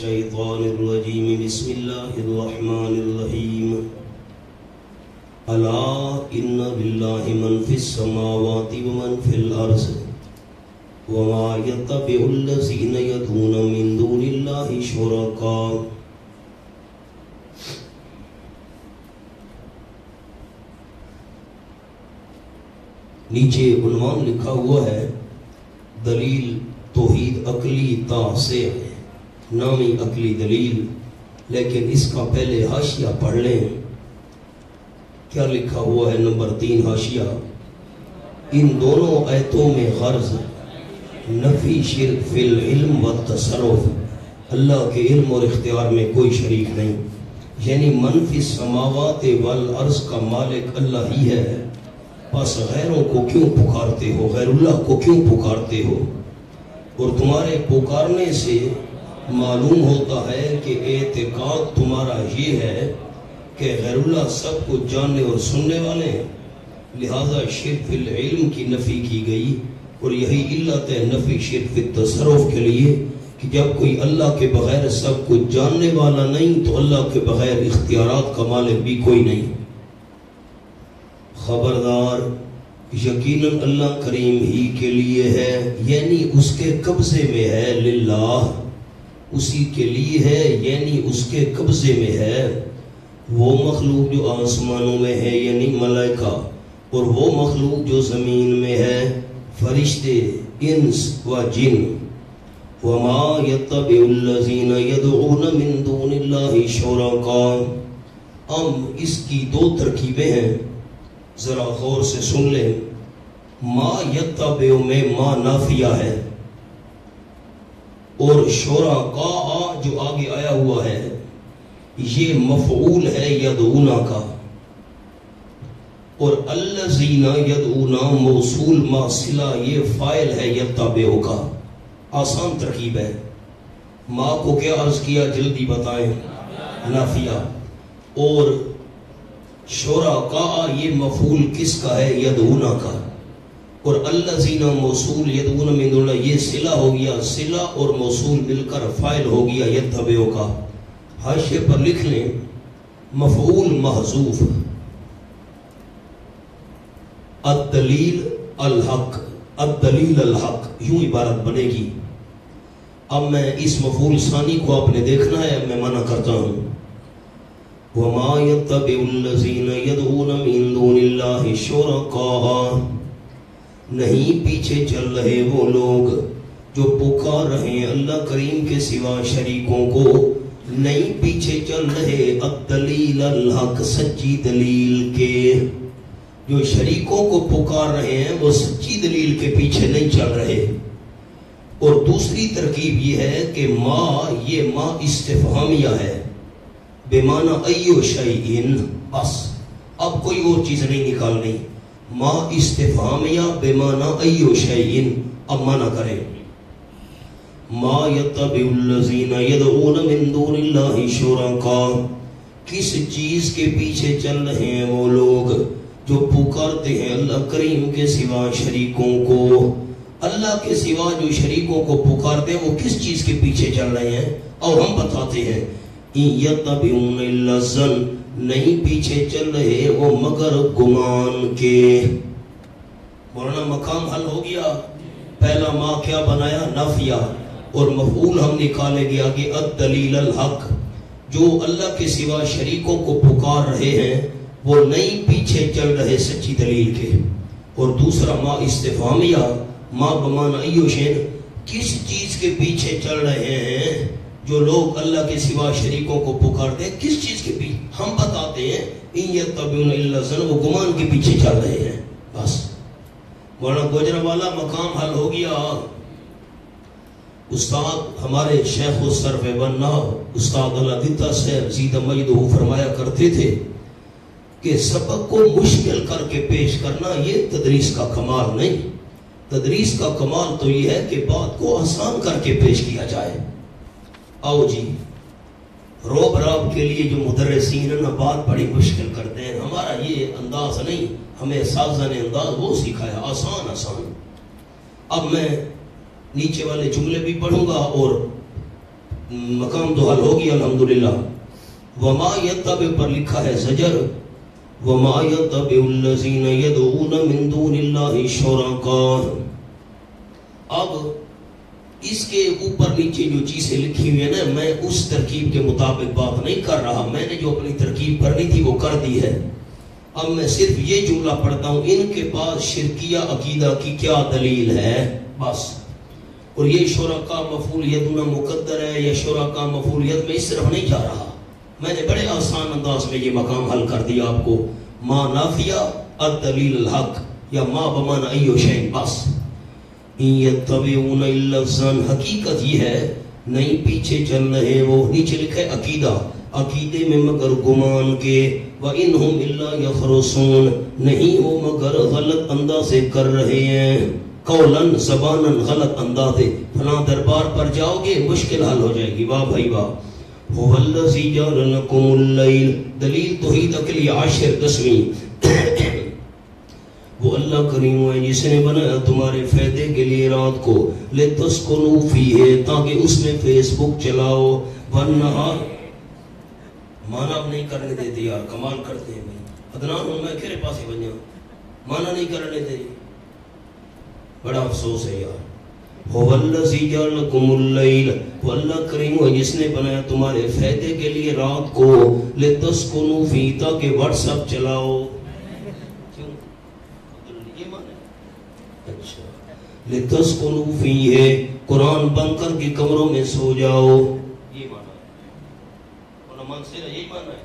الشيطان الرجيم بسم الله الرحمن الرحيم ألا إن لله من في السماوات ومن في الأرض وما يتبع الذين يدعون من دون الله شركاء. نیچے عنوان لکھا ہوا ہے دلیل توحید عقلی تا سے ہے، نامی عقلی دلیل، لیکن اس کا پہلے حاشیہ پڑھ لیں. کیا لکھا ہوا ہے؟ نمبر 3 حاشیہ. ان دونوں آیتوں میں غرض نفی شرک فی العلم و تصرف، اللہ کے علم اور اختیار میں کوئی شریک نہیں، یعنی من فی السماوات والارض کا مالک اللہ ہی ہے، بس غیروں کو کیوں پکارتے ہو، غیر اللہ کو کیوں پکارتے ہو؟ اور تمہارے پکارنے سے معلوم ہوتا ہے کہ اعتقاد تمہارا یہ ہے کہ غیر اللہ سب کو جاننے اور سننے والے ہیں، لہذا شرک فی العلم کی نفی کی گئی. اور یہی علت ہے نفی شرک فی التصرف کے لیے کہ جب کوئی اللہ کے بغیر سب کو جاننے والا نہیں تو اللہ کے بغیر اختیارات کا مالک بھی کوئی نہیں. خبردار، یقیناً اللہ کریم ہی کے لیے ہے، یعنی اس کے قبضے میں ہے. للہ، اسی کے لیے ہے، یعنی اس کے قبضے میں ہے. وہ مخلوق جو آسمانوں میں ہے یعنی ملائکہ، اور وہ مخلوق جو زمین میں ہے، فرشتے، انس و جن. وما يتبع الذين يدعون من دون الله شركاء. اس کی 2 ترکیبیں ہیں، ذرا غور سے سن لیں. ما یتبع میں ما نافیہ ہے، اور شرکاء جو آگے آیا ہوا ہے یہ مفعول ہے یدعونا کا، اور الذین یدعونا موصول ما صلہ یہ فاعل ہے یتبع کا. آسان ترکیب ہے. ما کو کیا عرض کیا جلدی بتائیں؟ نافیہ. اور شرکاء یہ مفعول کس کا ہے؟ یدعونا کا. اور الذین موصول یدعون من دون اللہ یہ صلہ ہو گیا، صلہ اور موصول مل کر فاعل ہو گیا یتبع کا. حاشیے پر لکھ لیں مفعول محذوف، الدلیل الحق، الدلیل الحق، یوں عبارت بنے گی. اب میں اس مفعول ثانی کو آپ نے دیکھنا ہے، میں منع کرتا ہوں. وَمَا يَتَّبِعُ الَّذِينَ يَدْعُونَ مِن دُونِ اللَّهِ شُرَكَاءَ. نہیں پیچھے چل رہے وہ لوگ جو پکار رہے ہیں اللہ کریم کے سوا شریکوں کو، نہیں پیچھے چل رہے الدلیل الحق سچی دلیل کے. جو شریکوں کو پکار رہے ہیں وہ سچی دلیل کے پیچھے نہیں چل رہے. اور دوسری ترکیب یہ ہے کہ ما یہ ما استفہامیہ ہے، بمعنی ایو شیئن، بس اب کوئی اور چیز نہیں نکالنی. ما استفہامیہ بمعنی ایو شیئن. اب معنی کریں ما یتبع الذین یدعون من دون اللہ شرکاء. کس چیز کے پیچھے چل رہے ہیں وہ لوگ جو پکارتے ہیں اللہ کریم کے سوا شریکوں کو؟ اللہ کے سوا جو شریکوں کو پکارتے ہیں وہ کس چیز کے پیچھے چل رہے ہیں؟ اور ہم بتاتے ہیں یتبعون الا الظن، نہیں پیچھے چل رہے وہ مگر گمان کے. ورنہ مقام حل ہو گیا. پہلا ما کیا بنایا؟ نافیہ. اور مفعول ہم نکالے گیا کہ الدلیل الحق، جو اللہ کے سوا شریکوں کو پکار رہے ہیں وہ نہیں پیچھے چل رہے سچی دلیل کے. اور دوسرا ما استفہامیہ، ما بمعنی ایو شیء، کس چیز کے پیچھے چل رہے ہیں جو لوگ اللہ کے سوا شریکوں کو پکارتے ہیں؟ کس چیز کے پیچھے؟ ہم بتاتے ہیں ان یتبعون الا الظن، وہ گمان کے پیچھے چل رہے ہیں بس. ورنہ گوجرا والا مقام حل ہو گیا. استاد ہمارے شیخ الصرف بننا استاد اللہ دیتا صاحب زیدہ مجدہ فرمایا کرتے تھے کہ سبق کو مشکل کر کے پیش کرنا یہ تدریس کا کمال نہیں. تدریس کا کمال تو یہ ہے کہ بات کو آسان کر کے پیش کیا جائے. آؤ جی، روب راب کے لیے جو مدرسین ہیں نا بات بڑی مشکل کرتے ہیں. ہمارا یہ انداز نہیں، ہمیں اساتذہ نے انداز وہ سکھایا آسان آسان. اب میں نیچے والے جملے بھی پڑھوں گا اور مقام تو حل ہوگی الحمدللہ. وما یتبع پر لکھا ہے زجر. وما یتبع الذین یدعون من دون اللہ شرکاء. اب اس کے اوپر نیچے جو چیزیں لکھی ہوئی ہیں نا، میں اس ترکیب کے مطابق بات نہیں کر رہا. میں نے جو اپنی ترکیب کرنی تھی وہ کر دی ہے. اب میں صرف یہ جملہ پڑھتا ہوں، ان کے پاس شرکیہ عقیدہ کی کیا دلیل ہے، بس. اور یہ شرکاء مفعول یدنا مقدر ہے یا شرکاء مفعول ید، میں اس طرف نہیں جا رہا. میں نے بڑے آسان انداز میں یہ مقام حل کر دیا آپ کو. ما نافیہ الدلیل الحق یا ما بمعنی ایو شیء، بس. یتبعون الا الظن، حقیقت یہ ہے نہیں پیچھے چل رہے وہ. نیچے لکھا ہے عقیدہ، عقیدے میں مگر گمان کے. وَإِنْهُمْ إِلَّا يَخْرُصُونَ، نہیں وہ مگر غلط اندازے کر رہے ہیں. قولاً زباناً غلط اندازے. فلاں دربار پر جاؤ گے مشکل حل ہو جائے گی. واہ بھائی واہ. هُوَ الَّذِي جَعَلَ لَكُمُ اللَّيْلَ، دلیل توحید عقلی عاشر 10ویں. وہ اللہ کریم ہے جس نے بنایا تمہارے فائدے کے لیے رات کو. لِتَسْكُنُوا فِيهِ، تاکہ اس میں فیس بک چلاؤ. وَالنَّهَارَ، مانا اب نہیں کرنے دیتے یار، کمال کرتے ہیں بھائی. عدنان ہوں میں کھرے پاسے بنیا، مانا نہیں کرنے دیتے، بڑا افسوس ہے یار. هُوَ الَّذِي جَعَلَ لَكُمُ اللَّيْلَ، وہ اللہ کریم ہے جس نے بنایا تمہارے فائدے کے لیے رات کو. لِتَسْكُنُوا فِيهِ، تاکہ واٹس ایپ چلاؤ. لِتَسْكُنُوا فِيهِ، قرآن بند کر کے کمروں میں سو جاؤ. یہ مانا ہے، علماء سے یہی مانا ہے،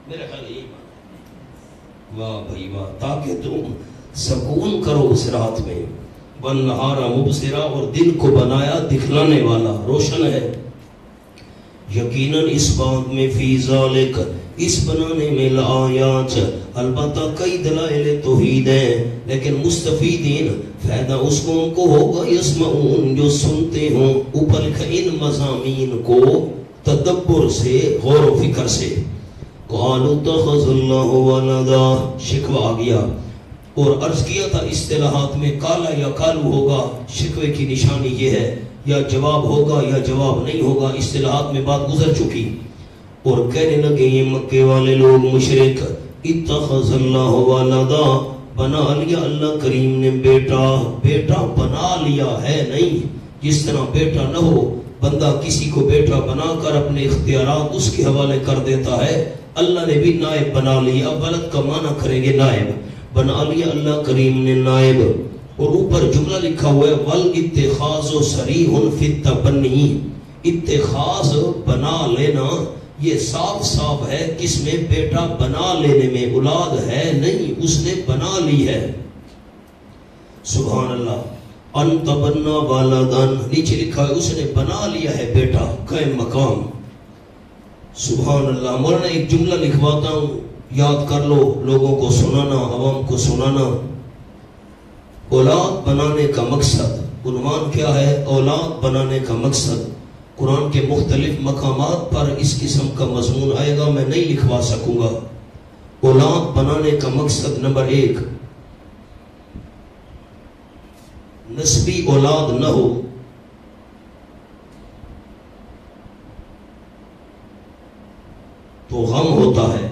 میرے خیال یہی مانا ہے. واہ بھائی واہ. تاکہ تم سکون کرو اس رات میں. وَالنَّهَارَ مُبْصِرًا، اور دن کو بنایا دکھلانے والا، روشن ہے. یقیناً اس بات میں فی ذالک، اس بنانے میں لآیات، البتہ کئی دلائل توحید ہیں. لیکن مستفیدین، فائدہ اس کو ہوگا، یسمعون، جو سنتے ہوں. اوپر لکھا ان مضامین کو تدبر سے، غور و فکر سے. قالوا اتخذ اللہ ولدا، شکوہ آ گیا. اور عرض کیا تھا اصطلاحات میں کالا یا کالو ہوگا، شکوے کی نشانی یہ ہے، یا جواب ہوگا یا جواب نہیں ہوگا. اصطلاحات میں بات گزر چکی. اور کہنے لگے یہ مکے والے لوگ مشرک، اتخذ اللہ ولدا، بنا لیا اللہ کریم نے بیٹا. بیٹا بنا لیا ہے نہیں، جس طرح بیٹا نہ ہو بندہ کسی کو بیٹا بنا کر اپنے اختیارات اس کے حوالے کر دیتا ہے. اللہ نے بھی نائب بنا لیا. ولد کا معنی کریں گے نائب. بنا لیا اللہ کریم نے نائب. اور اوپر جملہ لکھا ہوا ہے والاتخاذ صریح فی التبنی، اتخاذ بنا لینا یہ صاف صاف ہے کس میں، بیٹا بنا لینے میں. اولاد ہے نہیں، اس نے بنا لی ہے. سبحان اللہ. ان تبنا والدن، نیچے لکھا ہے اس نے بنا لیا ہے بیٹا، قائم مقام. سبحان اللہ. مولانا ایک جملہ لکھواتا ہوں، یاد کر لو، لوگوں کو سنانا، عوام کو سنانا. اولاد بنانے کا مقصد، عنوان کیا ہے؟ اولاد بنانے کا مقصد. قرآن کے مختلف مقامات پر اس قسم کا مضمون آئے گا، میں نہیں لکھوا سکوں گا. اولاد بنانے کا مقصد نمبر 1، نسبی اولاد نہ ہو. تو غم ہوتا ہے.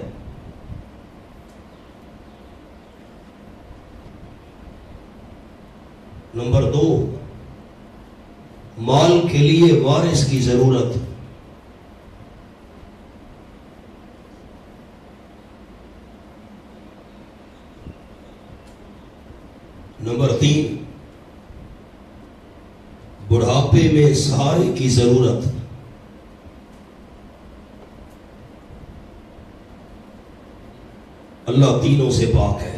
نمبر 2، مال کے لیے وارث کی ضرورت. نمبر 3، بڑھاپے میں سہارے کی ضرورت. اللہ تینوں سے پاک ہے.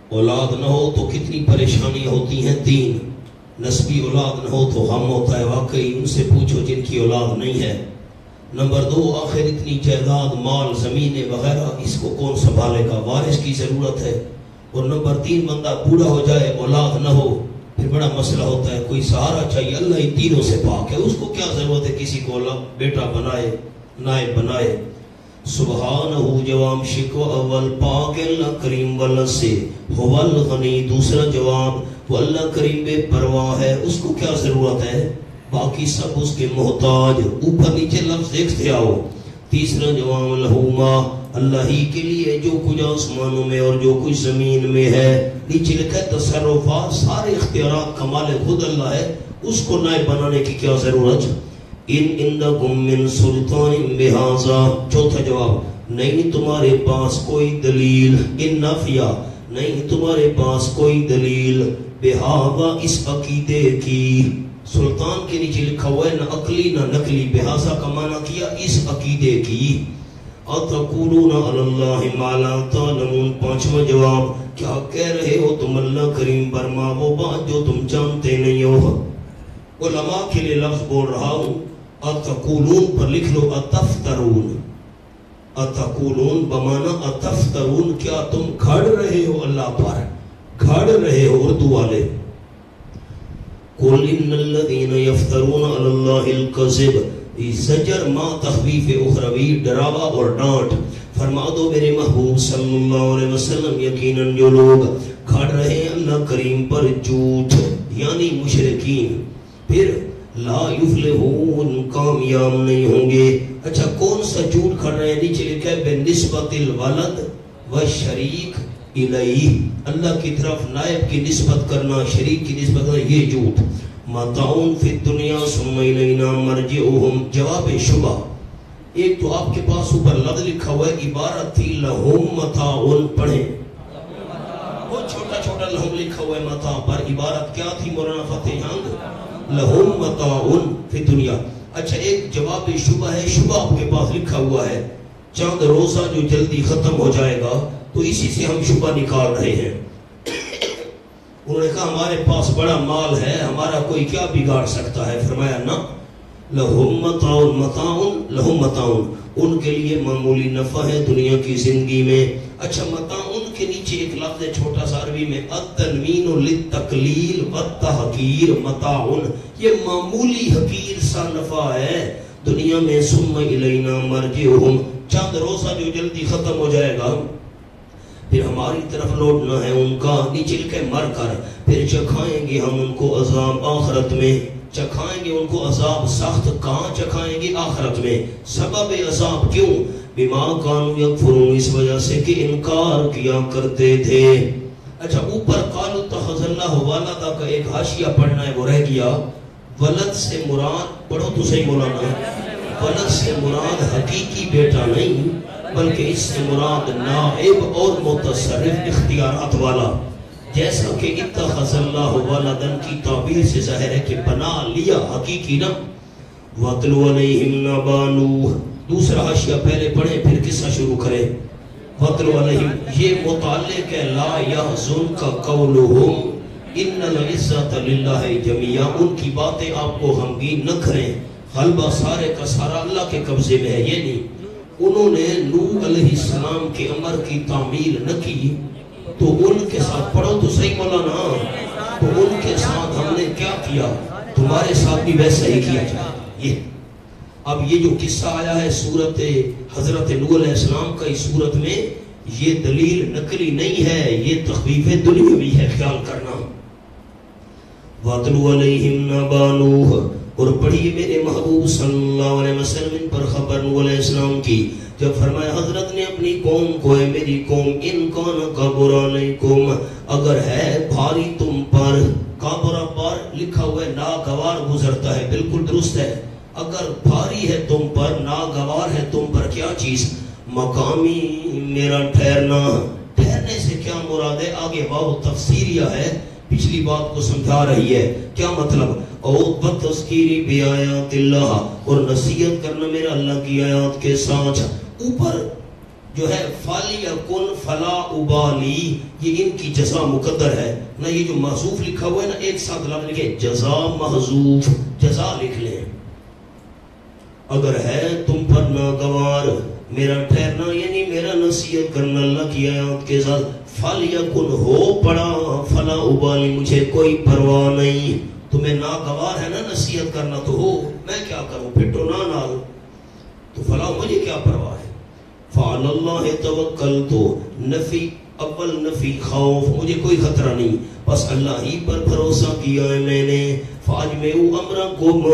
اولاد نہ ہو تو کتنی پریشانیاں ہوتی ہیں. 3، نسبی اولاد نہ ہو تو غم ہوتا ہے. واقعی ان سے پوچھو جن کی اولاد نہیں ہے. نمبر 2، آخر اتنی جائیداد، مال، زمینیں وغیرہ، اس کو کون سنبھالے گا؟ وارث کی ضرورت ہے. اور نمبر 3، بندہ بوڑھا ہو جائے، اولاد نہ ہو، پھر بڑا مسئلہ ہوتا ہے، کوئی سہارا چاہیے. اللہ ان تینوں سے پاک ہے، اس کو کیا ضرورت ہے کسی کو بیٹا بنائے، نائب بنائے. سبحانہ جواب شکو اول پاک اللہ کریم والا سے، هو الغنی دوسرا جواب وہ اللہ کریم بے پرواہ ہے، اس کو کیا ضرورت ہے، باقی سب اس کے محتاج، اوپر نیچے لفظ دیکھتے آؤ۔ تیسرا جواب لہوما اللہ ہی کے لیے جو کچھ آسمانوں میں اور جو کچھ زمین میں ہے، نیچے لکھا ہے تصرفات سارے اختیارات کمال خود اللہ ہے، اس کو نائب بنانے کی کیا ضرورت۔ ان عندکم من سلطان بہذا چوتھا جواب نہیں تمہارے پاس کوئی دلیل، ان نافیہ نہیں تمہارے پاس کوئی دلیل بہذا اس عقیدے کی، سلطان کے نیچے لکھا ہوا ہے نہ عقلی نہ نقلی، بہذا کا معنی کیا اس عقیدے کی۔ اتقولون علی اللہ ما لا تعلمون پانچواں جواب کیا کہہ رہے ہو تم اللہ کریم پر ما وہ بات جو تم جانتے نہیں ہو۔ علماء کے لیے لفظ بول رہا ہوں، اتقولون پر لکھ لو اتفترون، اتقولون بمانا اتفترون کیا تم گھڑ رہے ہو اللہ پر، گھڑ رہے ہو اردو والے۔ قل ان الذین یفترون علی اللہ الکذب، زجر ما تخویف اخروی ڈراوا اور ڈانٹ، فرما دو میرے محبوب صلی اللہ علیہ وسلم یقیناً جو لوگ گھڑ رہے ہیں اللہ کریم پر جھوٹ یعنی مشرکین، پھر لا یفلحون کامیاب نہیں ہوں گے۔ اچھا کون سا جھوٹ کھڑ رہے ہیں، نیچے لکھا ہے بنسبت الولد والشریک الیہ، اللہ کی طرف نائب کی نسبت کرنا، شریک کی نسبت کرنا، یہ جھوٹ۔ متاعن فی الدنیا ثم الینا مرجعہم جواب شبہ، ایک تو آپ کے پاس اوپر لفظ لکھا ہوا ہے، عبارت تھی لہم متاعن، پڑھیں وہ چھوٹا چھوٹا لہم لکھا ہوا ہے متاع پر، عبارت کیا تھی مولانا فتح جنگ، لہم متاعن فی دنیا۔ اچھا ایک جواب شبہ ہے، شبہ آپ کے پاس لکھا ہوا ہے چاند روزہ جو جلدی ختم ہو جائے گا تو اسی سے ہم شبہ نکال رہے ہیں۔ انہوں نے کہا ہمارے پاس بڑا مال ہے، ہمارا کوئی کیا بگاڑ سکتا ہے، فرمایا نا لہم متاعن، متاعن لہم متاعن ان کے لیے معمولی نفع ہے دنیا کی زندگی میں۔ اچھا متاعن کے نیچے ایک لفظ ہے چھوٹا سا عربی میں التنوین للتقلیل والتحقیر، متاعن یہ معمولی حقیر سا نفع ہے دنیا میں، ثم الینا مرجعہم چند روزہ جو جلدی ختم ہو جائے گا پھر ہماری طرف لوٹنا ہے ان کا، نیچے لکھے مر کر پھر چکھائیں گے ہم ان کو عذاب آخرت میں، چکھائیں گے ان کو عذاب سخت، کہاں چکھائیں گے آخرت میں، سبب عذاب کیوں، بما کانوا یکفرون اس وجہ سے کہ انکار کیا کرتے تھے۔ اچھا اوپر قالوا اتخذ اللہ ولدا کا ایک حاشیہ پڑھنا ہے وہ رہ گیا، ولد سے مراد پڑھو تو صحیح مولانا، ولد سے مراد حقیقی بیٹا نہیں بلکہ اس سے مراد نائب اور متصرف اختیارات والا، جیسا کہ اتخذ اللہ ولدن کی تعبیر سے ظاہر ہے کہ بنا لیا حقیقی نہ۔ وَاتْلُ عَلَيْهِمْ نَبَأَ نُوحٍ دوسرا حاشیہ پہلے پڑھیں پھر قصہ شروع کریں۔ وَاتْلُ عَلَيْهِمْ یہ متعلق ہے لا يَحْزُنْكَ قَوْلُهُمْ إِنَّ الْعِزَّةَ لِلَّهِ جَمِيعًا، ان کی باتیں آپ کو غمگین نہ کریں، غلبہ سارے کا سارا اللہ کے قبضے میں ہے، یہ نہیں۔ انہوں نے نوح علیہ السلام کے امر کی تعمیل نہ کی تو ان کے ساتھ پڑھو تو صحیح مولانا، تو ان کے ساتھ ہم نے کیا کیا، تمہارے ساتھ بھی ویسا ہی کیا جائے۔ یہ اب یہ جو قصہ آیا ہے سورت حضرت نوح علیہ السلام کا اس سورت میں، یہ دلیل نقلی نہیں ہے، یہ تخویف دنیاوی ہے، خیال کرنا۔ وَاتْلُ عَلَيْهِمْ نَبَأَ نُوحٍ اور پڑھیے میرے محبوب صلی اللہ علیہ وسلم پر خبر نوح علیہ السلام کی، جب فرمایا حضرت نے اپنی قوم کو، اے میری قوم ان کان کبر علیکم اگر ہے بھاری تم پر، کبر پر لکھا ہوا ہے ناگوار گزرتا ہے، بالکل درست ہے، اگر بھاری ہے تم پر، ناگوار ہے تم پر کیا چیز، مقامی میرا ٹھہرنا، ٹھہرنے سے کیا مراد ہے، آگے واو تفسیریہ ہے، پچھلی بات کو سمجھا رہی ہے، کیا مطلب، او بتذکیری بی آیات اللہ اور نصیحت کرنا میرا اللہ کی آیات کے ساتھ۔ اوپر جو ہے فَلْيَكُنْ فَلَا أُبَالِي یہ ان کی جزا مقدر ہے نا، یہ جو محذوف لکھا ہوا ہے نا ایک ساتھ لفظ لکھے جزا محذوف، جزا لکھ لیں، اگر ہے تم پر ناگوار میرا ٹھہرنا یعنی میرا نصیحت کرنا اللہ کی آیات کے ساتھ، فَلْيَكُنْ ہو پڑا فَلَا أُبَالِي مجھے کوئی پرواہ نہیں، تمہیں ناگوار ہے نا نصیحت کرنا تو ہو، میں کیا کروں پھٹو نہ نال تو فلا مجھے کیا پرواہ ہے۔ فعلی اللہ توکلت، نفی اول نفی خوف، مجھے کوئی خطرہ نہیں، بس اللہ ہی پر بھروسہ کیا ہے میں نے۔ فاجمعوا امرکم،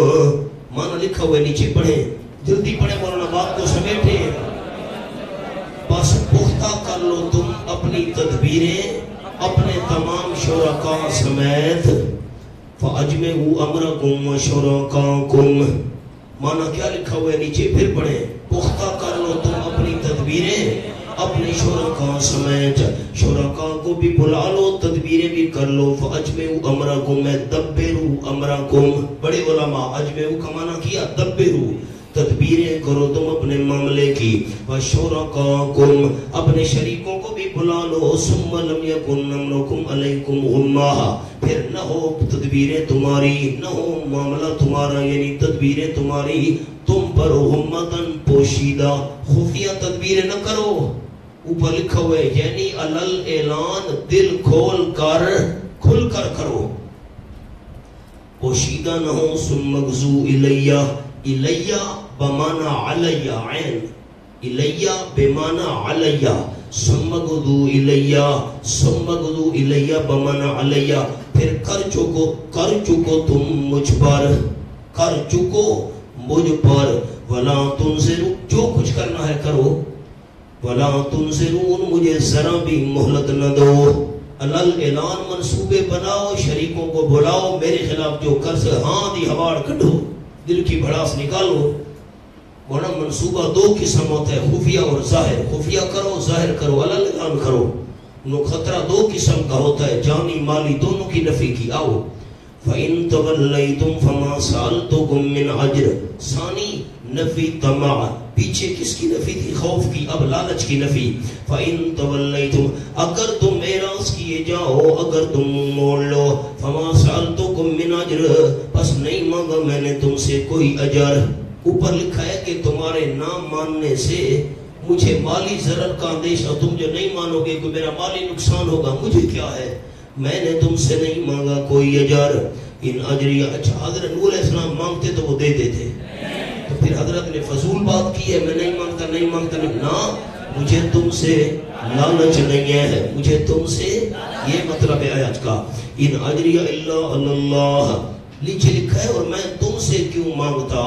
معنی لکھا ہوئے نیچے پڑھیں، جلدی پڑھیں مولانا، بات کو سمیٹے۔ بس پختہ کر لو تم اپنی تدبیریں اپنے تمام شرکاء سمیت۔ فاجمعوا امرکم وشرکاءکم، معنی کیا لکھا ہوا ہے نیچے پھر پڑھیں، پختہ کر لو تم اپنی تدبیریں اپنے شرکاء سمیت، شرکاء کو بھی بلا لو، تدبیریں بھی کر لو۔ فاجمعوا امرکم، دبروا امرکم، بڑے علماء اجمعوا کا معنی کیا دبروا، تدبیریں کرو تم اپنے معاملے کی۔ وشرکاءکم، اپنے شریکوں کو بھی بلا لو۔ ثم لم یکن امرکم علیکم غمہ، پھر نہ ہو تدبیریں تمہاری، نہ ہو معاملہ تمہارا، یعنی تدبیریں تمہاری تم پر غمتن پوشیدہ، خفیہ تدبیریں نہ کرو۔ اوپر لکھا ہوئے یعنی علل اعلان، دل کھول کر کرو، پوشیدہ نہ ہو۔ ثم اغزو الیہ، الیہ بمعنی علیہ، عین الیہ بمعنی علیہ، ثم اغزو الیہ، ثم اغزو الیہ بمعنی علیہ، پھر کر چکو تم مجھ پر، کر چکو مجھ پر۔ ولا تنظروا، جو کچھ کرنا ہے کرو، ولا تنظرون، مجھے ذرا بھی مہلت نہ دو۔ علل اعلان منصوبے بناؤ، شریکوں کو بلاؤ، میرے خلاف جو کر سے ہاں دی ہواڑ کٹو، دل کی بھڑاس نکالو۔ ورنہ منصوبہ دو قسم ہوتا ہے، خفیہ اور ظاہر، خفیہ کرو ظاہر کرو، علل اعلان کرو، نو خطرہ دو قسم کا ہوتا ہے، جانی مالی دونوں کی نفی کی۔ آؤ فَإِن تَوَلَّيْتُمْ فَمَا سَأَلْتُكُمْ مِنْ عَجْرٍ، ثانی نفی طمع، پیچھے کس کی نفی تھی؟ خوف کی، اب لالچ کی نفی۔ فَإِن تَوَلَّيْتُمْ، اگر تم اعراض کیے جاؤ، اگر تم موڑ لو، فَمَا سَأَلْتُكُمْ مِنْ عَجْرٍ، پس نہیں مانگا میں نے تم سے کوئی اجر۔ اوپر لکھا ہے کہ تمہارے نہ ماننے سے مجھے مالی ضرر کا اندیشہ، تم جو نہیں مانو گے کہ میرا مالی نقصان ہوگا، مجھے کیا ہے، میں نے تم سے نہیں مانگا کوئی اجر۔ ان اجری، اچھا حضرت نوح علیہ السلام مانگتے تو وہ دیتے تھے، تو پھر حضرت نے فضول بات کی ہے، میں نہیں مانگتا نا، مجھے تم سے لالچ نہیں ہے، مجھے تم سے، یہ مطلب ہے آیت کا۔ ان اجری الا اللہ، نیچے لکھا ہے اور میں تم سے کیوں مانگتا،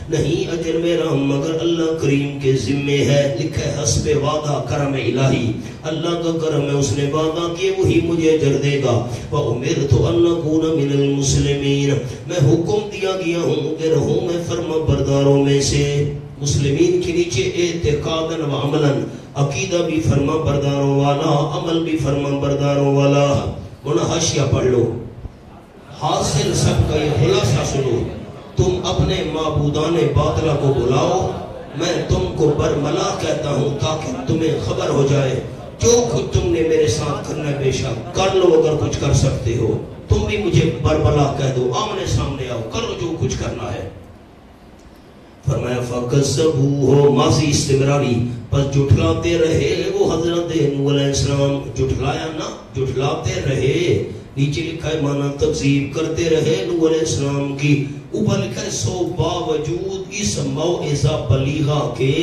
نہیں اجر میرا مگر اللہ کریم کے ذمے ہے۔ لکھا ہے حسب وعدہ کرم الہی، اللہ کا کرم ہے، اس نے وعدہ کیے وہی مجھے اجر دے گا۔ وَأُمِرْتُ أَنْ أَكُونَ مِنَ الْمُسْلِمِينَ، میں حکم دیا گیا ہوں کہ رہوں میں فرما برداروں میں سے۔ مسلمین کے نیچے اعتقاداً و عملاً، عقیدہ بھی فرما برداروں والا، عمل بھی فرما برداروں والا۔ انہا حاشیہ پڑھ لو، حاصل سب کا یہ خلاصہ سنو، تم اپنے معبودان باطلہ کو بلاؤ، میں تم کو برملا کہتا ہوں تاکہ تمہیں خبر ہو جائے، جو کچھ تم نے میرے ساتھ کرنا بے شک کر لو، اگر کچھ کر سکتے ہو، تم بھی مجھے برملا کہہ دو، آمنے سامنے آؤ، کرو جو کچھ کرنا ہے۔ فرمایا فَكَذَّبُوهُ، ماضی استمراری، پس جھٹلاتے رہے وہ حضرت نوح علیہ السلام، جھٹلایا نہ، جھٹلاتے رہے، نیچے لکھا ہے مانا تکذیب کرتے رہے نوح علیہ السلام کی۔ اوپر لکھا ہے سو باوجود اس موعظہ بلیغہ کے،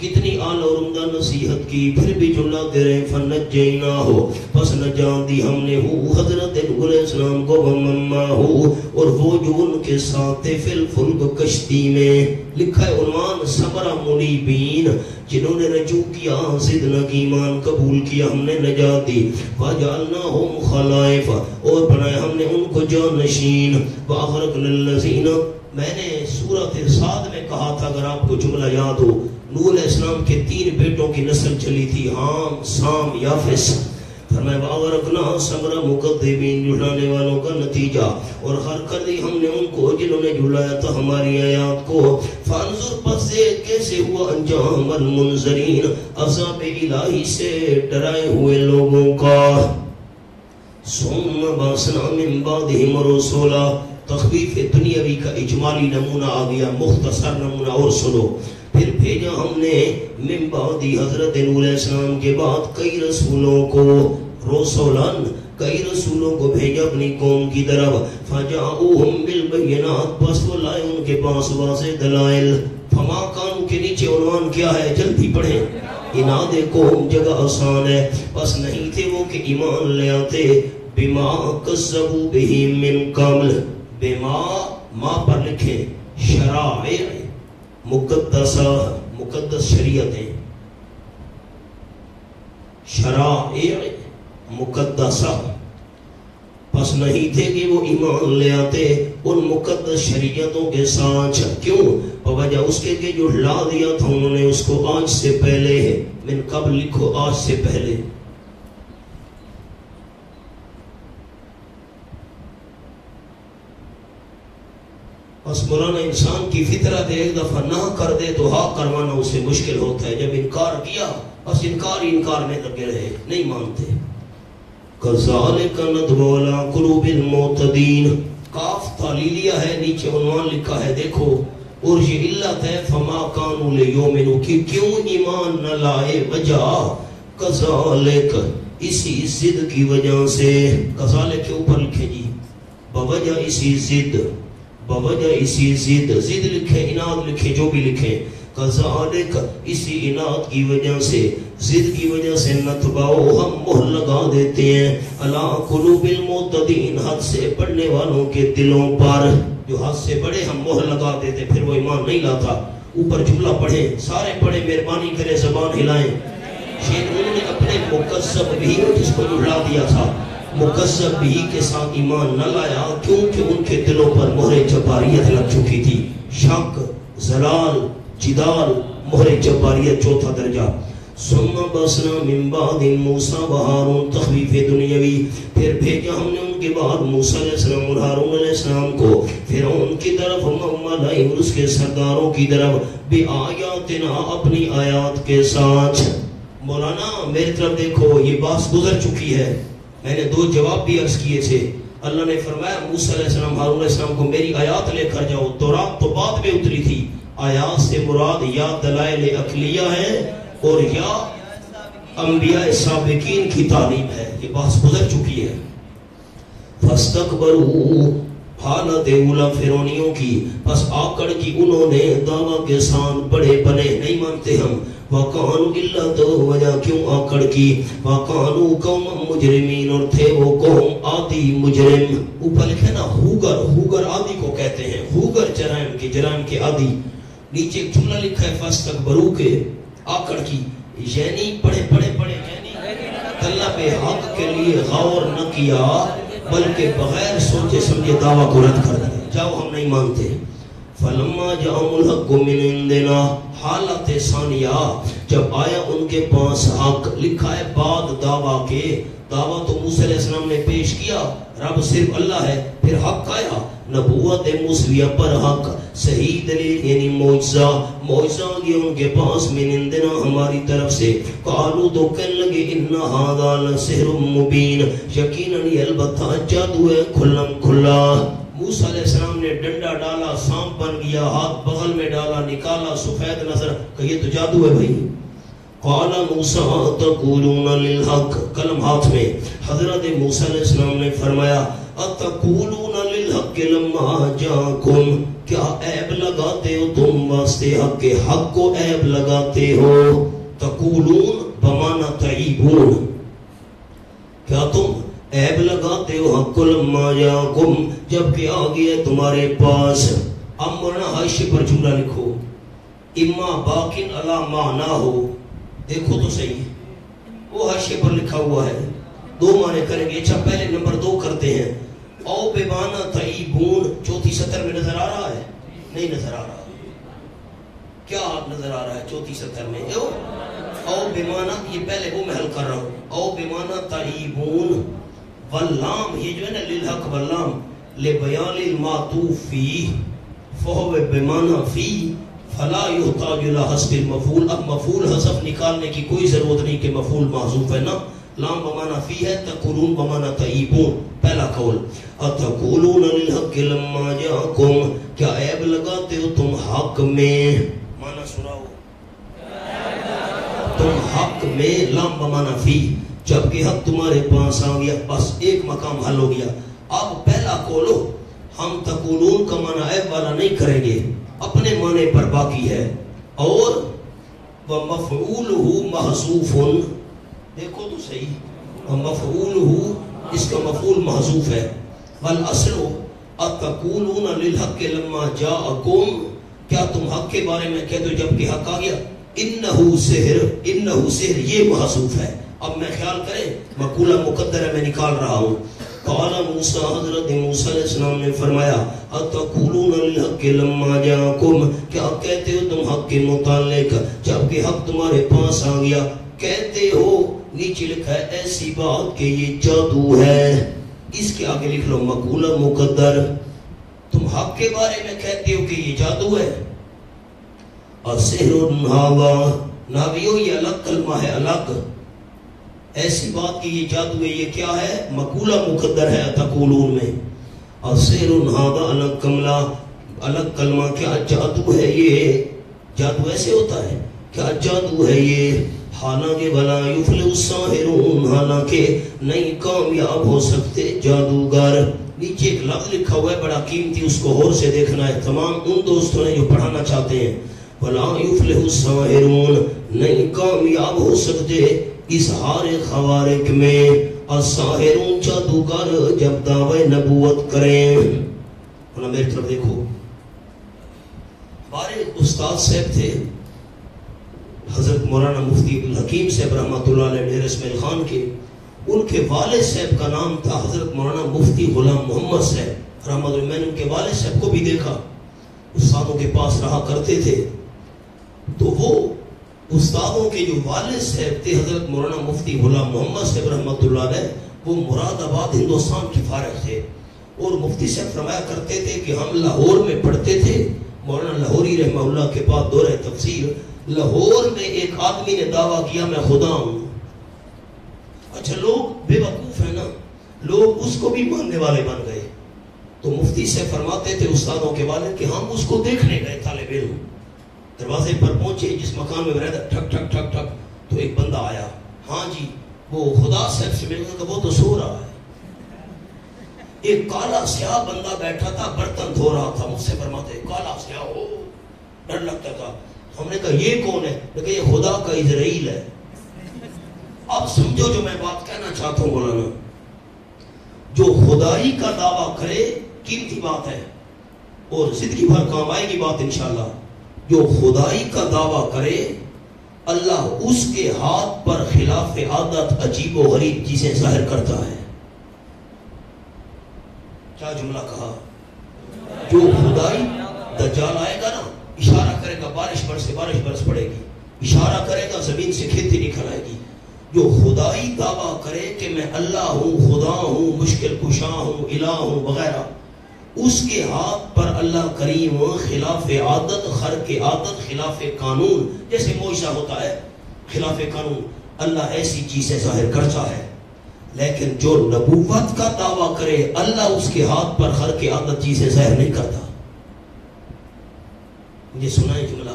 کتنی اعلیٰ اور عمدہ نصیحت کی، پھر بھی جھٹلاتے رہے۔ فَنَجَّيْنَاهُ، پس نجات دی ہم نے حضرت نوح علیہ السلام کو، وَمَن مَّعَهُ، اور وہ جو ان کے ساتھ تھے، فِی الْفُلْکِ، کشتی میں۔ لکھا ہے عنوان سمرہ منیبین، جنہوں نے رجوع کیا، زدنا کی ایمان قبول کیا، ہم نے نجات دی۔ وَجَعَلْنَاهُمْ خَلَائِفَ، اور بنائے ہم نے ان کو جانشین۔ وَأَغْرَقْنَا الَّذِينَ، میں نے سورۃ صاد میں کہا تھا، اگر آپ کو جملہ یاد ہو، نوح علیہ السلام کے 3 بیٹوں کی نسل چلی تھی، حام، سام، یافس۔ فرمایا وَأَغْرَقْنَا سَمْرَ مُكَذِّبِينَ، جھٹلانے والوں کا نتیجہ، اور غرق کر دی ہم نے ان کو جنہوں نے جھلایا تھا ہماری آیات کو۔ فانظر، پس دیکھ کیسے ہوا انجام المنذرین، عذاب الہی سے ڈرائے ہوئے لوگوں کا۔ ثم بَعَثْنَا مِن بَعْدِهِمْ رُسُلًا، تخفیف دنیاوی کا اجمالی نمونہ آ گیا، مختصر نمونہ اور سنو۔ پھر بھیجا ہم نے من بعد حضرت نوح علیہ السلام کے بعد کئی رسولوں کو، رسولان، کئی رسولوں کو بھیجا اپنی قوم کی طرف۔ فَجَاءُوهُمْ بِالْبَيِّنَاتِ، پس وہ لائے ان کے پاس واضح دلائل۔ فما کانوا کے نیچے عنوان کیا ہے؟ جلدی پڑھیں۔ اناد قوم جگہ آسان ہے، بس نہیں تھے وہ کہ ایمان لے آتے، بما کذبوا بہ من قبل، بما ما پر لکھیں شرائع مقدسہ، مقدس شریعتیں، شرائع مقدسہ، پس نہیں تھے کہ وہ ایمان لے آتے ان مقدس شریعتوں کے ساتھ، کیوں؟ بوجہ اس کے کہ جو لا دیا تھا انہوں نے اس کو آج سے پہلے ہے، من قبل لکھو آج سے پہلے۔ بس مولانا انسان کی فطرت ایک دفعہ نہ کر دے تو ہاں کروانا اسے مشکل ہوتا ہے، جب انکار کیا بس انکار میں لگے رہے، نہیں مانتے۔ کذالک نطبع علی قلوب المعتدین، کاف تعلیلیہ ہے، نیچے عنوان لکھا ہے دیکھو، اور یہ علت ہے فما کانوا لیؤمنوا، کہ کیوں ایمان نہ لائے، وجہ کذالک، اسی ضد کی وجہ سے، کذالک کے اوپر لکھے جی بوجہ اسی ضد، بوجہ اسی ضد، ضد لکھے اناد لکھے جو بھی لکھے، کذالک اسی اناد کی وجہ سے، ضد کی وجہ سے، نتبعو ہم مہر لگا دیتے ہیں، علی قلوب المعتدین حد سے بڑھنے والوں کے دلوں پر، جو حد سے بڑے ہم مہر لگا دیتے، پھر وہ ایمان نہیں لاتا۔ اوپر جملہ پڑھیں، سارے پڑھیں، مہربانی کرے زبان ہلائیں۔ شیخ انہوں نے اپنے مکذب بھی، جس کو جھٹلا دیا تھا، مکذب بھی کے ساتھ ایمان نہ لایا، کیونکہ ان کے دلوں پر مہر جباریت لگ چکی تھی، شک، زلال، جدال، مہر جباریت چوتھا درجہ۔ ثم بسنا من بعد موسیٰ و ہارون، تخویف دنیاوی، پھر بھیجا ہم نے ان کے بعد موسیٰ علیہ السلام اور ہارون علیہ السلام کو فرعون کی طرف، ملائم اور اس کے سرداروں کی طرف، بآیاتنا اپنی آیات کے ساتھ۔ مولانا میری طرف دیکھو، یہ بات گزر چکی ہے، میں نے 2 جواب بھی عرض کیے تھے۔ اللہ نے فرمایا موسیٰ علیہ السلام ہارون علیہ السلام کو میری آیات لے کر جاؤ، تورات تو بعد میں اتری تھی، آیات سے مراد یا دلائل عقلیہ ہے اور یا انبیاء سابقین کی تعلیم ہے، یہ بات گزر چکی ہے۔ فاستکبروا، حالت اولا فرعونیوں کی، پس آکڑ کی انہوں نے دعویٰ کے ساتھ بڑے بنے، نہیں مانتے ہم، وَقَانُوا إِلَّا تو وجہ کیوں آکڑ کی، وَقَانُوا قَوْمًا مُجْرِمِينَ، اور تھے وہ قوم عادی مجرم۔ اوپر لکھے نا ہوگر، ہوگر عادی کو کہتے ہیں، ہوگر جرائم کے عادی۔ نیچے ایک جملہ لکھا ہے فاستکبروا کے، آکڑ کی، یعنی پڑھے یعنی طلب حق کے لیے غور نہ کیا، بلکہ بغیر سوچے سمجھے دعویٰ کو رد کر دیا، جاؤ ہم نہیں مانتے۔ فلما جاءهم الحق من عندنا، حالت ثانیہ، جب آیا ان کے پاس حق، لکھا ہے بعد دعویٰ کے، دعویٰ تو موسیٰ علیہ السلام نے پیش کیا، رب صرف اللہ ہے، پھر حق آیا، نبوت موسیٰ پر حق، صحیح دلیل یعنی معجزہ گیا ان کے پاس، من عندنا ہماری طرف سے، قالوا تو کہنے لگے ان ھذا لسحر مبین، یقیناً یہ البتہ جادو ہے کھلم کھلا۔ موسیٰ علیہ السلام نے ڈنڈا ڈالا، سانپ بن گیا، ہاتھ بغل میں ڈالا، نکالا، سفید نظر، کہ یہ تو جادو ہے بھائی۔ قال موسیٰ تقولون للحق، قلم ہاتھ میں، حضرت موسیٰ علیہ السلام نے فرمایا اتقولون للحق لما جاکم، کیا عیب لگاتے ہو تم واسطے حق کے، حق کو عیب لگاتے ہو، تقولون بمانا تعیبون، کیا تم عیب لگاتے ہو حق لما جاکم، جبکہ آگیا تمہارے پاس۔ اب مرنا حاشیے پر جملہ لکھو، اما باقن علی ما نہ ہو، دیکھو تو صحیح، وہ حاشیے پر لکھا ہوا ہے، 2 معنی کریں گے، اچھا پہلے نمبر 2 کرتے ہیں، او بمانا تعیبون، چوتھی سطر میں نظر آ رہا ہے؟ نہیں نظر آ رہا، کیا نظر آ رہا ہے چوتھی سطر میں؟ او بمانا، یہ پہلے وہ میں حل کر رہا ہوں، او بمانا تعیبون، واللام، یہ جو ہے نا للحق واللام لبیان المعطوف فی، فہو بمانا فی، فلا یحتاج الی حذف المفعول، اب مفعول حذف نکالنے کی کوئی ضرورت نہیں کہ مفعول محذوف ہے نا، لام بمانا فی ہے، تقولون بمانا تعیبون، پہلا قول، اتقولون للحق لما جاکم، کیا عیب لگاتے ہو تم حق میں، مانا سناؤ، تم حق میں، لام بمانا فی، جبکہ حق تمہارے پاس آ گیا، بس ایک مقام حل ہو گیا۔ اب پہلا قولو، ہم تقولون کا معنی عیب والا نہیں کریں گے، اپنے معنی پر باقی ہے، اور ومفعولہ محذوف، دیکھو تو صحیح، ومفعولہ اس کا مفعول محذوف ہے، والاصل اتقولون للحق لما جاءکم، کیا تم حق کے بارے میں کہتے ہو جب کہ حق آ گیا؟ انہو سحر، انہو سحر یہ محذوف ہے۔ اب میں خیال کریں مقولہ مقدر ہے، میں نکال رہا ہوں۔ قال موسیٰ، حضرت موسیٰ علیہ السلام نے فرمایا اتقولون للحق لما جاءکم، کیا کہتے ہو تم حق کے متعلق جب کہ حق تمہارے پاس آ گیا؟ کہتے ہو، نیچے لکھا ہے ایسی بات کہ یہ جادو ہے، اس کے آگے لکھ لو مقولہ مقدر، تم حق کے بارے میں کہتے ہو کہ یہ جادو ہے۔ السحر ھذا، ناویو یہ الگ کلمہ ہے، الگ، ایسی بات کہ یہ جادو ہے، یہ کیا ہے؟ مقولہ مقدر ہے تقولون میں۔ السحر ھذا الگ کلمہ، کیا جادو ہے یہ؟ جادو ایسے ہوتا ہے؟ کیا جادو ہے یہ؟ حالانکہ ولا یفلح الساحرون، حالانکہ نہیں کامیاب ہو سکتے جادوگر۔ نیچے ایک لفظ لکھا ہوا ہے بڑا قیمتی، اس کو غور سے دیکھنا ہے تمام ان دوستوں نے جو پڑھانا چاہتے ہیں۔ ولا یفلح الساحرون، نہیں کامیاب ہو سکتے اظہار خوارق میں، الساحرون جادوگر جب دعوی نبوت کریں۔ انہوں میری طرف دیکھو، ہمارے استاد صاحب تھے حضرت مولانا مفتی عبدالحکیم صاحب رحمۃ اللہ علیہ ڈیر اسماعیل خان کے، ان کے والد صاحب کا نام تھا حضرت مولانا مفتی غلام محمد صاحب رحمۃ اللہ۔ میں نے ان کے والد صاحب کو بھی دیکھا، استادوں کے پاس رہا کرتے تھے، تو وہ استادوں کے جو والد صاحب تھے حضرت مولانا مفتی غلام محمد صاحب رحمۃ اللہ علیہ، وہ مراد آباد ہندوستان کے فارغ تھے، اور مفتی صاحب فرمایا کرتے تھے کہ ہم لاہور میں پڑھتے تھے، مولانا لاہوری رحمہ اللہ کے بعد دورہ تفسیر، لاہور میں ایک آدمی نے دعویٰ کیا میں خدا ہوں۔ اچھا لوگ بے وقوف ہیں نا، لوگ اس کو بھی ماننے والے بن گئے، تو مفتی سے فرماتے تھے استادوں کے والد کہ ہم اس کو دیکھنے گئے طالب علم، دروازے پر پہنچے جس مکان میں رہتا، ٹھک ٹھک ٹھک ٹھک، تو ایک بندہ آیا، ہاں جی وہ خدا صاحب سے ملنے کا، وہ تو سو رہا ہے۔ ایک کالا سیاہ بندہ بیٹھا تھا، برتن دھو رہا تھا، مجھ سے فرماتے کالا سیاہ ہو، ڈر لگتا تھا۔ ہم نے کہا یہ کون ہے؟ لیکن یہ خدا کا اسرائیل ہے۔ اب سمجھو جو میں بات کہنا چاہتا ہوں مولانا، جو خدائی کا دعویٰ کرے قیمتی بات ہے اور زندگی بھر کام آئے گی بات انشاءاللہ، جو خدائی کا دعویٰ کرے اللہ اس کے ہاتھ پر خلاف عادت عجیب و غریب چیزیں ظاہر کرتا ہے۔ کیا جملہ کہا؟ جو خدائی دجال آئے گا نا، اشارہ کرے گا بارش برس پڑے گی، اشارہ کرے گا زمین سے کھیتی نکل آئے گی۔ جو خدائی دعویٰ کرے کہ میں اللہ ہوں، خدا ہوں، مشکل کشا ہوں، الہ ہوں وغیرہ، اس کے ہاتھ پر اللہ کریم خلاف عادت، خرق عادت، خلاف قانون، جیسے معجزہ ہوتا ہے خلاف قانون، اللہ ایسی چیزیں ظاہر کرتا ہے۔ لیکن جو نبوت کا دعویٰ کرے اللہ اس کے ہاتھ پر خرق عادت چیزیں ظاہر نہیں کرتا۔ یہ سنائیں جملہ،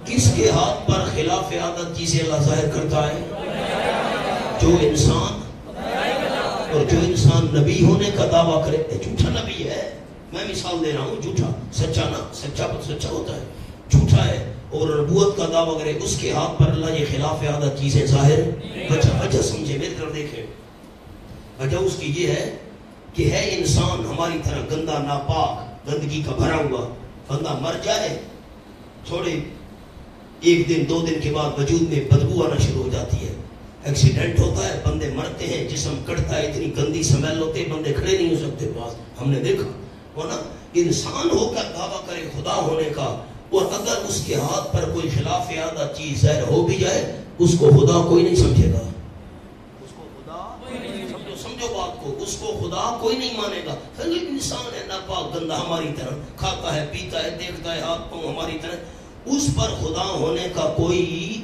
کس کے ہاتھ پر خلاف عادت چیزیں اللہ ظاہر کرتا ہے؟ جو انسان، اور جو انسان نبی ہونے کا دعویٰ کرے، جھوٹا نبی ہے، میں مثال دے رہا ہوں، جھوٹا، سچا نہ، سچا ہوتا ہے، جھوٹا ہے، اور نبوت کا دعویٰ کرے اس کے ہاتھ پر اللہ یہ خلاف عادت چیزیں ظاہر۔ وجہ سمجھے، میری طرف دیکھیں، وجہ اس کی یہ ہے کہ ہے انسان ہماری طرح گندا، ناپاک، گندگی کا بھرا ہوا، بندہ مر جائے، تھوڑے ایک دن دو دن کے بعد وجود میں بدبو آنا شروع ہو جاتی ہے، ایکسیڈنٹ ہوتا ہے، بندے مرتے ہیں، جسم کٹتا ہے، اتنی گندی سمیل ہوتے ہیں، بندے کھڑے نہیں ہو سکتے پاس، ہم نے دیکھا ورنہ انسان ہو کر دعویٰ کرے خدا ہونے کا، اور اگر اس کے ہاتھ پر کوئی خلاف عادت چیز ظاہر ہو بھی جائے اس کو خدا کوئی نہیں سمجھے گا، اس کو خدا، سمجھو بات کو، اس کو خدا کوئی نہیں مانے گا۔ خلیل انسان ہے، ناپاک گندا ہماری طرح، کھاتا ہے، پیتا ہے، دیکھتا ہے، ہاتھ پاؤں ہماری طرح، اس پر خدا ہونے کا کوئی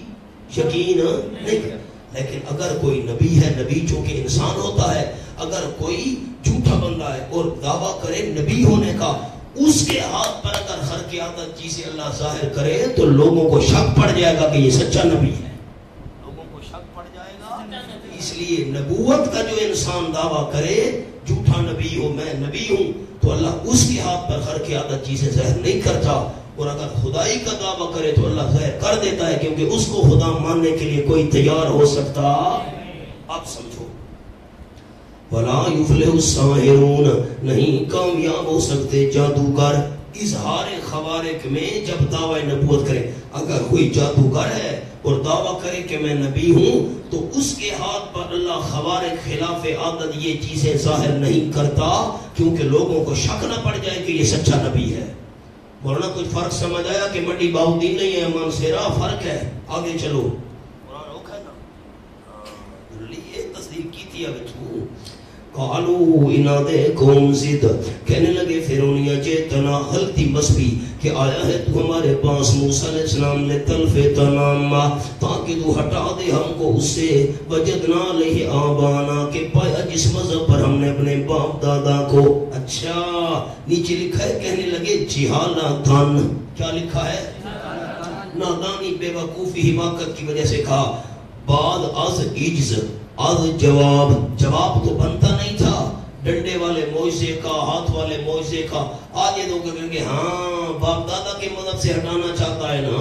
یقین نہیں۔ لیکن اگر کوئی نبی ہے، نبی چونکہ انسان ہوتا ہے، اگر کوئی جھوٹا بندہ ہے اور دعویٰ کرے نبی ہونے کا، اس کے ہاتھ پر اگر خرق عادت چیزیں اللہ ظاہر کرے تو لوگوں کو شک پڑ جائے گا کہ یہ سچا نبی ہے، لوگوں کو شک پڑ جائے گا۔ اس لیے نبوت کا جو انسان دعویٰ کرے جھوٹا نبی ہو، میں نبی ہوں، تو اللہ اس کے ہاتھ پر خرق عادت چیزیں ظاہر نہیں کرتا، اور اگر خدائی کا دعویٰ کرے تو اللہ ظاہر کر دیتا ہے، کیونکہ اس کو خدا ماننے کے لیے کوئی تیار ہو سکتا. آپ سمجھو، وَلَا يُفْلِحُ السَّاحِرُونَ، نہیں کامیاب ہو سکتے جادوگر اظہار خوارق میں جب دعوی نبوت کرے. اگر کوئی جادوگر ہے اور دعویٰ کرے کہ میں نبی ہوں تو اس کے ہاتھ پر اللہ خوارق خلاف عادت یہ چیزیں ظاہر نہیں کرتا، کیونکہ لوگوں کو شک نہ پڑ جائے کہ یہ سچا نبی ہے. ورنہ کچھ فرق سمجھ آیا کہ منڈی باؤدین نہیں ہے، امان سیرا فرق ہے. آگے چلو، قرآن روکا نا لیے تصدیق کی تھی. اب تو قالو انادے قوم زد، کہنے لگے فرعونیہ جیتنا ہلتی مسبی، کہ آیا ہے تو ہمارے پاس موسیٰ علیہ السلام نے تلفتنا، تاکہ تو ہٹا دے ہم کو اس سے، وجدنا علیہ آبانا، کہ پایا جس مذہب پر ہم نے اپنے باپ دادا کو. اچھا نیچے لکھا ہے کہنے لگے جہالتن، کیا لکھا ہے؟ نادانی بے وقوفی حماقت کی وجہ سے کہا. بعد از عجز، از جواب تو بنتا نہیں تھا ڈنڈے والے معجزے کا، ہاتھ والے معجزے کا. آج یہ لوگ کہیں گے ہاں باپ دادا کے مذہب سے ہٹانا چاہتا ہے نا.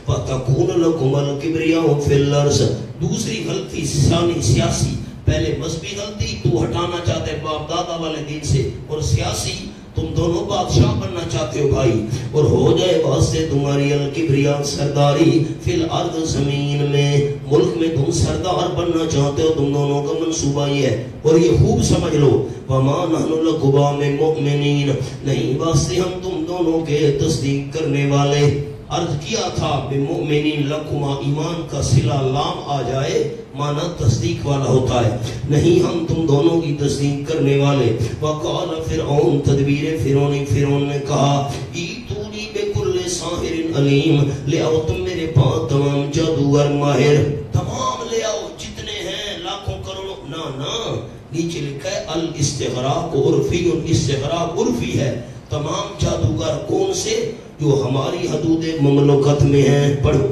فَتَكُونَ لَكُمَ الْكِبْرِيَاءُ فِي الْأَرْضِ، دوسری غلطی سیاسی. پہلے مذہبی غلطی، تو ہٹانا چاہتے ہیں باپ دادا والے دین سے، اور سیاسی تم دونوں بادشاہ بننا چاہتے ہو بھائی، اور ہو جائے واسطے تمہاری الکبریا سرداری فی الارض، زمین میں، ملک میں تم سردار بننا چاہتے ہو. تم دونوں کا منصوبہ یہ ہے، اور یہ خوب سمجھ لو. وما نحن لکما من مؤمنین، نہیں واسطے ہم تم دونوں کے تصدیق کرنے والے. عرض کیا تھا بمؤمنین لکما، ایمان کا صلہ لام آ جائے مانا تصدیق والا ہوتا ہے، نہیں ہم تم دونوں کی تصدیق کرنے والے. وقال فرعون، تدبیر فرعون نے کہا ایتونی بکل ساحر علیم، لے آؤ تم میرے پاس تمام جادوگر ماہر، تمام لے آؤ جتنے ہیں لاکھوں کروڑوں. نا نیچے لکھا ہے الاستغراق عرفی، استغراق عرفی ہے. تمام جادوگر کون سے؟ جو ہماری حدود مملکت میں ہیں. پڑھو،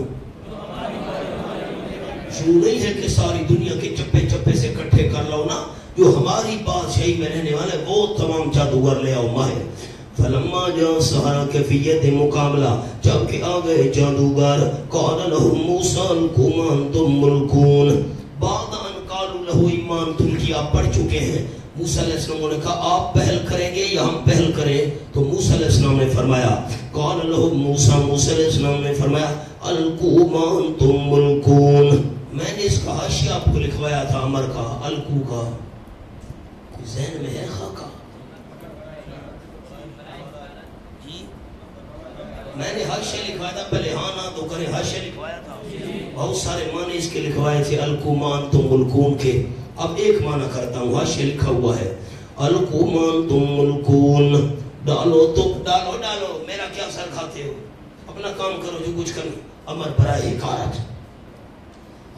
یوں نہیں ہے کہ ساری دنیا کے چپے چپے سے کٹھے کر لو نا، جو ہماری بادشاہی میں رہنے والے وہ تمام جادوگر لے آؤ ماہر. فلما جاء السحرہ، کیفیت مقابلہ، جب کہ آ گئے جادوگر. قال لهم موسیٰ القوا انتم ملکون، بعد ان قالوا له ایمان تم کیا پڑھ چکے ہیں. موسیٰ علیہ السلام نے کہا آپ پہل کریں گے یا ہم پہل کریں؟ تو موسیٰ علیہ السلام نے فرمایا قال لهم موسیٰ، موسیٰ علیہ السلام نے فرمایا القوا ما انتم ملکون. میں نے اس کا حاشیہ آپ کو لکھوایا تھا امر کا، القو کا، کوئی ذہن میں ہے خاکہ؟ جی میں نے حاشیہ لکھوایا تھا، پہلے ہاں نہ تو کرے، حاشیہ لکھوایا تھا، بہت سارے معنی اس کے لکھوائے تھے القوا ما انتم ملکون کے. اب ایک معنی کرتا ہوں، حاشیہ لکھا ہوا ہے القوا ما انتم ملکون، ڈالو تو ڈالو، میرا کیا سر کھاتے ہو، اپنا کام کرو جو کچھ کرنا. امر برائے حکایت،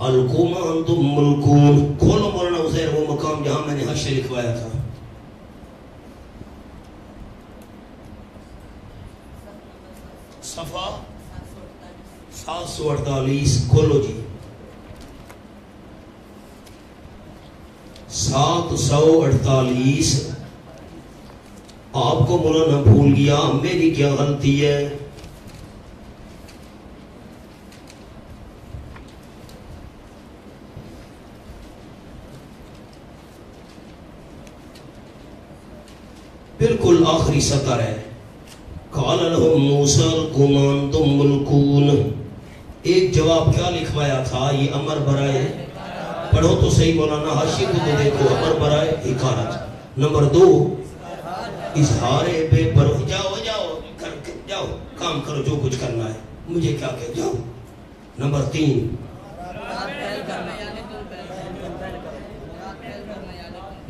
القوا ما انتم ملکون. کھولو مولانا عزیر وہ مقام جہاں میں نے حاشیہ لکھوایا تھا. صفحہ 748 کھولو جی. 748. آپ کو مولانا بھول گیا، میری کیا غلطی ہے؟ بالکل آخری سطر ہے. قال لهم موسیٰ القوا ما انتم ملکون. ایک جواب کیا لکھوایا تھا؟ یہ امر برائے، پڑھو تو صحیح مولانا، حاشیے کو تو دیکھو، امر برائے حکارت. نمبر 2 اظہار بے پرواہی. جاؤ کام کرو جو کچھ کرنا ہے، مجھے کیا کہ جاؤ. نمبر 3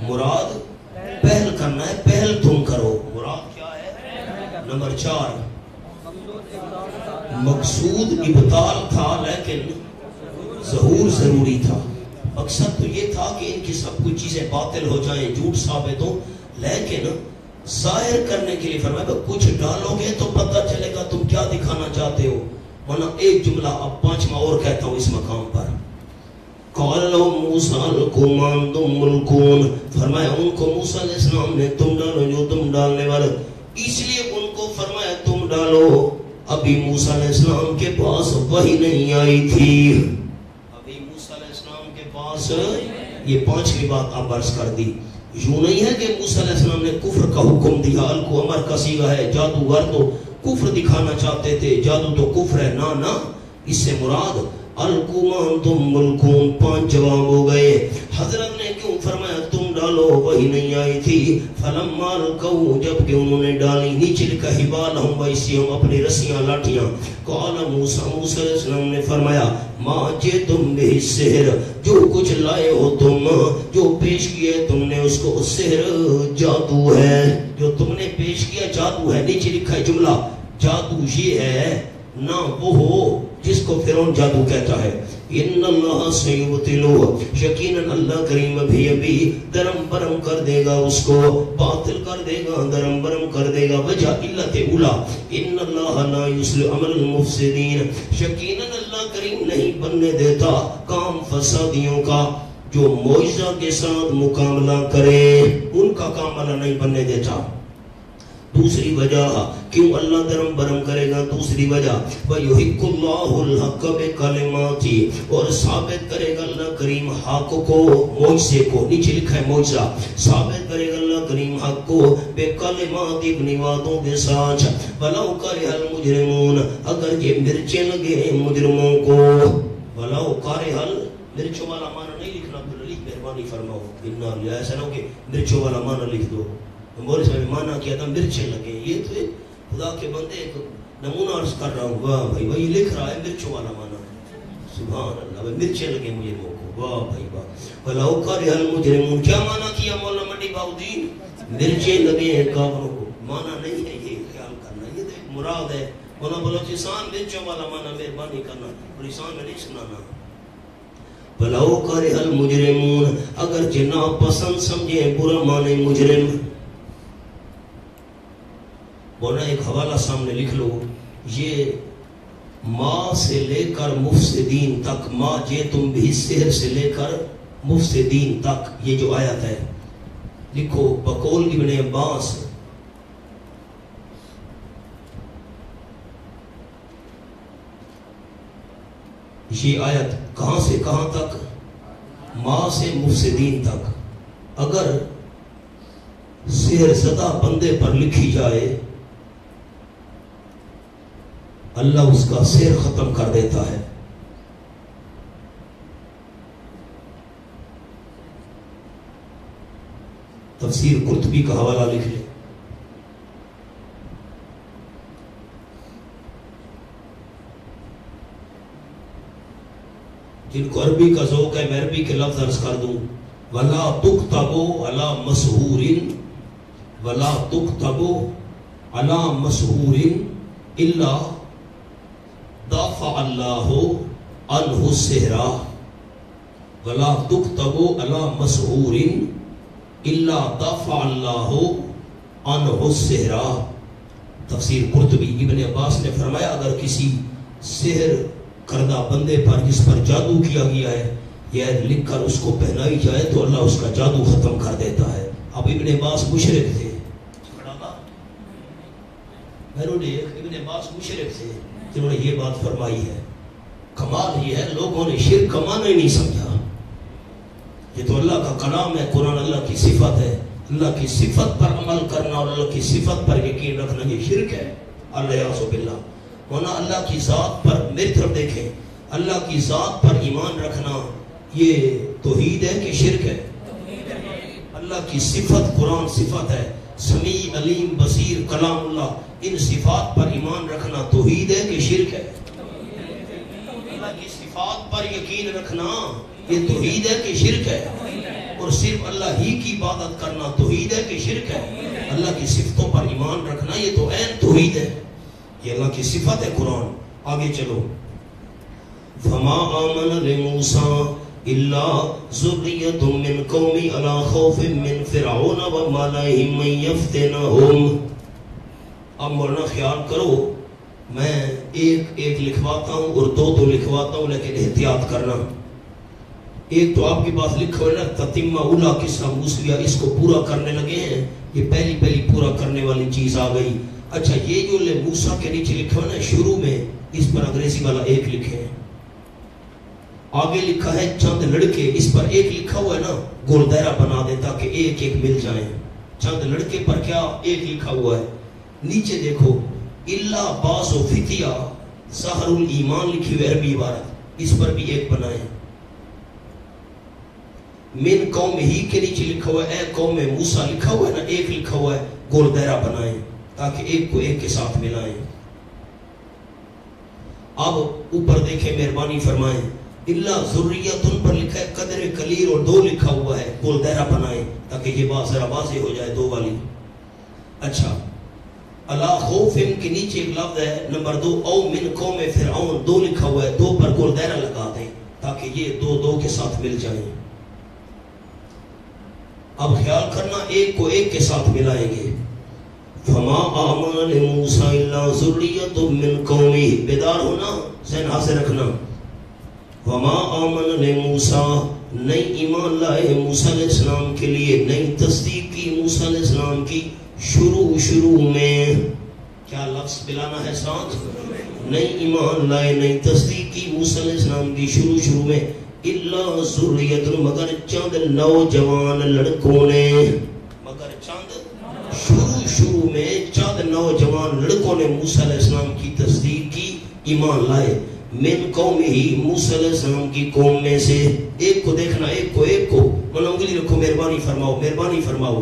مراد پہل کرنا ہے، پہل تم کرو، مراد کیا ہے؟ نمبر 4 مقصود ابطال تھا لیکن ظہور ضروری تھا. مقصد تو یہ تھا کہ ان کی سب کچھ چیزیں باطل ہو جائیں، جھوٹ ثابت ہو، لیکن ظاہر کرنے کے لیے فرمایا کہ کچھ ڈالو گے تو پتہ چلے گا تم کیا دکھانا چاہتے ہو. ورنہ ایک جملہ اب 5واں اور کہتا ہوں اس مقام پر. قال لهم موسیٰ القوا ما انتم ملکون، فرمایا ان کو موسیٰ علیہ السلام نے تم ڈالو جو تم ڈالنے والے. اس لیے ان کو فرمایا تم ڈالو ابھی موسیٰ علیہ السلام کے پاس وحی نہیں آئی تھی، ابھی موسیٰ علیہ السلام کے پاس، یہ پانچویں بات آپ عرض کر دی۔ یوں نہیں ہے کہ موسیٰ علیہ السلام نے کفر کا حکم دیا، الکو امر کا صیغہ ہے، جادوگر تو کفر دکھانا چاہتے تھے، جادو تو کفر ہے، نہ اس سے مراد الکومان تم ملکون، 5 جواب ہو گئے۔ حضرت نے کیوں فرمایا تم ڈالو، وہی نہیں آئی تھی، فلما القوا، جب کہ انہوں نے ڈالی، نیچے لکھا حبالہم وعصیہم، اپنی رسیاں لاٹھیاں، قال موسیٰ، موسیٰ علیہ السلام نے فرمایا ما جئتم بہ السحر، جو کچھ لائے ہو تم، جو پیش کیے تم نے اس کو سحر، جادو ہے، جو تم نے پیش کیا جادو ہے۔ نیچے لکھا ہے جملہ، جادو یہ ہے نہ وہ ہو جس کو فرعون جادو کہتا ہے۔ ان اللہ سیبطلہ، یقیناً اللہ کریم ابھی درم برم کر دے گا، اس کو باطل کر دے گا، درم برم کر دے گا۔ وجہ علت اولا، ان اللہ لا یصلح عمل المفسدین، یقیناً اللہ کریم نہیں بننے دیتا کام فسادیوں کا، جو معجزہ کے ساتھ مقابلہ کرے ان کا کام اللہ نہیں بننے دیتا۔ دوسری وجہ کیوں اللہ درم برم کرے گا، دوسری وجہ وَيُحِقُّ اللَّهُ الْحَقَّ بِكَلِمَاتِهِ، اور ثابت کرے گا اللہ کریم حق کو، معجزے کو، نیچے لکھا ہے معجزہ، ثابت کرے گا اللہ کریم حق کو بِكَلِمَاتِ، اپنی باتوں کے ساتھ، وَلَوْ كَرِهَ الْمُجْرِمُونَ، اگر یہ مرچیں لگے مجرموں کو، وَلَوْ كَرِهَ، مرچوں والا معنی نہیں لکھنا، عبدالعلی مہربانی فرماؤ، ایسا نہ ہو کہ مرچوں والا معنی لکھ دو، مولوی صاحب مانا کیا تھا مرچیں لگے، یہ تو خدا کے بندے ایک نمونہ عرض کر رہا ہوں، واہ بھائی وہی لکھ رہا ہے مرچوں والا مانا، سبحان اللہ، مرچیں لگے مجھے کو، واہ بھائی واہ۔ وَلَوْ كَرِهَ الْمُجْرِمُونَ، کیا مانا کیا مولانا منڈی باؤدین؟ مرچیں لگے ہیں کافروں کو، مانا نہیں ہے یہ، خیال کرنا، یہ تو ایک مراد ہے، مولانا بلوچستان مرچوں والا مانا مہربانی کرنا، بلوچستان میں نہیں سنانا۔ وَلَوْ كَرِهَ الْمُجْرِمُونَ، اگر جناب پسند سمجھیں برا مانے مجرم، بولا ایک حوالہ سامنے لکھ لو، یہ ما سے لے کر مفسدین تک، ما جئتم بہ السحر سے لے کر مفسدین تک، یہ جو آیت ہے لکھو بقول ابن عباس، یہ آیت کہاں سے کہاں تک؟ ما سے مفسدین تک۔ اگر سحر زدہ بندے پر لکھی جائے اللہ اس کا سحر ختم کر دیتا ہے۔ تفسیر قرطبی کا حوالہ لکھ لیں۔ جن کو عربی کا ذوق ہے میں عربی کے لفظ عرض کر دوں، وَلَا تُكْتَبُ عَلَى مَسْحُورٍ، وَلَا تُكْتَبُ عَلَى مَسْحُورٍ إِلَّا دافع اللہ عنہ السحر، ولا تكتب علی مسحور الا دافع اللہ عنہ السحر۔ تفسیر قرطبی، ابن عباس نے فرمایا اگر کسی سحر کردہ بندے پر جس پر جادو کیا گیا ہے یہ لکھ کر اس کو پہنائی جائے تو اللہ اس کا جادو ختم کر دیتا ہے۔ اب ابن عباس مشرک تھے، ابن عباس مشرک تھے جنہوں نے یہ بات فرمائی ہے۔ کمال یہ ہے لوگوں نے شرک کا معنی ہی نہیں سمجھا، یہ تو اللہ کا کلام ہے، قرآن اللہ کی صفت ہے، اللہ کی صفت پر عمل کرنا اور اللہ کی صفت پر یقین رکھنا یہ شرک ہے۔ اللہ باللہ ہونا، اللہ کی ذات پر میری طرف دیکھیں، اللہ کی ذات پر ایمان رکھنا یہ توحید ہے کہ شرک ہے؟ اللہ کی صفت، قرآن صفت ہے، سمیع علیم بصیر کلام اللہ، ان صفات پر ایمان رکھنا توحید ہے کہ شرک ہے؟ اللہ کی صفات پر یقین رکھنا یہ توحید ہے کہ شرک ہے؟ اور صرف اللہ ہی کی عبادت کرنا توحید ہے کہ شرک ہے؟ اللہ کی صفتوں پر ایمان رکھنا یہ تو عین توحید ہے، یہ اللہ کی صفت ہے قرآن۔ آگے چلو، فما آمن لموسیٰ الا ذریۃ من قومی علی خوف من فرعون وملئهم من یفتنہم۔ اب مولانا خیال کرو میں ایک ایک لکھواتا ہوں اور دو دو لکھواتا ہوں، لیکن احتیاط کرنا۔ ایک تو آپ کے پاس لکھا ہے نا تتمہ اولا قصہ موسیٰ، اس کو پورا کرنے لگے ہیں، یہ پہلی پورا کرنے والی چیز آ گئی۔ اچھا یہ جو لے موسیٰ کے نیچے لکھا ہے نا شروع میں اس پر انگریزی والا ایک لکھے ہیں, آگے لکھا ہے چند لڑکے, اس پر ایک لکھا ہوا ہے نا گول دائرہ بنا دے تاکہ ایک ایک مل جائیں. چند لڑکے پر کیا ایک لکھا ہوا ہے, نیچے دیکھو اللہ باس و فتیہ سحر الایمان لکھی ہوئی عربی عبارت, اس پر بھی ایک بنائیں. من قوم ہی کے نیچے لکھا ہوا ہے اے قوم موسیٰ لکھا ہوا ہے نا, ایک لکھا ہوا ہے گول دائرہ بنائیں تاکہ ایک کو ایک کے ساتھ ملائیں. اب اوپر دیکھیں مہربانی فرمائیں, اللہ ذریتن پر لکھا ہے قدر قلیل اور 2 لکھا ہوا ہے گول دائرہ بنائیں تاکہ یہ بات ذرا واضح ہو جائے 2 والی. اچھا اللہ خوف کے نیچے ایک لفظ ہے نمبر 2 او من قوم فرعون 2 لکھا ہوا ہے, 2 پر گول دائرہ لگا دیں تاکہ یہ 2 کے ساتھ مل جائیں. اب خیال کرنا ایک کو ایک کے ساتھ ملائیں گے. فما آمن لموسیٰ الا ذریۃ من قومہ, بیدار ہونا ذہن حاضر رکھنا. وما آمن لموسیٰ, نہیں ایمان لائے موسیٰ علیہ السلام کے لیے, نہیں تصدیق کی موسیٰ علیہ السلام کی شروع میں. کیا لفظ ملانا ہے ساتھ, نہیں ایمان لائے نہیں تصدیق کی موسیٰ علیہ السلام کی شروع میں, اللہ ذریت مگر چند نوجوان لڑکوں نے, مگر چند شروع میں چند نوجوان لڑکوں نے موسیٰ علیہ السلام کی تصدیق کی, ایمان لائے. من قوم ہی موسیٰ علیہ السلام کی قوم میں سے. ایک کو دیکھنا, ایک کو انگلی رکھو, مہربانی فرماؤ.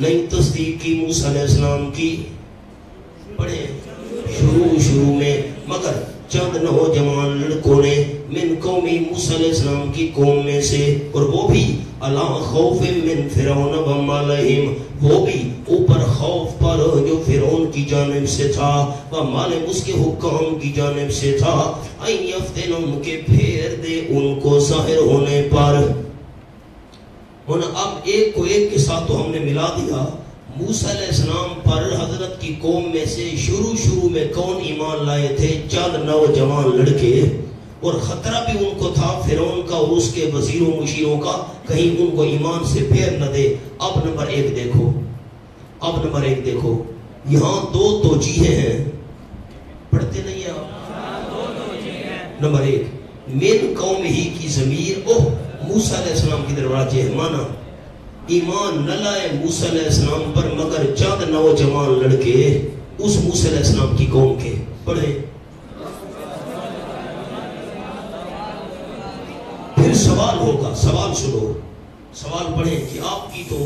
نہیں تصدیق کی موسیٰ علیہ السلام کی, پڑھیں شروع میں, مگر چند نوجوان لڑکوں نے من قومی موسیٰ علیہ السلام کی قوم میں سے, اور وہ بھی علی خوف من فرعون و مالہم, وہ بھی اوپر خوف پر جو فرعون کی جانب سے تھا, و مالہم اس کے حکام کی جانب سے تھا, این یفتنہم کے پھیر دے ان کو ظاہر ہونے پر. اب ایک کو ایک کے ساتھ تو ہم نے ملا دیا. موسیٰ علیہ السلام پر حضرت کی قوم میں سے شروع میں کون ایمان لائے تھے, چند نوجوان لڑکے, اور خطرہ بھی ان کو تھا فرعون کا اور اس کے وزیروں مشیروں کا, کہیں ان کو ایمان سے پھیر نہ دے. اب نمبر 1 دیکھو, یہاں 2 توجیہیں ہیں, پڑھتے نہیں ہیں آپ. نمبر 1 من قوم ہی کی ضمیر موسیٰ علیہ السلام کی طرف راجع ہے, مانا ایمان نہ لائے موسیٰ علیہ السلام پر مگر چند نوجوان لڑکے اس موسیٰ علیہ السلام کی قوم کے. پڑھیں پھر سوال ہوگا, سوال سنو, سوال پڑھیں کہ آپ کی تو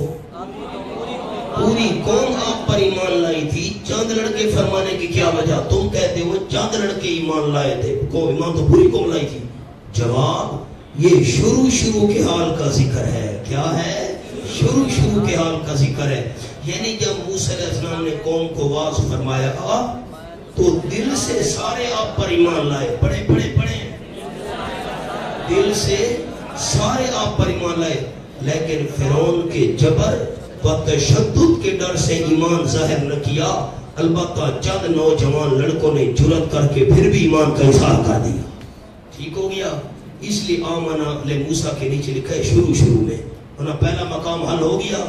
پوری قوم آپ پر ایمان لائی تھی, چند لڑکے فرمانے کی کیا وجہ, تم کہتے ہو چند لڑکے ایمان لائے تھے, ایمان تو پوری قوم لائی تھی. جواب یہ شروع کے حال کا ذکر ہے. کیا ہے, شروع کے حال کا ذکر ہے. یعنی جب موسیٰ علیہ السلام نے قوم کو واضح فرمایا تو دل سے سارے آپ پر ایمان لائے. پڑھیں دل سے سارے آپ پر ایمان لائے, لیکن فرعون کے جبر و تشدد کے ڈر سے ایمان ظاہر نہ کیا. البتہ چند نوجوان لڑکوں نے جرأت کر کے پھر بھی ایمان کا اظہار کر دیا. ٹھیک ہو گیا. اس لیے آمنا لموسیٰ کے نیچے لکھا ہے شروع میں. پہلا مقام حل ہو گیا.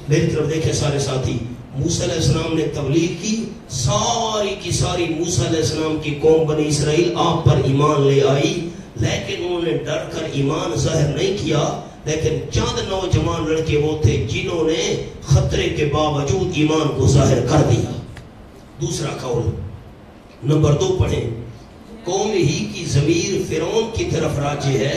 میری طرف دیکھیں سارے ساتھی, موسیٰ علیہ السلام نے تبلیغ کی, ساری کی ساری موسیٰ علیہ السلام کی قوم بنی اسرائیل آپ پر ایمان لے آئی, لیکن انہوں نے ڈر کر ایمان ظاہر نہیں کیا. لیکن چند نوجوان لڑکے وہ تھے جنہوں نے خطرے کے باوجود ایمان کو ظاہر کر دیا. دوسرا قول نمبر 2 پڑھیں, قوم ہی کی ضمیر فرعون کی طرف راجع ہے,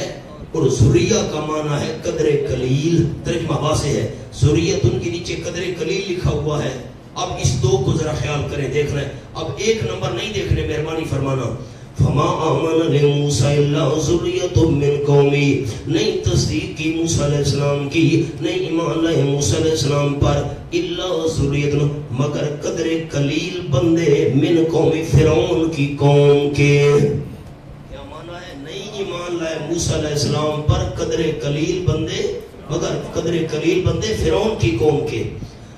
اور ذریہ کا معنی ہے قدر قلیل. ترجمہ واضح ہے, ذریت ان کے نیچے قدر قلیل لکھا ہوا ہے. اب اس 2 کو ذرا خیال کریں, دیکھ رہے ہیں. اب 1 نمبر نہیں دیکھنے, مہربانی فرمانا. فما آمن لموسیٰ الا ذریۃ من قومی, نہیں تصدیق کی موسیٰ علیہ السلام کی, نہیں ایمان لائے موسیٰ علیہ السلام پر, الا ذریۃ مگر قدر قلیل بندے من قوم فرعون کی قوم کے. کیا معنی ہے, نہیں ایمان لائے موسیٰ علیہ السلام پر قدر قلیل بندے, مگر قدر قلیل بندے فرعون کی قوم کے.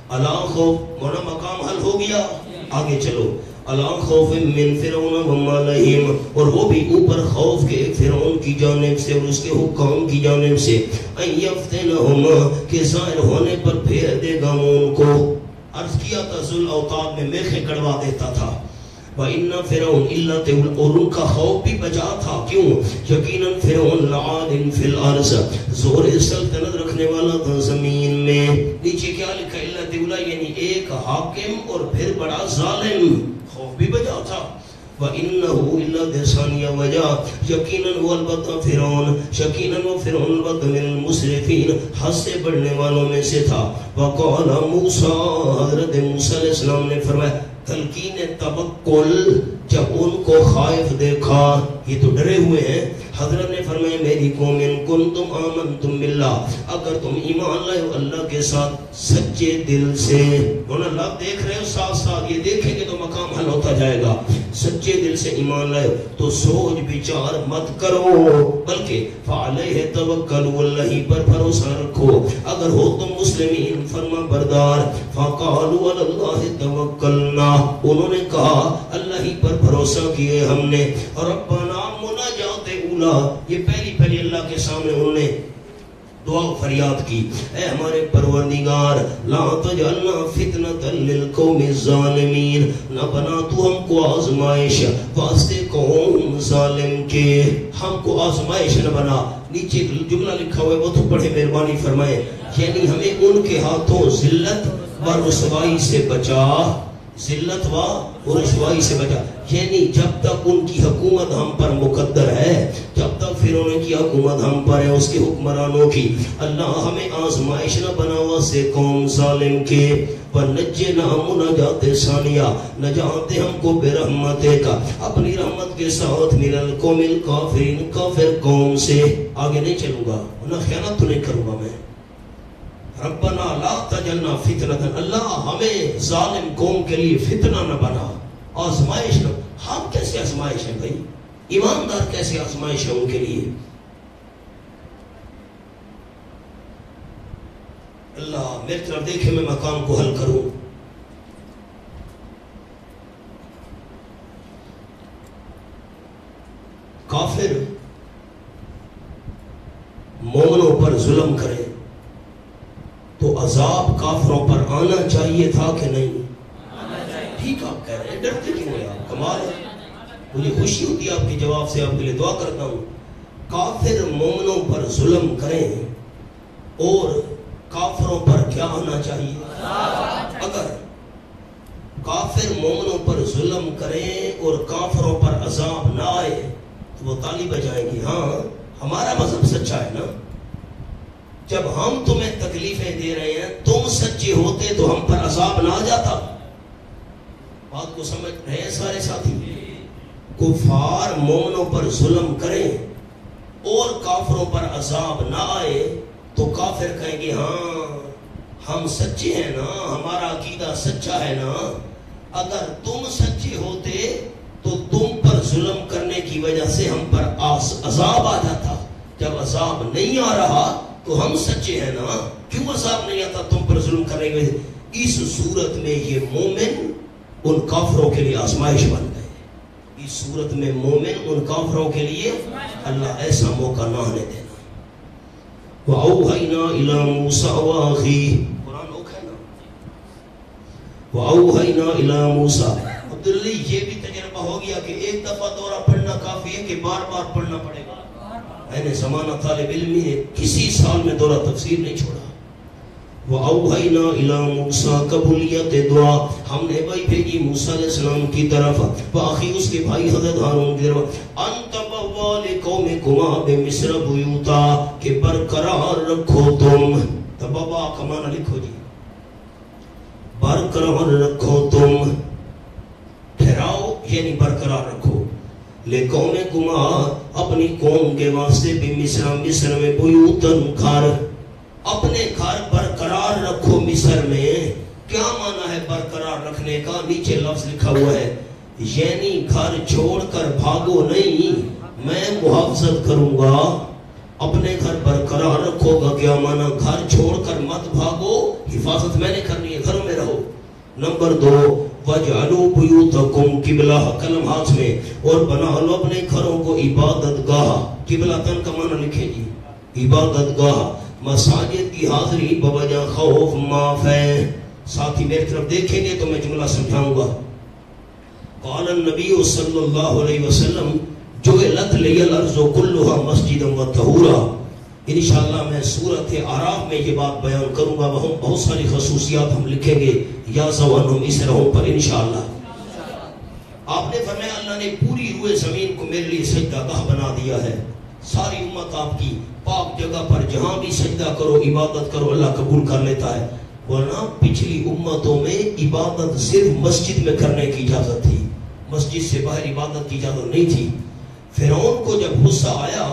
اللہ خوف مونا مقام حل ہو گیا. آگے چلو, اللہ خوف من فرعون و مالہم, اور وہ بھی اوپر خوف کے فرعون کی جانب سے اور اس کے حکام کی جانب سے, ان یفتنہم کہ ظاہر ہونے پر پھیر دے گا ان کو. عرض کیا تھا ذل اوتاد میں میخیں کڑوا دیتا تھا. وَإِنَّ فِرْعَوْنَ إِلَّا تَوْلَ، اور ان کا خوف بھی بچا تھا. کیوں؟ یقیناً فرعون لعان فی الارض، زور سلطنت رکھنے والا تھا زمین میں. نیچے کیا لکھا؟ إِلَّا تَوْلَ، یعنی ایک حاکم اور پھر بڑا ظالم. خوف بھی بچا تھا. وَإِنَّهُ إِلَّا دِسَانِيَ وَجَا، یقیناً وہ البتہ فرعون، یقیناً وہ فرعون البتہ من المسرفین، حد سے بڑھنے والوں میں سے تھا. وَقَالَ مُوسَىٰ، حضرت موسیٰ علیہ السلام نے فرمایا تلقین توکل، جب ان کو خائف دیکھا، یہ تو ڈرے ہوئے ہیں. حضرت نے فرمایا میری قوم ان کنتم آمنتم باللہ، اگر تم ایمان لائے ہو اللہ کے ساتھ سچے دل سے. اور اللہ دیکھ رہے ہو ساتھ ساتھ، یہ دیکھیں گے تو مقام حل ہوتا جائے گا. سچے دل سے ایمان لائے تو سوچ بچار مت کرو، بلکہ فعلیہ توکلوا، اللہ پر بھروسہ رکھو اگر ہو تم مسلمین فرما بردار. فقالوا علی اللہ توکلنا، انہوں نے کہا اللہ ہی پر بھروسہ کیے ہم نے. ربنا مناجات اولا، یہ پہلی اللہ کے سامنے انہوں نے دعا فریاد کی، اے ہمارے پروردگار لا تجعلنا فتنة للقوم الظالمین، نہ بنا تو ہم کو آزمائش واسطے قوم ظالم کے، ہم کو آزمائش نہ بنا. نیچے جملہ لکھا ہوا ہے وہ تو پڑھے مہربانی فرمائے، یعنی ہمیں ان کے ہاتھوں ذلت و رسوائی سے بچا، ذلت و رسوائی سے بچا. یعنی جب تک ان کی حکومت ہم پر مقدر ہے، جب تک فرعون کی حکومت ہم پر ہے، اس کے حکمرانوں کی، اللہ ہمیں آزمائش نہ بناوا سے قوم ظالم کے. وَنَجِّنَا مُنَجَاتِ ثَانِيَہ، نجات ہم کو برحمت کا، اپنی رحمت کے ساتھ من القوم الکافرین، کافر قوم سے. آگے نہیں چلوں گا ورنہ خیانت تو نہیں کروں گا میں. ربنا لا تجعلنا فتنة، اللہ ہمیں ظالم قوم کے لیے فتنہ نہ بنا، آزمائش نہ. ہم کیسے آزمائش ہے بھائی؟ ایماندار کیسے آزمائش ہے ان کے لیے؟ اللہ میری طرف دیکھے میں مقام کو حل کروں. کافر مومنوں پر ظلم کرے تو عذاب کافروں پر آنا چاہیے تھا کہ نہیں؟ ٹھیک آپ کہہ رہے ہیں، ڈرتے کیوں ہیں آپ؟ کمال ہے، مجھے خوشی ہوتی ہے آپ کے جواب سے، آپ کے لیے دعا کرتا ہوں. کافر مومنوں پر ظلم کریں اور کافروں پر کیا آنا چاہیے؟ اگر کافر مومنوں پر ظلم کریں اور کافروں پر عذاب نہ آئے تو وہ تالی بجائیں گے، ہاں ہمارا مذہب سچا ہے نا. جب ہم تمہیں تکلیفیں دے رہے ہیں، تم سچے ہوتے تو ہم پر عذاب نہ آ جاتا. بات کو سمجھ رہے ہیں سارے ساتھی؟ کفار مومنوں پر ظلم کریں اور کافروں پر عذاب نہ آئے تو کافر کہیں گے ہاں ہم سچے ہیں نا، ہمارا عقیدہ سچا ہے نا. اگر تم سچے ہوتے تو تم پر ظلم کرنے کی وجہ سے ہم پر عذاب آ جاتا. جب عذاب نہیں آ رہا تو ہم سچے ہیں نا، کیوں عذاب نہیں آتا تم پر ظلم کرنے کی وجہ سے؟ اس صورت میں یہ مومن ان کافروں کے لیے آزمائش بن گئے. اس صورت میں مومن ان کافروں کے لیے، اللہ ایسا موقع نہ آنے دینا. وَأَوْحَيْنَا إِلَى مُوسَىٰ وَأَخِيهِ، قرآن اوکھا ہے نا. وَأَوْحَيْنَا إِلَى مُوسَىٰ، عبداللہ یہ بھی تجربہ ہو گیا کہ ایک دفعہ دورہ پڑھنا کافی ہے کہ بار بار پڑھنا پڑے گا. میں نے زمانہ طالب علمی ہے، کسی سال میں دورہ تفسیر نہیں چھوڑا. وَأَوْحَيْنَا إِلَى مُوسَىٰ، قبولیت دعا ہم نے بھائی بھیجی موسیٰ علیہ السلام کی طرف، باقی اس کے بھائی حضرت ہارون کی طرف. أَن تَبَوَّأَ لِقَوْمِكُمَا بِمِصْرَ بُيُوتًا، کہ برقرار رکھو تم. تبوا کا معنی لکھو جی، برقرار رکھو تم، ٹھہراؤ یعنی برقرار رکھو. لِقَوْمِكُمَا، اپنی قوم کے واسطے، بِمِصْرَ، مصر میں، بیوتن، گھر، اپنے گھر برقرار رکھو مصر میں. کیا معنی ہے برقرار رکھنے کا؟ نیچے لفظ لکھا ہوا ہے، یعنی گھر چھوڑ کر بھاگو نہیں، میں محافظت کروں گا. اپنے گھر برقرار رکھو گا کیا معنی؟ گھر چھوڑ کر مت بھاگو، حفاظت میں نے کرنی ہے، گھروں میں رہو. نمبر 2، وَجْعَلُوا بُيُوتَكُمْ قِبْلَةً، قلم ہاتھ میں، اور بنا لو اپنے گھروں کو عبادت گاہ. قبلتاً کا معنی لکھے جی، عبادت گاہ. مساجد کی حاضری بوجہ خوف معاف ہے. ساتھی میری طرف دیکھیں گے تو میں جملہ سمجھاؤں گا. قال النبی صلی اللہ علیہ وسلم جعلت لی الارض کلھا مسجدا وطہورا. انشاءاللہ میں سورۃ اعراف میں یہ بات بیان کروں گا. وہاں بہت ساری خصوصیات ہم لکھیں گے یا زوانہم اس رہوں پر انشاءاللہ. آپ نے فرمایا اللہ نے پوری روئے زمین کو میرے لیے سجدہ گاہ بنا دیا ہے. ساری امت آپ کی پاک جگہ پر جہاں بھی سجدہ کرو عبادت کرو اللہ قبول کر لیتا ہے. ورنہ پچھلی امتوں میں عبادت صرف مسجد میں کرنے کی اجازت تھی, مسجد سے باہر عبادت کی اجازت نہیں تھی. فرعون کو جب غصہ آیا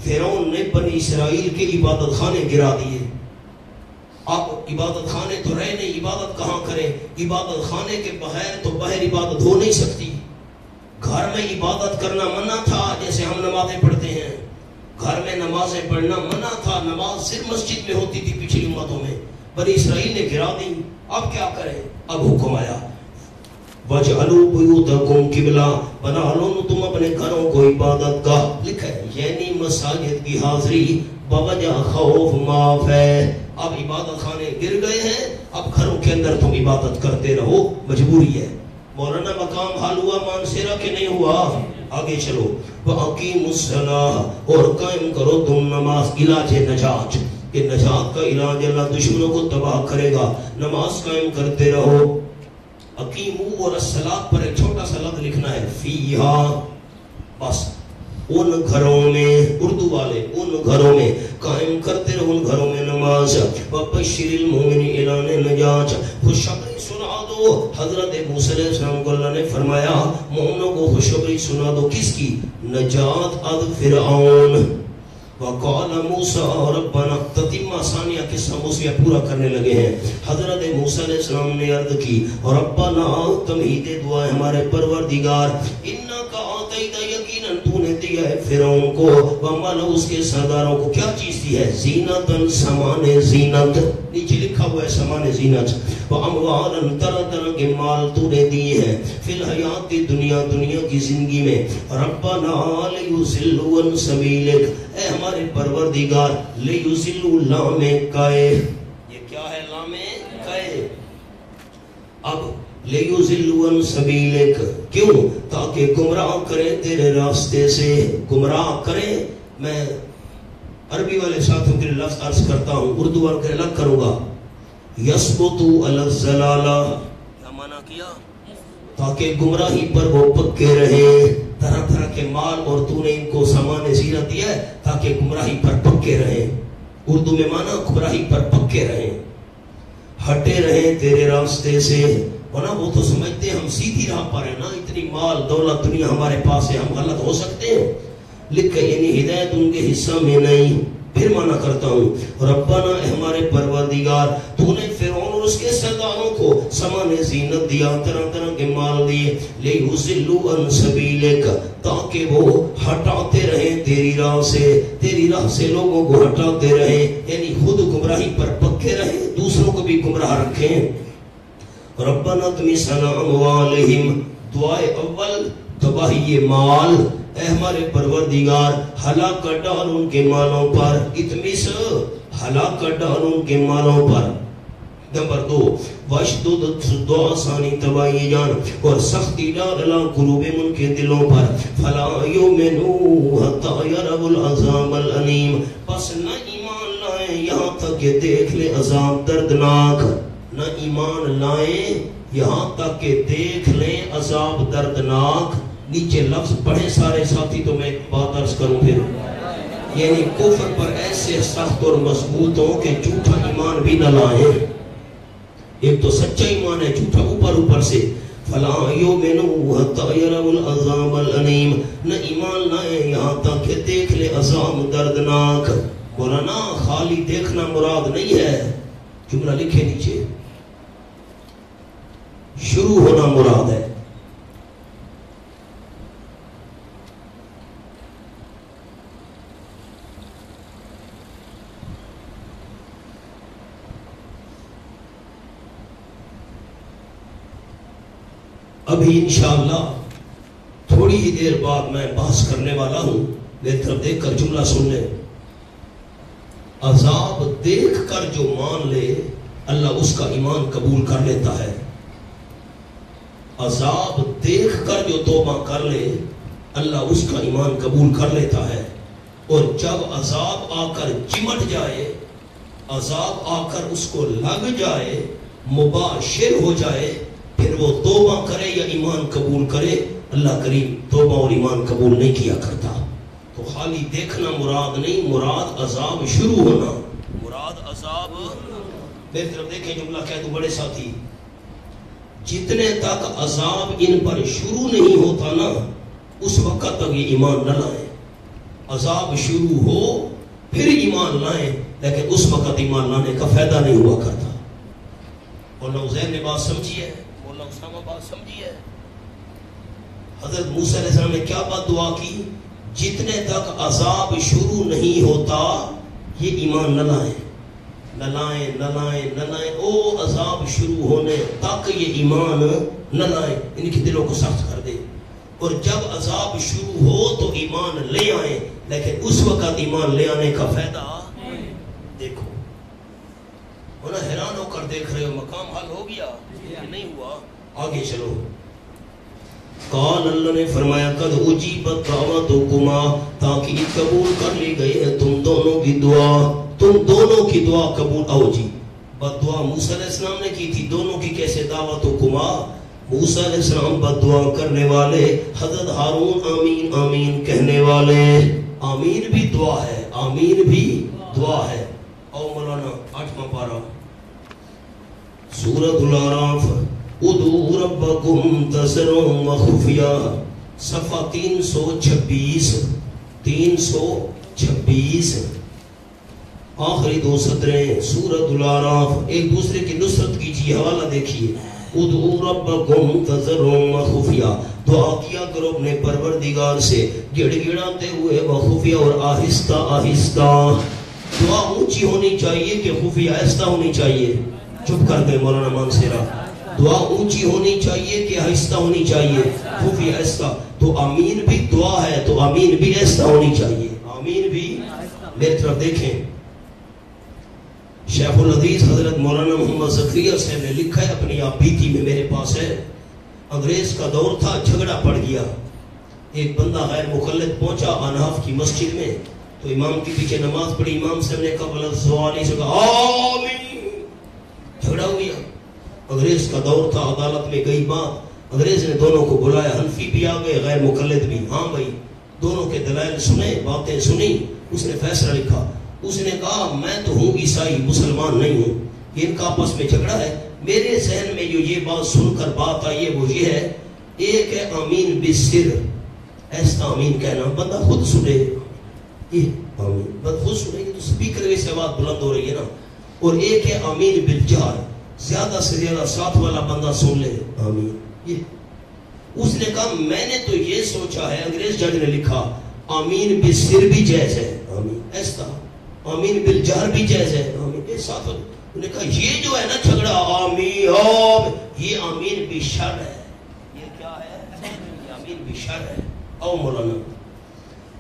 فرعون نے بنی اسرائیل کے عبادت خانے گرا دیے. اب عبادت خانے تو رہے نہیں, عبادت کہاں کریں؟ عبادت خانے کے بغیر تو باہر عبادت ہو نہیں سکتی. گھر میں عبادت کرنا منع تھا, جیسے ہم نمازیں پڑھتے ہیں گھر میں نمازیں پڑھنا منع تھا. نماز صرف مسجد میں ہوتی تھی پچھلی امتوں میں. بنی اسرائیل نے گرا دی. اب کیا کریں؟ اب حکم آیا وَجْعَلُوا بُيُوتَكُمْ قِبْلَةً, بنا لو تم اپنے گھروں کو عبادت گاہ. لکھا ہے یعنی مساجد کی حاضری بوجہ خوف معاف ہے. اب عبادت خانے گر گئے ہیں, اب گھروں کے اندر تم عبادت کرتے رہو, مجبوری ہے. مولانا مقام حال ہوا مانسیرا کہ نہیں ہوا؟ آگے چلو. وَأَقِيمُوا الصَّلَاةَ, اور قائم کرو تم نماز. علاج نجات, کہ نجات کا علاج اللہ دشمنوں کو تباہ کرے گا. نماز قائم کرتے رہو. اقیمو اور الصلاۃ پر ایک چھوٹا سا لفظ لکھنا ہے فیہا, بس ان گھروں میں, اردو والے ان گھروں میں قائم کرتے رہو ان گھروں میں نماز. وبشر المؤمنین اعلان نجات, خوشخبری سنا دو. حضرت موسیٰ علیہ السلام کو اللہ نے فرمایا مومنوں کو خوشخبری سنا دو. کس کی؟ نجات از فرعون. وقال موسیٰ ربنا, تتمہ ثانیہ قصہ موسیٰ پورا کرنے لگے ہیں. حضرت موسیٰ علیہ السلام نے عرض کی ربنا, تمہید دعا ہے ہمارے پروردگار, انکا آتیت, یقیناً تو نے دیا ہے فرعون کو, وملأ اس کے سرداروں کو کیا چیز دی ہے؟ زینتاً, سامان زینت. نیچے لکھا ہوا ہے سامان زینت. واموالاً, طرح طرح کے مال تو نے دیے ہیں. فی الحیات دنیا, دنیا کی زندگی میں. ربنا لیضلوا عن سبیلک, اے ہمارے پروردگار لیضلوا, لام کائے, یہ کیا ہے لام کائے؟ اب لیضلوا عن سبیلک, کیوں؟ تاکہ گمراہ کریں تیرے راستے سے, گمراہ کریں. میں عربی والے ساتھوں کے لفظ عرض کرتا ہوں, اردو والوں کے الگ کروں گا. یثبتوا علی الضلالہ, کیا معنی کیا؟ تاکہ گمراہی پر وہ پکے رہیں. طرح طرح کے مال اور تو نے ان کو سامان زینت دیا ہے تاکہ گمراہی پر پکے رہیں. اردو میں معنی گمراہی پر پکے رہیں, ہٹے رہیں تیرے راستے سے. ورنہ وہ تو سمجھتے ہیں ہم سیدھی راہ پر ہیں نا, اتنی مال دولت دنیا ہمارے پاس ہے, ہم غلط ہو سکتے ہیں. لکھ یعنی ہدایت ان کے حصہ میں نہیں. پھر معنی کرتا ہوں ربنا, اے ہمارے پروردگار, تو نے فرعون اور اس کے سرداروں کو سامان زینت دیا, طرح طرح کے مال دیے. لیضلوا عن سبیلک, تاکہ وہ ہٹاتے رہیں تیری راہ سے, تیری راہ سے لوگوں کو ہٹاتے رہیں, یعنی خود گمراہی پر پکے رہیں, دوسروں کو بھی گمراہ رکھیں. ربنا اطمس علی اموالہم, دعائے اول تباہی مال, اے ہمارے پروردگار ہلاکت ڈال ان کے مالوں پر. اطمس, ہلاکت ڈال ان کے مالوں پر. نمبر 2 واشدد, دعا ثانی تباہی جان, اور سختی ڈال اللہ قلوب ان کے دلوں پر. فلا یؤمنوا حتی یروا العذاب الالیم, پس نہ ایمان لائیں یہاں تک کہ دیکھ لیں عذاب دردناک. نہ ایمان لائیں یہاں تک کہ دیکھ لیں عذاب دردناک. نیچے لفظ پڑھیں سارے ساتھی تو میں ایک بات عرض کروں پھر, یعنی کفر پر ایسے سخت اور مضبوط ہوں کہ جھوٹا ایمان بھی نہ لائیں. ایک تو سچا ایمان ہے, جھوٹا اوپر سے. فلا یؤمنوا حتی یروا العذاب الالیم, نہ ایمان لائیں یہاں تک کہ دیکھ لیں عذاب دردناک. مولانا خالی دیکھنا مراد نہیں ہے, جملہ لکھے نیچے, شروع ہونا مراد ہے. ابھی انشاءاللہ تھوڑی ہی دیر بعد میں بحث کرنے والا ہوں, میری طرف دیکھ کر جملہ سن لیں. عذاب دیکھ کر جو مان لے اللہ اس کا ایمان قبول کر لیتا ہے. عذاب دیکھ کر جو توبہ کر لے اللہ اس کا ایمان قبول کر لیتا ہے. اور جب عذاب آ کر چمٹ جائے, عذاب آ کر اس کو لگ جائے, مباشر ہو جائے, پھر وہ توبہ کرے یا ایمان قبول کرے, اللہ کریم توبہ اور ایمان قبول نہیں کیا کرتا. تو خالی دیکھنا مراد نہیں, مراد عذاب شروع ہونا, مراد عذاب. میری طرف دیکھیں جملہ کہہ دوں بڑے ساتھی, جتنے تک عذاب ان پر شروع نہیں ہوتا نا اس وقت تک یہ ایمان نہ لائیں. عذاب شروع ہو پھر ایمان لائیں, لیکن اس وقت ایمان لانے کا فائدہ نہیں ہوا کرتا. مولانا عزیر نے بات سمجھی ہے, مولانا اسامہ بات سمجھی ہے. حضرت موسیٰ علیہ السلام نے کیا بات دعا کی, جتنے تک عذاب شروع نہیں ہوتا یہ ایمان نہ لائیں, نہ لائیں, نہ لائیں, نہ لائیں. او عذاب شروع ہونے تک یہ ایمان نہ لائیں, ان کے دلوں کو سخت کر دے. اور جب عذاب شروع ہو تو ایمان لے آئیں, لیکن اس وقت ایمان لے آنے کا فائدہ دیکھو. ہونا حیران ہو کر دیکھ رہے ہو مقام حل ہو گیا نہیں ہوا, آگے چلو. قال اللہ نے فرمایا قد اجیبت دعوتکما, تاکہ قبول کر لی گئی ہے تم دونوں کی دعا, تم دونوں کی دعا قبول. آؤ جی, بد دعا موسیٰ علیہ السلام نے کی تھی, دونوں کی کیسے دعوتکما, موسیٰ علیہ السلام بد دعا کرنے والے, حضرت ہارون آمین آمین کہنے والے. آمین بھی دعا ہے, آمین بھی دعا ہے. او مولانا 8واں پارہ سورۃ الاعراف, ادعوا ربکم تضرعا وخفیا, صفحہ 326, 326, آخری 2 سطریں سورۃ الاعراف. ایک دوسرے کی نصرت کیجیے, حوالہ دیکھیے. ادعوا ربکم تضرعا وخفیا, دعا کیا کرو اپنے پروردگار سے گڑ گڑاتے ہوئے, وخفیا اور آہستہ آہستہ. دعا اونچی ہونی چاہیے کہ خفیہ آہستہ ہونی چاہیے؟ چپ کر دے مولانا مانسیرا. دعا اونچی ہونی چاہیے کہ آہستہ ہونی چاہیے؟ خفیہ آہستہ. تو آمین بھی دعا ہے تو آمین بھی آہستہ ہونی چاہیے, آمین بھی. میری طرف دیکھیں, شیخ الحدیث حضرت مولانا محمد زکریا صاحب نے لکھا ہے اپنی آپ بیتی میں, میرے پاس ہے. انگریز کا دور تھا, جھگڑا پڑ گیا. ایک بندہ غیر مقلد پہنچا انحاف کی مسجد میں, تو امام کے پیچھے نماز پڑھی, امام صاحب نے قبل الزوال سے کہا آمین, جھگڑا ہو گیا. انگریز کا دور تھا, عدالت میں گئی بات, انگریز نے دونوں کو بلایا, حنفی بھی آ گئے غیر مقلد بھی. ہاں بھائی, دونوں کے دلائل سنے, باتیں سنی, اس نے فیصلہ لکھا. اس نے کہا میں تو ہوں عیسائی, مسلمان نہیں ہوں, ان کا آپس میں جھگڑا ہے. میرے ذہن میں جو یہ بات سن کر بات آئی ہے وہ یہ ہے, ایک ہے آمین بالسر, ایسا آمین کہنا, بندہ خود سنے, یہ آمین بندہ خود سنے گی تو سپیکر میں سے آواز بلند ہو رہی ہے نا. اور ایک ہے آمین بالجہر, زیادہ سے زیادہ ساتھ والا بندہ سن لے آمین. یہ اس نے کہا میں نے تو یہ سوچا ہے, انگریز جج نے لکھا آمین بالسر بھی جائز ہے, آمین ایسا, آمین بالجہر بھی جائز ہے, آمین یہ ساتھ والا. انہوں نے کہا یہ جو ہے نا جھگڑا آمین یہ آمین بھی شر ہے. یہ کیا ہے؟ یہ آمین بھی شر ہے. او مولانا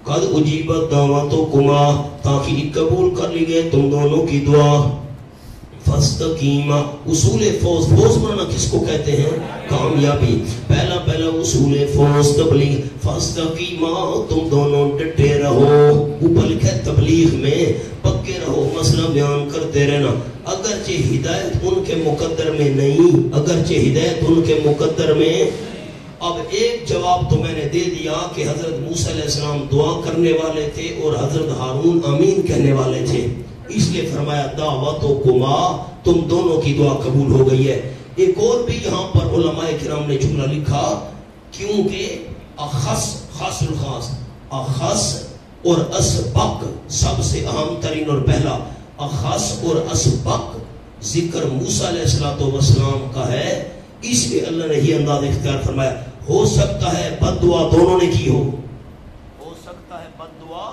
قد اجیبت دعوتکما, تاکہ قبول کر لی گئے تم دونوں کی دعا. فاستقیما, اصول فوز, فوز بنانا کس کو کہتے ہیں؟ کامیابی. پہلا اصول فوز تبلیغ. فاستقیما, تم دونوں ڈٹے رہو, اوپر لکھا ہے تبلیغ میں پکے رہو, مسئلہ بیان کرتے رہنا. اگرچہ ہدایت ان کے مقدر میں نہیں, اگرچہ ہدایت ان کے مقدر میں. اب ایک جواب تو میں نے دے دیا کہ حضرت موسیٰ علیہ السلام دعا کرنے والے تھے اور حضرت ہارون آمین کہنے والے تھے, اس لیے فرمایا دعوتکما, تم دونوں کی دعا قبول ہو گئی ہے. ایک اور بھی یہاں پر علماء کرام نے جملہ لکھا, کیونکہ اخص, خاص الخاص, اخص اور اسبق سب سے اہم ترین اور پہلا, اخص اور اسبق ذکر موسیٰ علیہ السلام کا ہے, اس لیے اللہ نے یہ انداز اختیار فرمایا. ہو سکتا ہے بد دعا دونوں نے کی ہو, ہو سکتا ہے بد دعا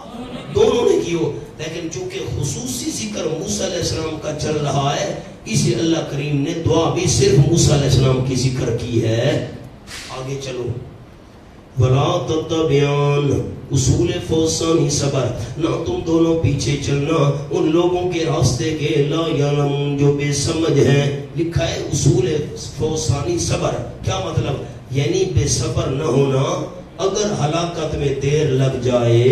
دونوں نے کی ہو, لیکن چونکہ خصوصی ذکر موسیٰ علیہ السلام کا چل رہا ہے, اس لیے اللہ کریم نے دعا بھی صرف موسیٰ علیہ السلام کی ذکر کی ہے. آگے چلو. ولا تتبعان اصول فوسانی صبر، نہ تم دونوں پیچھے چلنا ان لوگوں کے راستے کے لا یعلمون جو بے سمجھ ہیں. لکھا ہے اصول فوسانی صبر، کیا مطلب؟ یعنی بے صبر نہ ہونا اگر ہلاکت میں دیر لگ جائے.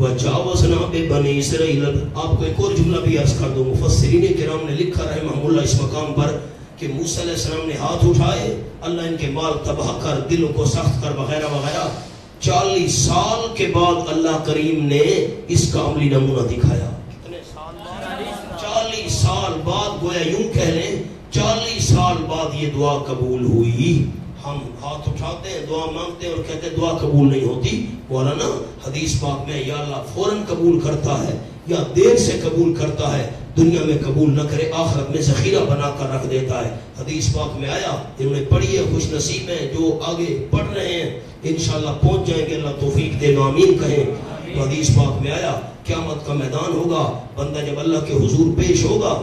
وجاوزنا ببنی اسرائیل، آپ کو ایک اور جملہ بھی عرض کر دوں، مفسرین کرام نے لکھا رحمہ اللہ اس مقام پر کہ موسیٰ علیہ السلام نے ہاتھ اٹھائے، اللہ ان کے مال تباہ کر، دلوں کو سخت کر، وغیرہ وغیرہ. 40 سال کے بعد اللہ کریم نے اس کا عملی نمونہ دکھایا. کتنے سال بعد؟ 40 سال بعد، گویا یوں کہہ لیں 40 سال بعد یہ دعا قبول ہوئی. ہم ہاتھ اٹھاتے ہیں، دعا مانگتے ہیں اور کہتے ہیں دعا قبول نہیں ہوتی. مولانا حدیث پاک میں یا اللہ فوراً قبول کرتا ہے یا دیر سے قبول کرتا ہے، دنیا میں قبول نہ کرے آخرت میں ذخیرہ بنا کر رکھ دیتا ہے. حدیث پاک میں آیا، انہوں نے پڑھی ہے، خوش نصیب ہیں جو آگے پڑھ رہے ہیں، انشاءاللہ پہنچ جائیں گے، اللہ توفیق دے گا، آمین کہیں. تو حدیث پاک میں آیا قیامت کا میدان ہوگا، بندہ جب اللہ کے حضور پیش ہوگا،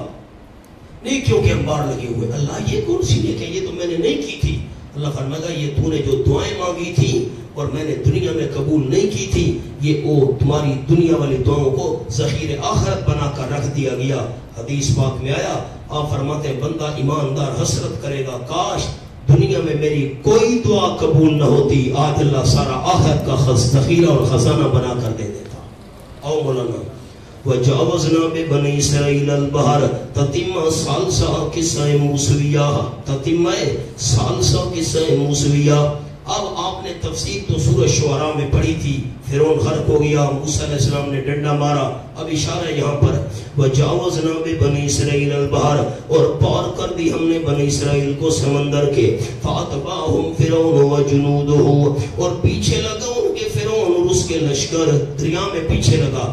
نیکیوں کے انبار لگے ہوئے، اللہ یہ کون سی نیکی، یہ تو میں نے نہیں کی تھی. اللہ فرمائے گا یہ تو نے جو دعائیں مانگی تھی اور میں نے دنیا میں قبول نہیں کی تھی، یہ وہ تمہاری دنیا والی دعاؤں کو ذخیرے آخرت بنا کر رکھ دیا گیا. حدیث پاک میں آیا، آپ فرماتے ہیں بندہ ایماندار حسرت کرے گا، کاش دنیا میں میری کوئی دعا قبول نہ ہوتی، آج اللہ سارا آخرت کا ذخیرہ اور خزانہ بنا کر دے دیتا. او مولانا وجاوزنا ببنی اسرائیل البحر، تتمہ ثالثہ قصہ موسویہ، تتمہ ثالثہ قصہ موسویہ. اب آپ نے تفسیر تو سورہ شعراء میں پڑھی تھی، فرعون غرق ہو گیا، موسیٰ علیہ السلام نے ڈنڈا مارا. اب اشارہ یہاں پر وجاوزنا ببنی اسرائیل البحر، اور پار کر دی ہم نے بنی اسرائیل کو سمندر کے، فاتبعہم فرعون وجنودہ، اور پیچھے لگا ان کے فرعون اور اس کے لشکر، دریا میں پیچھے لگا.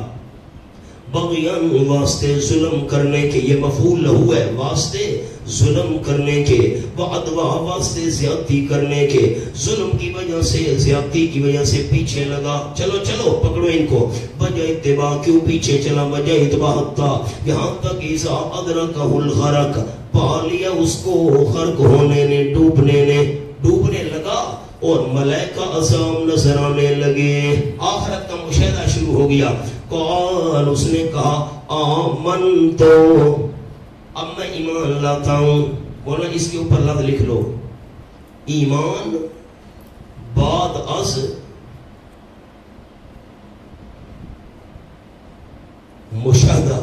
بغیان واسطے ظلم کرنے کے، یہ مفعول لہو ہے، واسطے ظلم کرنے کے، وعدوا واسطے زیادتی کرنے کے، ظلم کی وجہ سے، زیادتی کی وجہ سے پیچھے لگا. چلو چلو پکڑو ان کو. وجہ اتباع، کیوں پیچھے چلا؟ وجہ اتباع حتی، یہاں تک اذا ادرکہ الغرق، پا لیا اس کو غرق ہونے نے، ڈوبنے لگا، اور ملائکہ عذاب نظر آنے لگے. آخرت کا مشاہدہ شروع ہو گیا. قال، اس نے کہا آمنتو، اب میں ایمان لاتا ہوں. بولا اس کے اوپر لفظ لکھ لو، ایمان بعد از مشاہدہ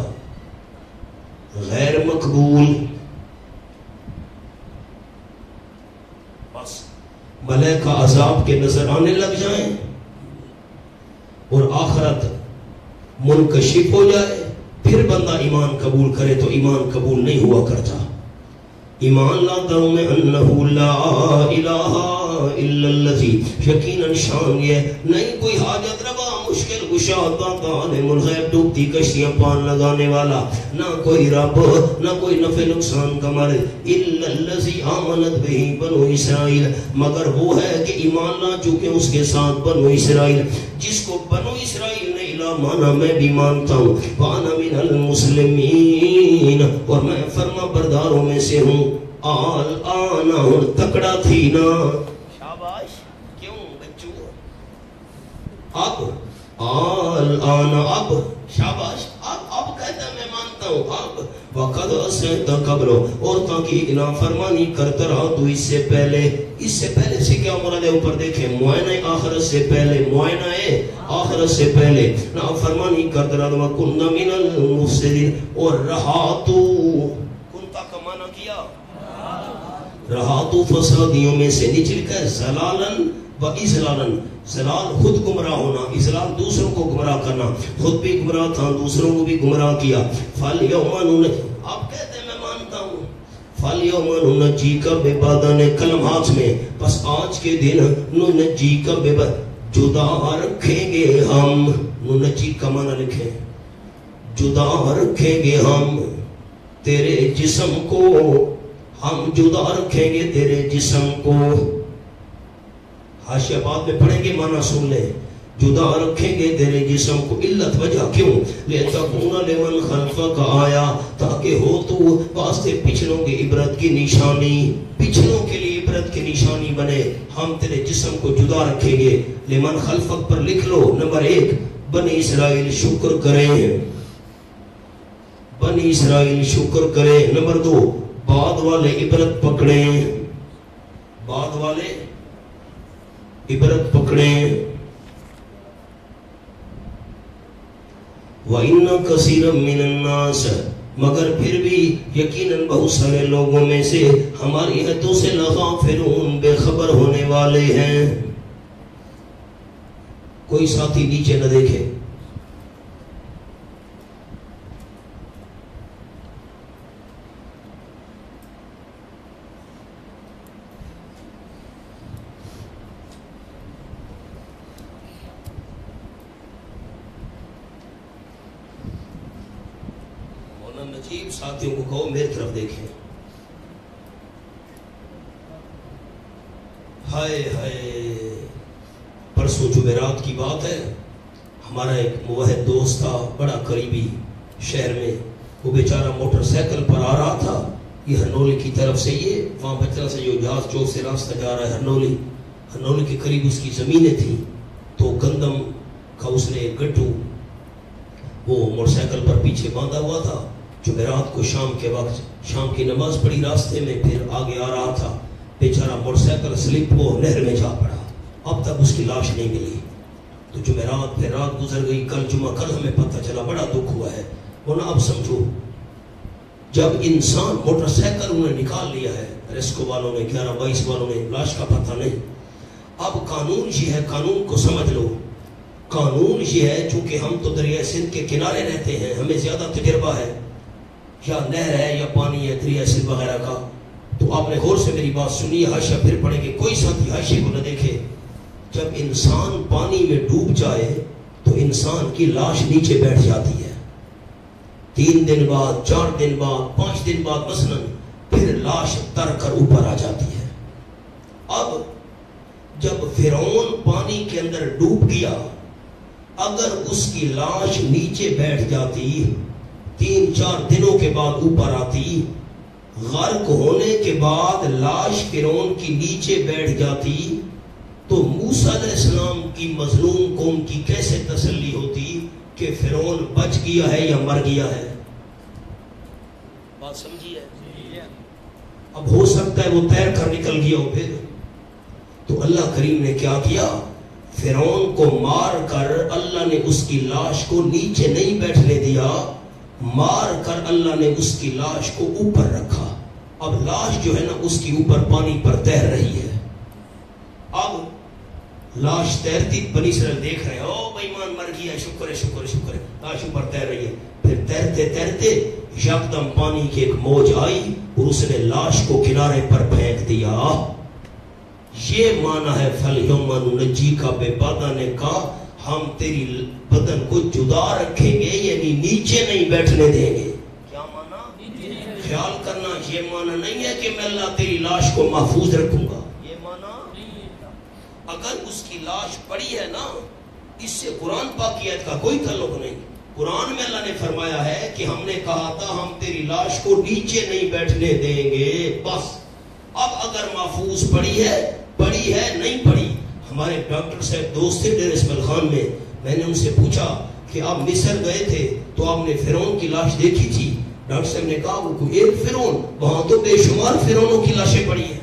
غیر مقبول. بس ملائکہ عذاب کے نظر آنے لگ جائیں اور آخرت منکشف ہو جائے، پھر بندہ ایمان قبول کرے تو ایمان قبول نہیں ہوا کرتا. ایمان لاتا ہوں میں انہو لا الہ الا الذی، یقیناً شان یہ نہیں کوئی حاجت روا، مشکل کشا، داتا عالم الغیب، ڈوبتی کشتیاں پان لگانے والا، نہ کوئی رب، نہ کوئی نفع نقصان کا مالک، الا الذی آمنت بہ بنو اسرائیل، مگر وہ ہے کہ ایمان لا چکے اس کے ساتھ بنو اسرائیل، جس کو بنو اسرائیل نے الہ مانا میں بھی مانتا ہوں. وانا من المسلمین، اور میں فرما برداروں میں سے ہوں. آل آنا، ہوں تکڑا تھی نا، شاباش، کیوں بچو، اب آل آنا، اب شاباش، اب کہتا میں مانتا ہوں. اب وقد عصیت قبل، اور تاکہ نافرمانی کرتا رہا تو اس سے پہلے سے کیا مراد ہے؟ اوپر دیکھیں، معائنہ آخرت سے پہلے، معائنہ آخرت سے پہلے نافرمانی کرتا رہا. وَكُنَّ مِنَ الْمُفْسِدِينَ، اور رہا تو، کنتا کا معنی کیا، رہا تو فسادیوں میں سے. نیچے لکھا ہے زلالن و ازلالن، زلال خود گمراہ ہونا، ازلال دوسروں کو گمراہ کرنا، خود بھی گمراہ تھا دوسروں کو بھی گمراہ کیا. فَالْيَوْمَ، آپ کہتے ہیں میں مانتا ہوں، فَالْيَوْمَ نُنَجِّيكَ بِبَدَنِكَ، کلم ہاتھ میں، بس آج کے دن نُنَجِّيكَ بِبَدَنِكَ، جدا رکھیں گے ہم. نُنَجِّي کا معنی لکھیں، جدا رکھیں گے ہم تیرے جسم کو، ہم جدا رکھیں گے تیرے جسم کو. حاشیہ بعد میں پڑھیں گے، معنی سن لیں. جدا رکھیں گے تیرے جسم کو. علت وجہ کیوں؟ لِتَكُونَ لِمَنْ خَلْفَكَ آیا، تاکہ ہو تو واسطے پچھلوں کی عبرت کی نشانی، پچھلوں کے لیے عبرت کی نشانی بنے. ہم تیرے جسم کو جدا رکھیں گے. لمن خلفک پر لکھ لو. نمبر 1 بنی اسرائیل شکر کریں، بنی اسرائیل شکر کریں. نمبر 2 بعد والے عبرت پکڑیں، بعد والے عبرت پکڑیں. وَإِنَّ كَثِيرًا مِّنَ النَّاسِ، مگر پھر بھی یقیناً بہت سارے لوگوں میں سے ہماری آیتوں سے لغافلون، بے خبر ہونے والے ہیں. کوئی ساتھی نیچے نہ دیکھے. نجیب ساتھیوں کو کہو میری طرف دیکھیں. ہائے ہائے، پرسوں جمعرات کی بات ہے، ہمارا ایک موحد دوست تھا بڑا قریبی شہر میں. وہ بیچارہ موٹر سائیکل پر آ رہا تھا، یہ ہرنولی کی طرف سے، یہ وہاں بچہ سے جو جہاز چوک سے راستہ جا رہا ہے ہرنولی، ہرنولی کے قریب اس کی زمینیں تھیں. تو گندم کا اس نے ایک گٹو وہ موٹر سائیکل پر پیچھے باندھا ہوا تھا. جمعرات کو شام کے وقت شام کی نماز پڑھی، راستے میں پھر آگے آ رہا تھا. بیچارہ موٹر سائیکل سلپ ہو نہر میں جا پڑا. اب تک اس کی لاش نہیں ملی. تو جمعرات پھر رات گزر گئی، کل جمعہ، کل ہمیں پتہ چلا، بڑا دکھ ہوا ہے. ورنہ اب سمجھو، جب انسان موٹر سائیکل انہیں نکال لیا ہے، ریسکو والوں نے، 1122 والوں نے، لاش کا پتہ نہیں. اب قانون یہ ہے، قانون کو سمجھ لو. قانون یہ ہے، چونکہ ہم تو دریائے سندھ کے کنارے رہتے ہیں، ہمیں زیادہ تجربہ ہے، یا نہر ہے یا پانی ہے دریائے سندھ وغیرہ کا. تو آپ نے غور سے میری بات سنی، حاشیہ پھر پڑھیں گے، کوئی ساتھی حاشیے کو نہ دیکھے. جب انسان پانی میں ڈوب جائے تو انسان کی لاش نیچے بیٹھ جاتی ہے. 3 دن بعد، 4 دن بعد، 5 دن بعد مثلا پھر لاش تر کر اوپر آ جاتی ہے. اب جب فرعون پانی کے اندر ڈوب گیا، اگر اس کی لاش نیچے بیٹھ جاتی، 3-4 دنوں کے بعد اوپر آتی، غرق ہونے کے بعد لاش فرعون کی نیچے بیٹھ جاتی، تو موسیٰ علیہ السلام کی مظلوم قوم کی کیسے تسلی ہوتی کہ فرعون بچ گیا ہے یا مر گیا ہے؟ بات سمجھی ہے؟ اب ہو سکتا ہے وہ تیر کر نکل گیا ہو. پھر تو اللہ کریم نے کیا کیا؟ فرعون کو مار کر اللہ نے اس کی لاش کو نیچے نہیں بیٹھنے دیا، مار کر اللہ نے اس کی لاش کو اوپر رکھا. اب لاش جو ہے نا اس کی اوپر پانی پر تیر رہی ہے. اب لاش تیرتی، بنی اسرائیل دیکھ رہے ہیں، او بھائی ایمان مر گیا، شکر ہے شکر ہے شکر ہے، لاش اوپر تیر رہی ہے. پھر تیرتے تیرتے یکدم پانی کی ایک موج آئی اور اس نے لاش کو کنارے پر پھینک دیا. یہ معنی ہے فَالْيَوْمَ نُنَجِّيكَ بِبَدَنِكَ، ہم تیری بدن کو جدا رکھیں گے، یعنی نیچے نہیں بیٹھنے دیں گے. کیا معنی؟ خیال کرنا، یہ معنی نہیں ہے کہ میں اللہ تیری لاش کو محفوظ رکھوں گا. یہ معنی اگر اس کی لاش پڑی ہے نا، اس سے قرآن پاک کی آیت کا کوئی تعلق نہیں. قرآن میں اللہ نے فرمایا ہے کہ ہم نے کہا تھا ہم تیری لاش کو نیچے نہیں بیٹھنے دیں گے، بس. اب اگر محفوظ پڑی ہے نہیں پڑی. ہمارے ڈاکٹر صاحب دوست تھے ڈیر اسماعیل خان میں نے ان سے پوچھا کہ آپ مصر گئے تھے تو آپ نے فرعون کی لاش دیکھی تھی؟ ڈاکٹر صاحب نے کہا وہ کوئی ایک فرعون، وہاں تو بے شمار فرعونوں کی لاشیں پڑی ہیں،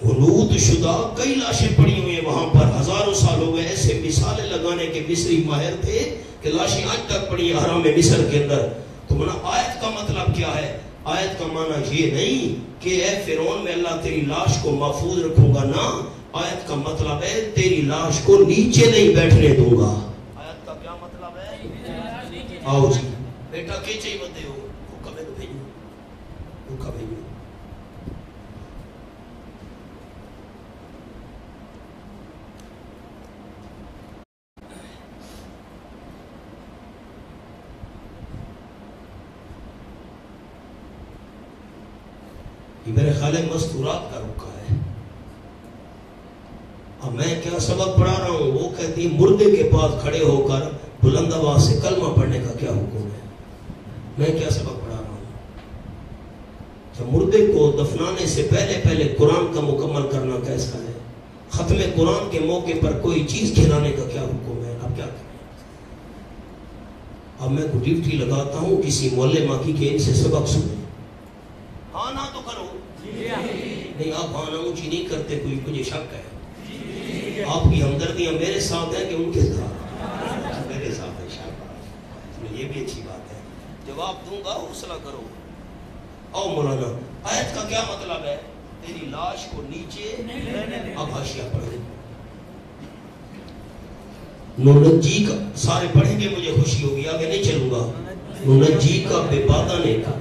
غنود شدہ کئی لاشیں پڑی ہوئی ہیں وہاں پر، ہزاروں سال ہو گئے. ایسے مثالیں لگانے کے مصری ماہر تھے کہ لاشیں آج تک پڑی ہیں حرم مصر کے اندر. تو آیت کا مطلب کیا ہے؟ آیت کا معنی یہ نہیں کہ اے فرعون میں اللہ تیری لاش کو محفوظ رکھوں گا، نہ. آیت کا مطلب ہے تیری لاش کو نیچے نہیں بیٹھنے دوں گا. آیت کا کیا مطلب ہے؟ آؤ جی بیٹا کے چاہیے بتے ہو، کبھی تو بھیجو، کبھی بھیجو. یہ میرے خیال ہے مستورات کا رکا ہے. اب میں کیا سبق پڑھا رہا ہوں؟ وہ کہتی ہے مردے کے پاس کھڑے ہو کر بلند آواز سے کلمہ پڑھنے کا کیا حکم ہے؟ میں کیا سبق پڑھا رہا ہوں؟ جب مردے کو دفنانے سے پہلے قرآن کا مکمل کرنا کیسا ہے؟ ختم قرآن کے موقع پر کوئی چیز کھلانے کا کیا حکم ہے؟ اب کیا کریں؟ اب میں کو ڈیوٹی لگاتا ہوں کسی معلمہ کی کہ ان سے سبق سنیں. ہاں نہ تو کرو نہیں، آپ ہاں نہ اونچی نہیں کرتے، کوئی مجھے شک ہے. آپ کی ہمدردیاں میرے ساتھ ہیں کہ ان کے ساتھ؟ میرے ساتھ ہے. شاید یہ بھی اچھی بات ہے. جواب دوں گا، حوصلہ کرو. او مولانا آیت کا کیا مطلب ہے؟ تیری لاش کو نیچے. اب حاشیہ پڑھیں. نونجی کا سارے پڑھیں گے، مجھے خوشی ہوگی، آگے نہیں چلوں گا. نونجی کا بے بادہ نے کہا،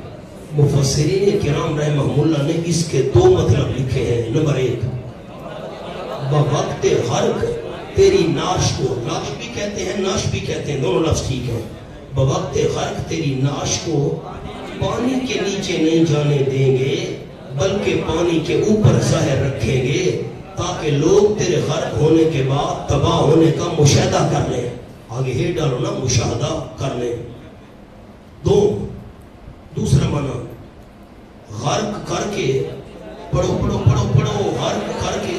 مفسرین کرام رحمہ اللہ نے اس کے دو مطلب لکھے ہیں. نمبر 1، بوقت غرق تیری ناش کو، لاش بھی کہتے ہیں ناش بھی کہتے ہیں، دونوں لفظ ٹھیک ہے. بوقت غرق تیری ناش کو پانی کے نیچے نہیں جانے دیں گے، بلکہ پانی کے اوپر ظاہر رکھیں گے تاکہ لوگ تیرے غرق ہونے کے بعد تباہ ہونے کا مشاہدہ کر لیں. آگے ہی ڈالو نا، مشاہدہ کر لیں. دوسرا معنی غرق کر کے، پڑھو پڑھو پڑھو پڑھو، غرق کر کے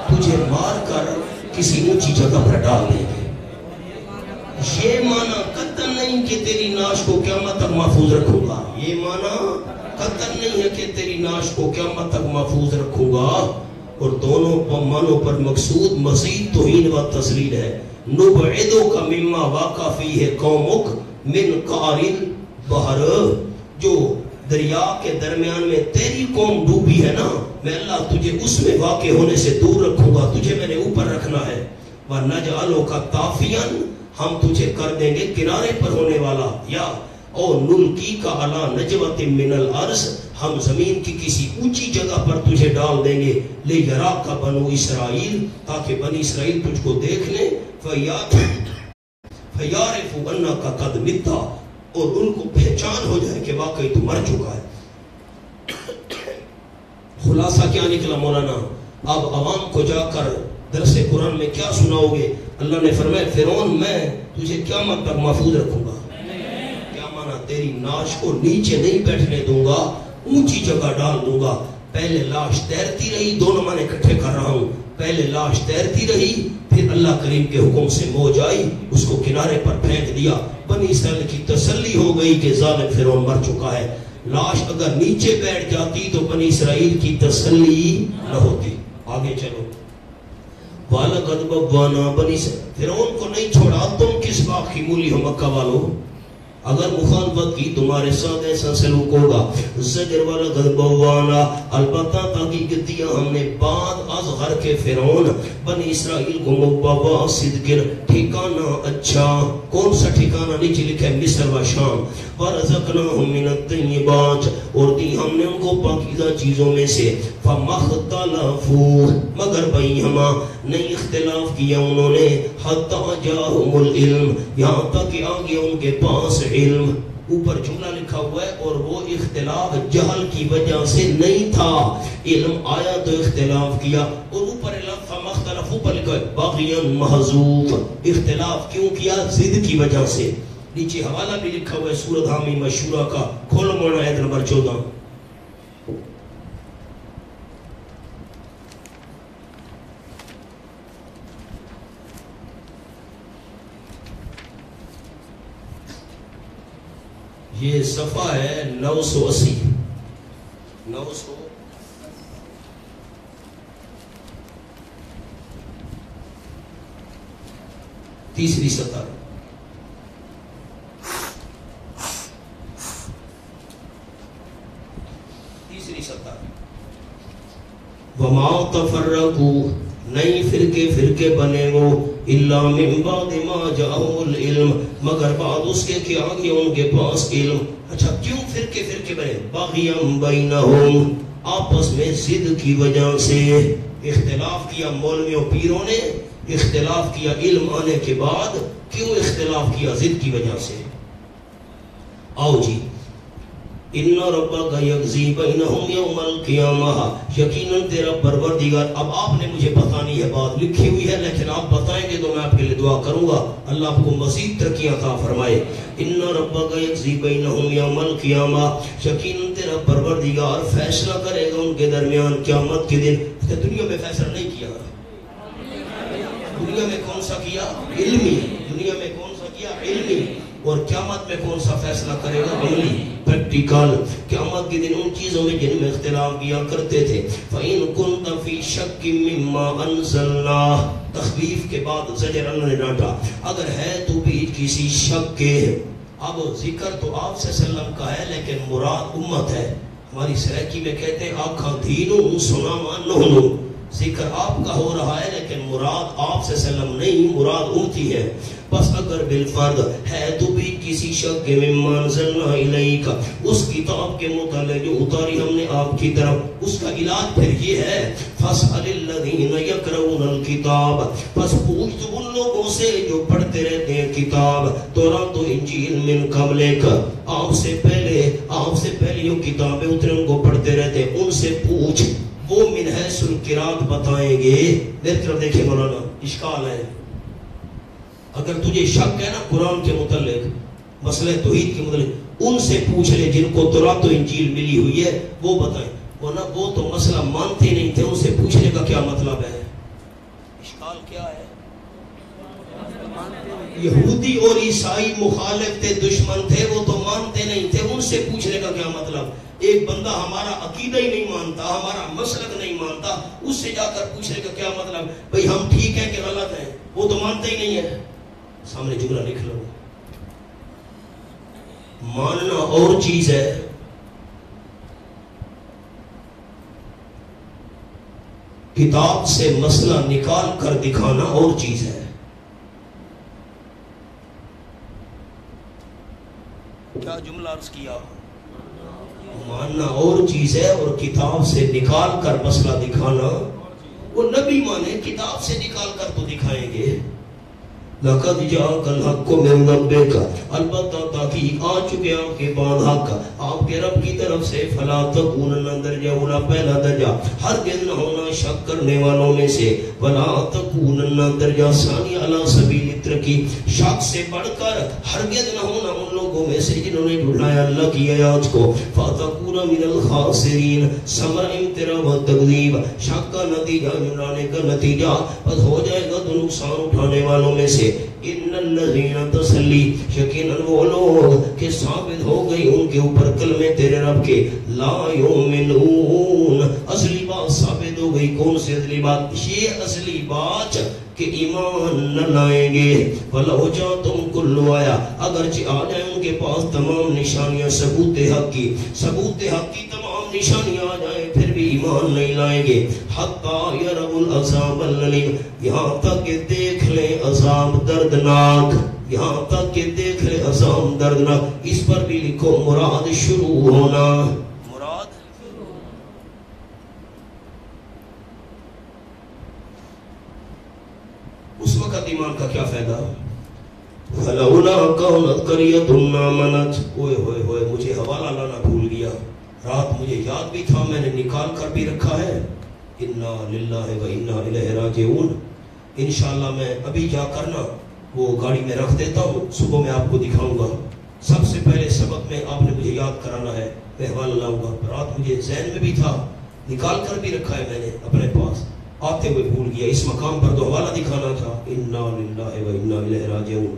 تجھے مار کر کسی اونچی جگہ پر ڈال دیں گے. یہ معنی قطعا نہیں کہ تیری ناش کو قیامت تک محفوظ رکھوں گا. یہ معنی قطعا نہیں ہے کہ تیری ناش کو قیامت تک محفوظ رکھوں گا. اور دونوں معنوں پر مقصود مزید توہین و تذلیل ہے. نبعدو کا مما واقع فیہ قومک من قارل بحر، جو دریا کے درمیان میں تیری قوم ڈوبی ہے نا، میں اللہ تجھے اس میں واقع ہونے سے دور رکھوں گا، تجھے میرے اوپر رکھنا ہے. وَنَجْعَلُكَ طَافِيًا، ہم تجھے کر دیں گے کنارے پر ہونے والا. یا او نلقیک علی نجوۃ من الارض، ہم زمین کی کسی اونچی جگہ پر تجھے ڈال دیں گے. لیراک بنو اسرائیل، تاکہ بنی اسرائیل تجھ کو دیکھ لیں. فیعرفوا انک قد مت، اور ان کو پہچان ہو جائے کہ واقعی تو مر چکا ہے. خلاصہ کیا نکلا مولانا؟ اب عوام کو جا کر درس قرآن میں کیا سناؤ گے؟ اللہ نے فرمایا فرعون میں تجھے قیامت تک محفوظ رکھوں گا. کیا مانا؟ تیری لاش کو نیچے نہیں بیٹھنے دوں گا، اونچی جگہ ڈال دوں گا. پہلے لاش تیرتی رہی، دونوں معنی اکٹھے کر رہا ہوں. پہلے لاش تیرتی رہی، پھر اللہ کریم کے حکم سے موج آئی، اس کو کنارے پر پھینک دیا. بنی اسرائیل کی تسلی ہو گئی کہ ظالم فرعون مر چکا ہے. لاش اگر نیچے بیٹھ جاتی تو بنی اسرائیل کی تسلی نہ ہوتی. آگے چلو. وَلَقَدْ بَوَّأْنَا بَنِي فرعون کو نہیں چھوڑا. تم کس بات کی مولی ہو مکہ والو؟ اگر مخالفت کی تمہارے ساتھ ایسا سلوک ہوگا. زجر وَلَقَدْ بَوَّأْنَا، البتہ تحقیق دیا ہم نے بعد از غرق فرعون بنی اسرائیل کو مبوّأ صدق، ٹھکانہ اچھا. کون سا ٹھکانہ؟ نیچے لکھا ہے مصر و شام. وَرَزَقْنَاهُم مِّنَ الطَّيِّبَاتِ، اور دی ہم نے ان کو پاکیزہ چیزوں میں سے. فَمَا اخْتَلَفُوا، مگر بینہما نہیں اختلاف کیا انہوں نے. حَتَّىٰ جَاءَهُمُ الْعِلْمُ، یہاں تک کہ آ گیا ان کے پاس علم. اوپر جملہ لکھا ہوا ہے، اور وہ اختلاف جہل کی وجہ سے نہیں تھا. علم آیا تو اختلاف کیا. اور اوپر فَمَا اخْتَلَفُوا پر لکھا ہے بَغْيًا مَحْضُوفًا، اختلاف کیوں کیا؟ ضد کی وجہ سے. نیچے حوالہ بھی لکھا ہوا ہے سورۃ حامی مشورہ کا. کھولو مولانا آیت نمبر 14. یہ صفحہ ہے 980. 900 تیسری سطر. وما تفرقوا، نئی فرقے بنے وہ، الا من بعد ما جاءهم العلم، مگر بعد اس کے کہ آگے ان کے پاس علم. اچھا کیوں فرقے بنے؟ باغیا بینہم، آپس میں ضد کی وجہ سے اختلاف کیا. مولویوں پیروں نے اختلاف کیا علم آنے کے بعد. کیوں اختلاف کیا؟ ضد کی وجہ سے. آؤ جی، ان ربک یقضی بینہم یوم القیامہ، یقیناً تیرا پروردگار. اب آپ نے مجھے بتانی ہے، بات لکھی ہوئی ہے لیکن آپ بتائیں گے تو میں آپ کے لیے دعا کروں گا، اللہ آپ کو مزید ترقی عطا فرمائے. ان ربک یقضی بینہم یوم القیامہ، یقیناً تیرا پروردگار فیصلہ کرے گا ان کے درمیان قیامت کے دن. دنیا میں فیصلہ نہیں کیا، دنیا میں کون سا کیا؟ علمی. دنیا میں کون سا کیا؟ علمی. اور قیامت میں کون سا فیصلہ کرے گا؟ عملی، پریکٹیکل. قیامت کے دن ان چیزوں میں جن میں اختلاف کیا کرتے تھے. فَإِن كُنْتَ فِي شَكٍّ مِّمَّا أَنزَلْنَا، تخویف کے بعد زجر اللہ نے ڈانٹا. اگر ہے تو بھی کسی شک کے. اب ذکر تو آپ سے وسلم کا ہے لیکن مراد امت ہے. ہماری سرائکی میں کہتے ہیں آکھاں دینو سنا مانو، ذکر آپ کا ہو رہا ہے لیکن مراد آپ سے وسلم نہیں، مراد امتی ہے. بس اگر بالفرد ہے تو بھی کسی شک کے مما انزلنا الیک، اس کتاب کے متعلق جو اتاری ہم نے آپ کی طرف، اس کا علاج پھر یہ ہے فاسأل الذین یقرؤون الکتاب، پس پوچھ تو ان لوگوں سے جو پڑھتے رہتے ہیں کتاب، تورات و انجیل من قبلک، آپ سے پہلے جو کتابیں اترے ان کو پڑھتے رہتے ہیں، ان سے پوچھ. وہ من حیث القرات بتائیں گے. میری طرف دیکھیں مولانا، اشکال ہے. اگر تجھے شک ہے نا قرآن کے متعلق، مسئلہ توحید کے متعلق، ان سے پوچھ لے جن کو تورات و انجیل ملی ہوئی ہے، وہ بتائیں. ورنہ وہ تو مسئلہ مانتے نہیں تھے، ان سے پوچھنے کا کیا مطلب ہے؟ اشکال کیا ہے؟ یہودی اور عیسائی مخالف تھے، دشمن تھے، وہ تو مانتے نہیں تھے، ان سے پوچھنے کا کیا مطلب؟ ایک بندہ ہمارا عقیدہ ہی نہیں مانتا، ہمارا مسلک نہیں مانتا، اس سے جا کر پوچھنے کا کیا مطلب؟ بھئی ہم ٹھیک ہیں کہ غلط ہیں؟ وہ تو مانتے ہی نہیں ہے. سامنے جملہ لکھ لو. ماننا اور چیز ہے، کتاب سے مسئلہ نکال کر دکھانا اور چیز ہے. کیا جملہ عرض کیا؟ ماننا اور چیز ہے اور کتاب سے نکال کر مسئلہ دکھانا. وہ نبی مانے، کتاب سے نکال کر تو دکھائیں گے. لقد جاءك الحق من ربك، البتہ تحقیق آ چکے آپ کے بعد حق آپ کے رب کی طرف سے. فلا تکونن درجہ اولا، پہلا درجہ ہرگز نہ ہونا شک کرنے والوں میں سے. ولا تکونن درجہ ثانی علی سبیل الترقی، شک سے بڑھ کر ہرگز نہ ہونا ان لوگوں میں سے جنہوں نے ڈھلایا اللہ کی آیات کو. فتکون من الخاسرین، ثمرہ امتراء و تکذیب، شک کا نتیجہ جھٹلانے کا نتیجہ بس ہو جائے گا تو نقصان اٹھانے والوں میں سے. ان الذین تسلی، یقیناً وہ لوگ کہ ثابت ہو گئی ان کے اوپر کلمے تیرے رب کے. لا یؤمنون، اصلی بات ثابت ہو گئی. کون سی اصلی بات؟ یہ اصلی بات کہ ایمان نہ لائیں گے. وَلَوْ جَاءَتْهُمْ كُلُّ آیَةٍ، اگرچہ آ جائیں ان کے پاس تمام نشانیاں ثبوت حق کی تمام نشانیاں آ جائیں، پھر بھی ایمان نہیں لائیں گے. حَتَّى يَرَوْا الْعَذَابَ الْأَلِيمَ، یہاں تک کہ دیکھ لیں عذاب دردناک. یہاں تک کہ دیکھ لیں عذاب دردناک. اس پر بھی لکھو مراد شروع ہونا. اس وقت ایمان کا کیا فائدہ؟ فَلَوْلَا كَانَتْ قَرْيَةٌ آمَنَتْ، اوئے ہوئے ہوئے مجھے حوالہ لانا بھول گیا. رات مجھے یاد بھی تھا، میں نے نکال کر بھی رکھا ہے. اِنَّا لِلَّهِ وَإِنَّا إِلَيْهِ رَاجِعُونَ. انشاءاللہ میں ابھی جا کر نا وہ گاڑی میں رکھ دیتا ہوں، صبح میں آپ کو دکھاؤں گا. سب سے پہلے سبق میں آپ نے مجھے یاد کرانا ہے، میں حوالہ لاؤں گا. رات مجھے ذہن میں بھی تھا، نکال کر بھی رکھا ہے میں نے اپنے پاس، آتے ہوئے بھول گیا. اس مقام پر تو حوالہ دکھانا تھا. اِنَّا لِلَّهِ وَإِنَّا إِلَيْهِ رَاجِعُونَ.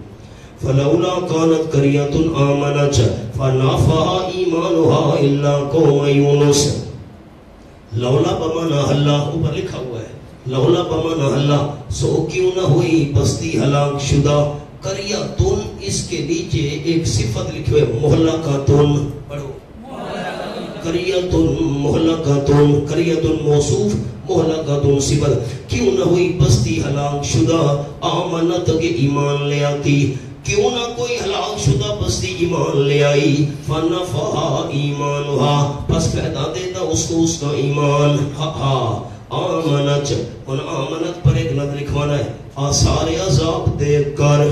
فَلَوْلَا كَانَتْ قَرْيَةٌ آمَنَتْ فَنَفَعَهَا إِيمَانُهَا إِلَّا قَوْمَ يُونُسَ. لولا بمانا اللہ، اوپر لکھا ہوا ہے لولا بمانا اللہ، سو کیوں نہ ہوئی بستی ہلاک شدہ. قریۃن، اس کے نیچے ایک صفت لکھی ہوئی مہلکۃن. پڑھو قریۃن مہلکۃن، قریۃن موصوف، مہلکۃن صفت. کیوں نہ ہوئی بستی ہلاک شدہ، آمنت کے ایمان لے آتی. کیوں نہ کوئی ہلاک شدہ بستی ایمان لے آئی. فَنَفَعَهَا إِيمَانُهَا، پس فائدہ دیتا اس کو اس کا ایمان. آمنت، ان آمنت پر ایک لفظ لکھوانا ہے، آثار عذاب دیکھ کر.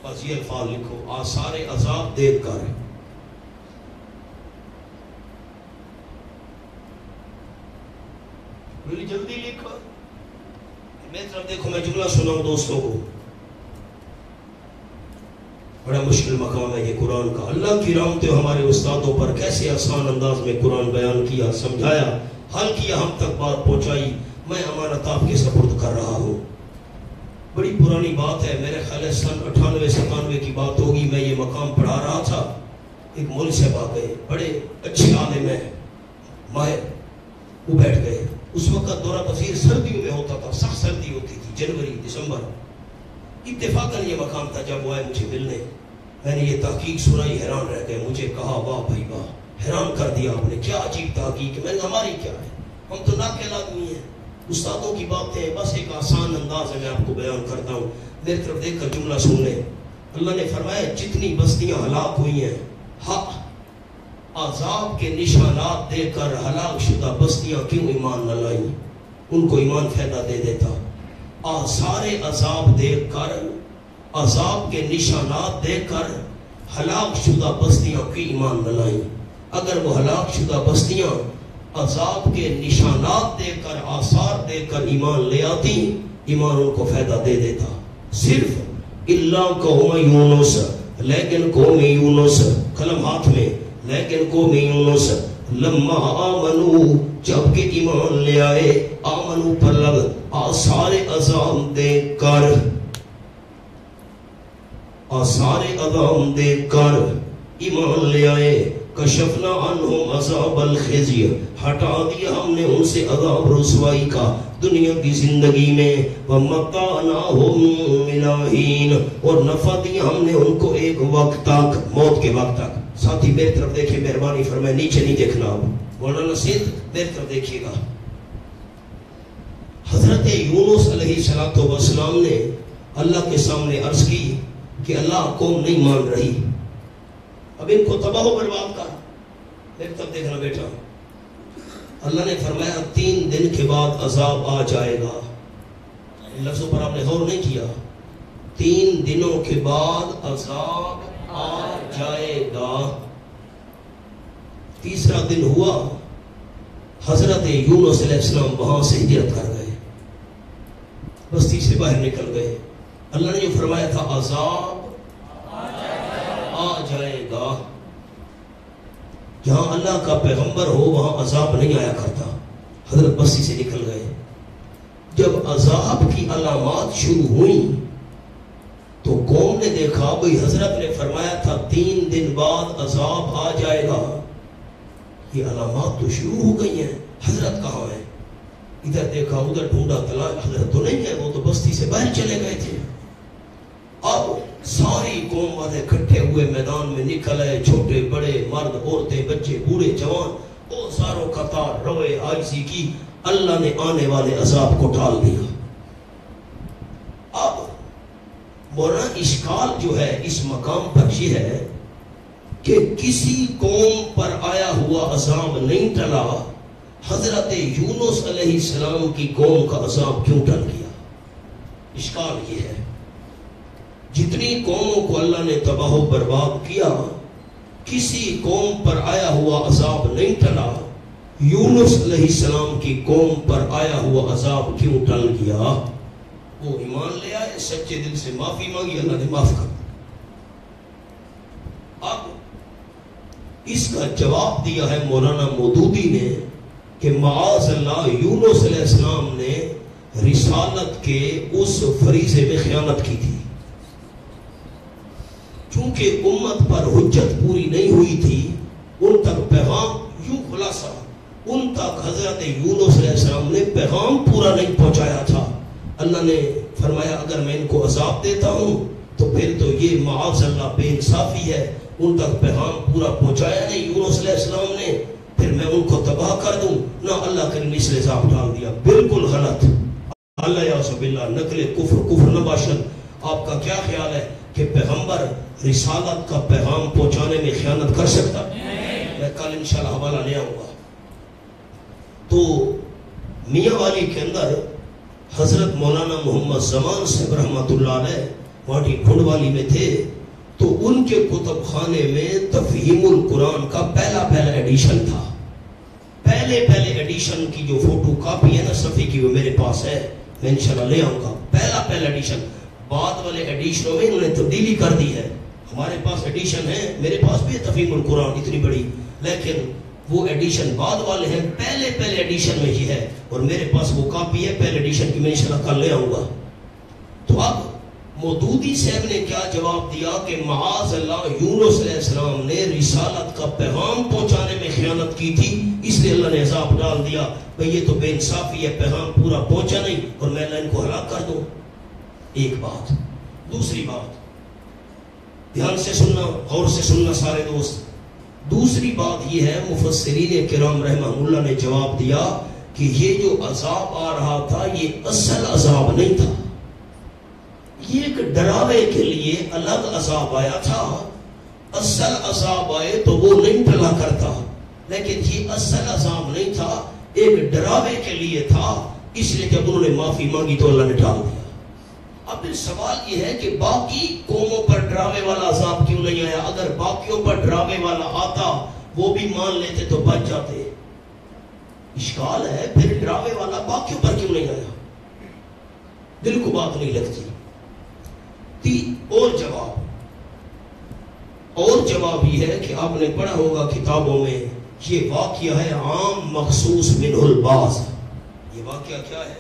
بس یہ الفاظ لکھو، آثار عذاب دیکھ کر. بڑی جلدی لکھا. میری طرف دیکھو، میں جملہ سناؤں دوستوں کو. بڑا مشکل مقام ہے یہ قرآن کا. اللہ کی رحمتیں ہمارے استادوں پر کیسے آسان انداز میں قرآن بیان کیا، سمجھایا، حل کیا، ہم تک بات پہنچائی. میں امانت آپ کے سپرد کر رہا ہوں. بڑی پرانی بات ہے، میرے خیال ہے سن 98-97 کی بات ہوگی. میں یہ مقام پڑھا رہا تھا. ایک مول صاحب آ گئے، بڑے اچھے عالم ہیں، ماہر. وہ بیٹھ گئے. اس وقت دورہ تفسیر سردیوں میں ہوتا تھا، سخت سردی ہوتی تھی، جنوری دسمبر. اتفاقاً یہ مقام تھا. جب وہ آئے مجھے ملنے، میں نے یہ تحقیق سنائی، حیران رہ گئے. مجھے کہا واہ بھائی واہ، حیران کر دیا آپ نے، کیا عجیب تحقیق. میں نے ہماری کیا ہے، ہم تو ناقل آدمی ہیں. استادوں کی باتیں بس ایک آسان انداز ہے، میں آپ کو بیان کرتا ہوں. میری طرف دیکھ کر جملہ سن لیں. اللہ نے فرمایا جتنی بستیاں ہلاک ہوئی ہیں، حق عذاب کے نشانات دے کر ہلاک شدہ بستیاں کیوں ایمان نہ لائیں؟ ان کو ایمان فائدہ دے دیتا. آثار عذاب دیکھ کر، عذاب کے نشانات دیکھ کر ہلاک شدہ بستیاں کی ایمان نہ لائیں. اگر وہ ہلاک شدہ بستیاں عذاب کے نشانات دے کر، آثار دے کر ایمان لے آتی، ایمان ان کو فائدہ دے دیتا. صرف اللہ قوم یونس، لیکن قوم یونس، قلم ہاتھ میں، لیکن قوم یونس لما آمنو، جب کہ ایمان لے آئے، آمنو پر لگ آثار عذاب دیکھ کر، آثار عذاب دیکھ کر ایمان لے آئے. کشفنا عنہم عذاب الخزی، ہٹا دیا ہم نے ان سے عذاب رسوائی کا دنیا کی زندگی میں. ومتعناہم الی حین، اور نفع دیا ہم نے ان کو ایک وقت تک، موت کے وقت تک. ساتھی میری طرف دیکھیں، مہربانی فرمائے، نیچے نہیں دیکھنا. اب مولانا سید میری طرف دیکھیے گا. حضرت یونس علیہ السلام نے اللہ کے سامنے عرض کی کہ اللہ قوم نہیں مان رہی، اب ان کو تباہ و برباد کر. میری طرف دیکھنا بیٹا. اللہ نے فرمایا 3 دن کے بعد عذاب آ جائے گا. لفظوں پر آپ نے غور نہیں کیا. 3 دنوں کے بعد عذاب آ جائے گا. تیسرا دن ہوا، حضرت یونس علیہ السلام وہاں سے ہجرت کر گئے، بستی سے باہر نکل گئے. اللہ نے جو فرمایا تھا عذاب آ جائے گا، جہاں اللہ کا پیغمبر ہو وہاں عذاب نہیں آیا کرتا. حضرت بستی سے نکل گئے. جب عذاب کی علامات شروع ہوئیں تو قوم نے دیکھا، بھئی حضرت نے فرمایا تھا 3 دن بعد عذاب آ جائے گا، یہ علامات تو شروع ہو گئی ہیں، حضرت کہاں ہے؟ ادھر دیکھا، ادھر ڈھونڈا، تلا حضرت تو نہیں ہے، وہ تو بستی سے باہر چلے گئے تھے. اب ساری قوم والے اکٹھے ہوئے میدان میں نکل آئے، چھوٹے بڑے، مرد عورتیں، بچے بوڑھے جوان، وہ ساروں قطار روئے، عاجزی کی. اللہ نے آنے والے عذاب کو ٹال دیا. اب مولانا اشکال جو ہے اس مقام پر یہ ہے کہ کسی قوم پر آیا ہوا عذاب نہیں ٹلا، حضرت یونس علیہ السلام کی قوم کا عذاب کیوں ٹل گیا؟ اشکال یہ ہے. جتنی قوموں کو اللہ نے تباہ و برباد کیا، کسی قوم پر آیا ہوا عذاب نہیں ٹلا، یونس علیہ السلام کی قوم پر آیا ہوا عذاب کیوں ٹل گیا؟ وہ ایمان لے آئے، سچے دل سے معافی مانگی، اللہ نے معاف کر. اب اس کا جواب دیا ہے مولانا مودودی نے کہ معاذ اللہ یونس علیہ السلام نے رسالت کے اس فریضے میں خیانت کی تھی. چونکہ امت پر حجت پوری نہیں ہوئی تھی، ان تک پیغام، یوں خلاصہ، ان تک حضرت یونس علیہ السلام نے پیغام پورا نہیں پہنچایا تھا. اللہ نے فرمایا اگر میں ان کو عذاب دیتا ہوں تو پھر تو یہ معاذ اللہ بے انصافی ہے، ان تک پیغام پورا پہنچایا نہیں یونس علیہ السلام نے، پھر میں ان کو تباہ کر دوں. نہ، اللہ کریم نے اس لیے عذاب ڈال دیا. بالکل غلط. اللہ یعصب باللہ، نقل کفر نہ باشد. آپ کا کیا خیال ہے کہ پیغمبر رسالت کا پیغام پہنچانے میں خیانت کر سکتا؟ میں کل انشاءاللہ حوالہ لے آؤں گا. تو میاں والی کے اندر حضرت مولانا محمد زمان صاحب رحمۃ اللہ علیہ واٹی کھنڈ والی میں تھے، تو ان کے کتب خانے میں تفہیم القرآن کا پہلا ایڈیشن تھا. پہلے ایڈیشن کی جو فوٹو کاپی ہے نا صفحے کی، وہ میرے پاس ہے، میں انشاءاللہ لے آؤں گا۔ پہلا ایڈیشن، بعد والے ایڈیشنوں میں انہوں نے تبدیلی کر دی ہے۔ ہمارے پاس ایڈیشن ہے، میرے پاس بھی ہے تفہیم القرآن اتنی بڑی، لیکن وہ ایڈیشن بعد والے ہیں، پہلے ایڈیشن میں ہی ہے، اور میرے پاس وہ کاپی ہے پہلے ایڈیشن کی، میں انشاءاللہ کل لے آؤں گا۔ تو اب مودودی صاحب نے کیا جواب دیا کہ معاذ اللہ یونس علیہ السلام نے رسالت کا پیغام پہنچانے میں خیانت کی تھی، اس لیے اللہ نے عذاب ڈال دیا۔ بھئی یہ تو بے انصافی ہے، پیغام پورا پہنچا نہیں اور میں اللہ ان کو ہلاک کر دوں۔ ایک بات۔ دوسری بات، دھیان سے سننا، غور سے سننا سارے دوست۔ دوسری بات یہ ہے، مفسرین کرام رحمہ اللہ نے جواب دیا کہ یہ جو عذاب آ رہا تھا یہ اصل عذاب نہیں تھا، یہ ایک ڈراوے کے لیے الگ عذاب آیا تھا۔ اصل عذاب آئے تو وہ نہیں ٹلا کرتا، لیکن یہ اصل عذاب نہیں تھا، ایک ڈراوے کے لیے تھا، اس لیے جب انہوں نے معافی مانگی تو اللہ نے ٹال دیا۔ اب سوال یہ ہے کہ باقی قوموں پر ڈراوے والا عذاب کیوں نہیں آیا؟ اگر باقیوں پر ڈراوے والا آتا وہ بھی مان لیتے تو بچ جاتے۔ اشکال ہے پھر ڈراوے والا باقیوں پر کیوں نہیں آیا؟ دل کو بات نہیں لگتی۔ اور جواب یہ ہے کہ آپ نے پڑھا ہوگا کتابوں میں، یہ واقعہ ہے عام مخصوص منہ البعض۔ یہ واقعہ کیا ہے؟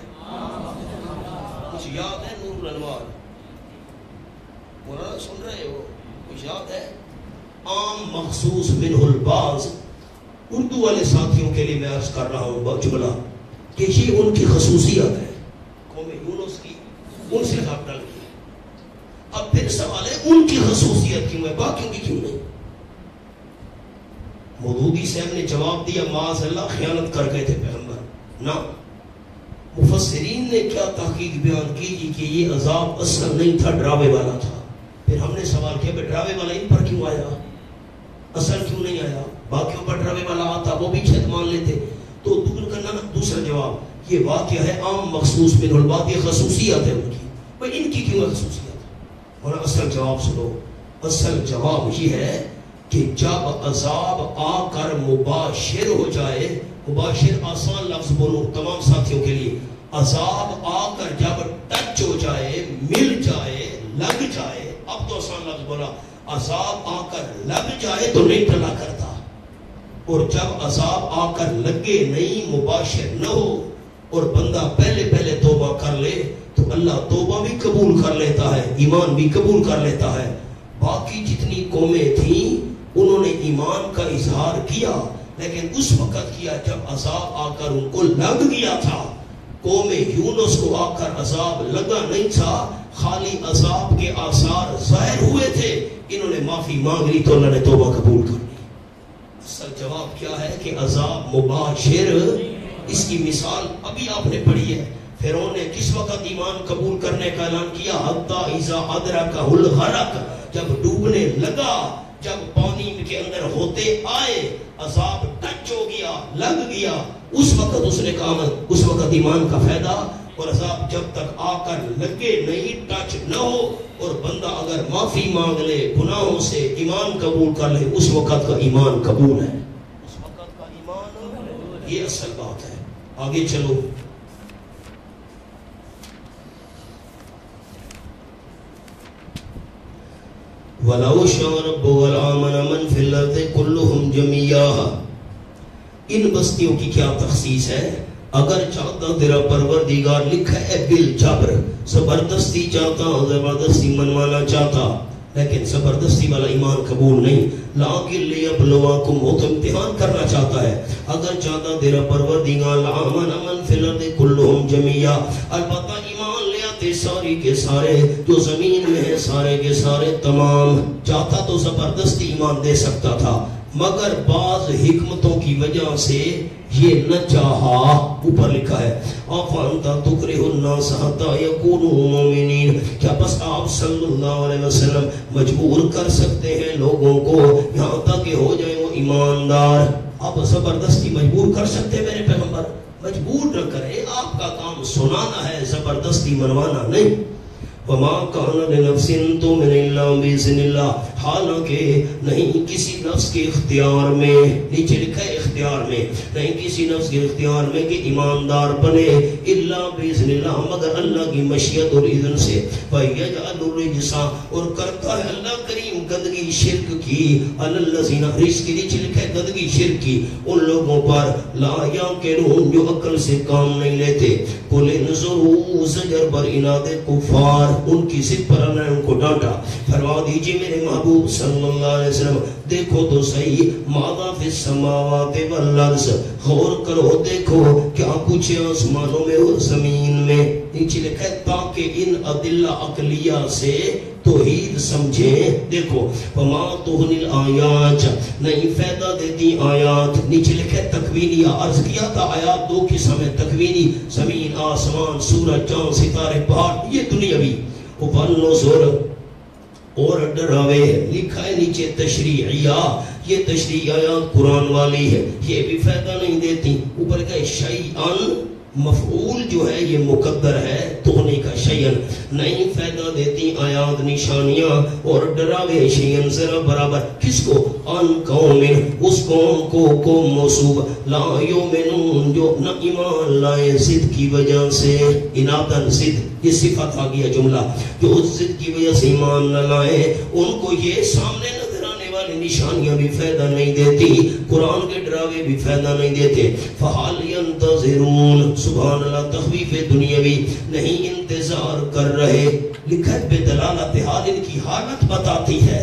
کچھ یاد ہے؟ نور الانوار مولانا سن رہے ہو؟ کچھ یاد ہے؟ عام مخصوص منہ البعض۔ اردو والے ساتھیوں کے لیے میں عرض کر رہا ہوں جملہ کہ یہ ان کی خصوصیت ہے، قوم یونس کی، ان سے خط ڈال کی۔ اب پھر سوال ہے ان کی خصوصیت کیوں ہے، باقیوں کی کیوں نہیں؟ مودودی صاحب نے جواب دیا معاذ اللہ خیانت کر گئے تھے پیغمبر نہ۔ مفسرین نے کیا تحقیق بیان کی کہ یہ عذاب اصل نہیں تھا، ڈراوے والا تھا۔ پھر ہم نے سوال کیا کہ ڈراوے والا ان پر کیوں آیا، اصل کیوں نہیں آیا؟ باقیوں پر ڈراوے والا آتا وہ بھی چھت مان لیتے۔ تو دوسرا جواب، یہ واقعہ ہے عام مخصوص منہ البعض، یہ خصوصیت ہے ان کی، بھئی ان کی کیوں ہے خصوصیت؟ اور اصل جواب سنو، اصل جواب یہ ہے کہ جب عذاب آ کر مباشر ہو جائے، مباشر آسان لفظ بولو تمام ساتھیوں کے لیے، عذاب آ کر جب ٹچ ہو جائے، مل جائے، لگ جائے، اب تو آسان لفظ بولا، عذاب آ کر لگ جائے تو نہیں ٹلا کرتا، اور جب عذاب آ کر لگے نہیں، مباشر نہ ہو اور بندہ پہلے توبہ کر لے تو اللہ توبہ بھی قبول کر لیتا ہے، ایمان بھی قبول کر لیتا ہے۔ باقی جتنی قومیں تھیں انہوں نے ایمان کا اظہار کیا، لیکن اس وقت کیا جب عذاب آ کر ان کو لگ گیا تھا۔ قوم یونس کو آ کر عذاب لگا نہیں تھا، خالی عذاب کے آثار ظاہر ہوئے تھے، انہوں نے معافی مانگ لی تو اللہ نے توبہ قبول کر لی۔ اصل جواب کیا ہے کہ عذاب مباشر، اس کی مثال ابھی آپ نے پڑھی ہے۔ فرعون نے کس وقت ایمان قبول کرنے کا اعلان کیا؟ حتی اذا ادرکہ الغرق، جب ڈوبنے لگا، جب پانی کے اندر ہوتے آئے، عذاب ٹچ ہو گیا، لگ گیا، اس وقت اس نے کہا اس وقت ایمان کا فائدہ۔ اور عذاب جب تک آ کر لگے نہیں، ٹچ نہ ہو، اور بندہ اگر معافی مانگ لے گناہوں سے، ایمان قبول کر لے، اس وقت کا ایمان قبول ہے، اس وقت کا ایمان، یہ اصل بات ہے۔ آگے چلو، وَلَوْ شَاءَ رَبُّكَ لَآمَنَ مَنْ فِي الْأَرْضِ كُلُّهُمْ جَمِيعًا۔ ان بستیوں کی کیا تخصیص ہے؟ اگر چاہتا تیرا پروردگار، لکھا ہے بالجبر، زبردستی چاہتا، زبردستی منوانا چاہتا، لیکن زبردستی والا ایمان قبول نہیں۔ لیکن لیبلواکم، وہ تو امتحان کرنا چاہتا ہے۔ اگر چاہتا تیرا پروردگار لآمن من فی الارض کلہم جميعا، البتہ ایمان لے آتے سارے کے سارے جو زمین میں ہیں، سارے کے سارے تمام۔ چاہتا تو زبردستی ایمان دے سکتا تھا، مگر بعض حکمتوں کی وجہ سے یہ نہ چاہا۔ اوپر لکھا ہے آفانتا تکرہ الناس حتی یکونوا مومنین، کیا بس آپ صلی اللہ علیہ وسلم مجبور کر سکتے ہیں لوگوں کو یہاں تک کہ ہو جائیں وہ ایماندار؟ آپ زبردستی مجبور کر سکتے میرے پیغمبر؟ مجبور نہ کرے، آپ کا کام سنانا ہے، زبردستی منوانا نہیں۔ وما کان لنفس تؤمن الا باذن اللہ، حالانکہ نہیں کسی نفس کے اختیار میں، نیچے لکھا ہے اختیار میں، نہیں کسی نفس کے اختیار میں کہ ایماندار بنے الا باذن اللہ، مگر اللہ کی مشیت اور اذن سے، فیجعل الرجس، اور کرتا ہے اللہ کریم گندگی شرک کی، علی الذین، رجس کے نیچے لکھا ہے گندگی شرک کی ان لوگوں پر، لا یعقلون، جو عقل سے کام نہیں لیتے، قل انظروا، زجر بر اناد کفار، ان کی ضد پر اللہ نے ان کو ڈانٹا، فرما دیجئے میرے محبوب صلی اللہ علیہ وسلم دیکھو تو صحیح، ماذا فی السماوات والارض، غور کرو دیکھو کیا کچھ ہے آسمانوں میں اور زمین میں، نیچے لکھا ہے تاکہ ان ادلہ عقلیہ سے توحید سمجھیں، دیکھو وما تغنی الآیات، نہیں فائدہ دیتی آیات، نیچے لکھا ہے تکوینیہ، عرض کیا تھا آیات دو قسم ہے، تکوینی زمین آسمان سورج چاند ستارے پہاڑ، یہ دنیاوی، وَالنُّذُرُ، اور ڈراوے، لکھا ہے نیچے تشریعیہ، یہ تشریعی آیات قرآن والی ہے، یہ بھی فائدہ نہیں دیتی، اوپر کا شیئن، مفعول جو ہے یہ مقدر ہے تغنی کا، شیئن نہیں فائدہ دیتی آیات نشانیاں اور ڈراوے، شیئن ذرا برابر، کس کو؟ ان قوم، اس قوم کو، قوم موصوب، لا یؤمنون، جو نہ ایمان لائے ضد کی وجہ سے، انادن ضد، یہ صفت آ گیا جملہ، جو اس ضد کی وجہ سے ایمان نہ لائے ان کو یہ سامنے نظر آنے والی نشانیاں بھی فائدہ نہیں دیتی، قرآن کے ڈراوے بھی فائدہ نہیں دیتے، فحال ینتظرون، سبحان اللہ، تخویف دنیاوی، نہیں انتظار کر رہے، لکھت بے دلالت حال، ان کی حالت بتاتی ہے،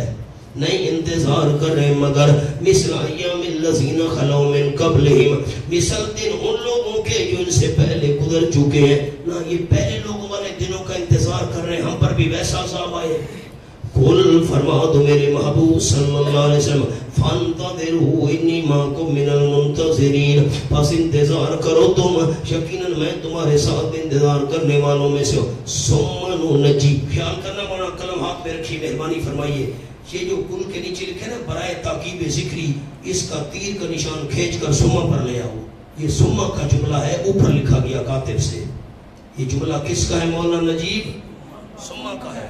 نہیں انتظار کر رہے مگر مثل ایام الذین خلو من قبلہم، مثل دن ان لوگوں کے جو ان سے پہلے گزر چکے ہیں، نہ یہ پہلے لوگوں والے دنوں کا انتظار کر رہے ہیں، ہم پر بھی ویسا عذاب آئے، قل فرما دو میرے محبوب صلی اللہ علیہ وسلم، فانتظروا انی معکم من المنتظرین، پس انتظار کرو تم، یقیناً میں تمہارے ساتھ انتظار کرنے والوں میں سے ہوں، ثم ننجی، خیال کرنا بڑا قلم ہاتھ میں رکھی، مہربانی فرمائیے، یہ جو کل کے نیچے لکھے نا برائے تاکیب ذکری، اس کا تیر کا نشان کھینچ کر سما پر لے آؤ، یہ سما کا جملہ ہے، اوپر لکھا گیا کاتب سے، یہ جملہ کس کا ہے مولانا نجیب؟ سما کا ہے،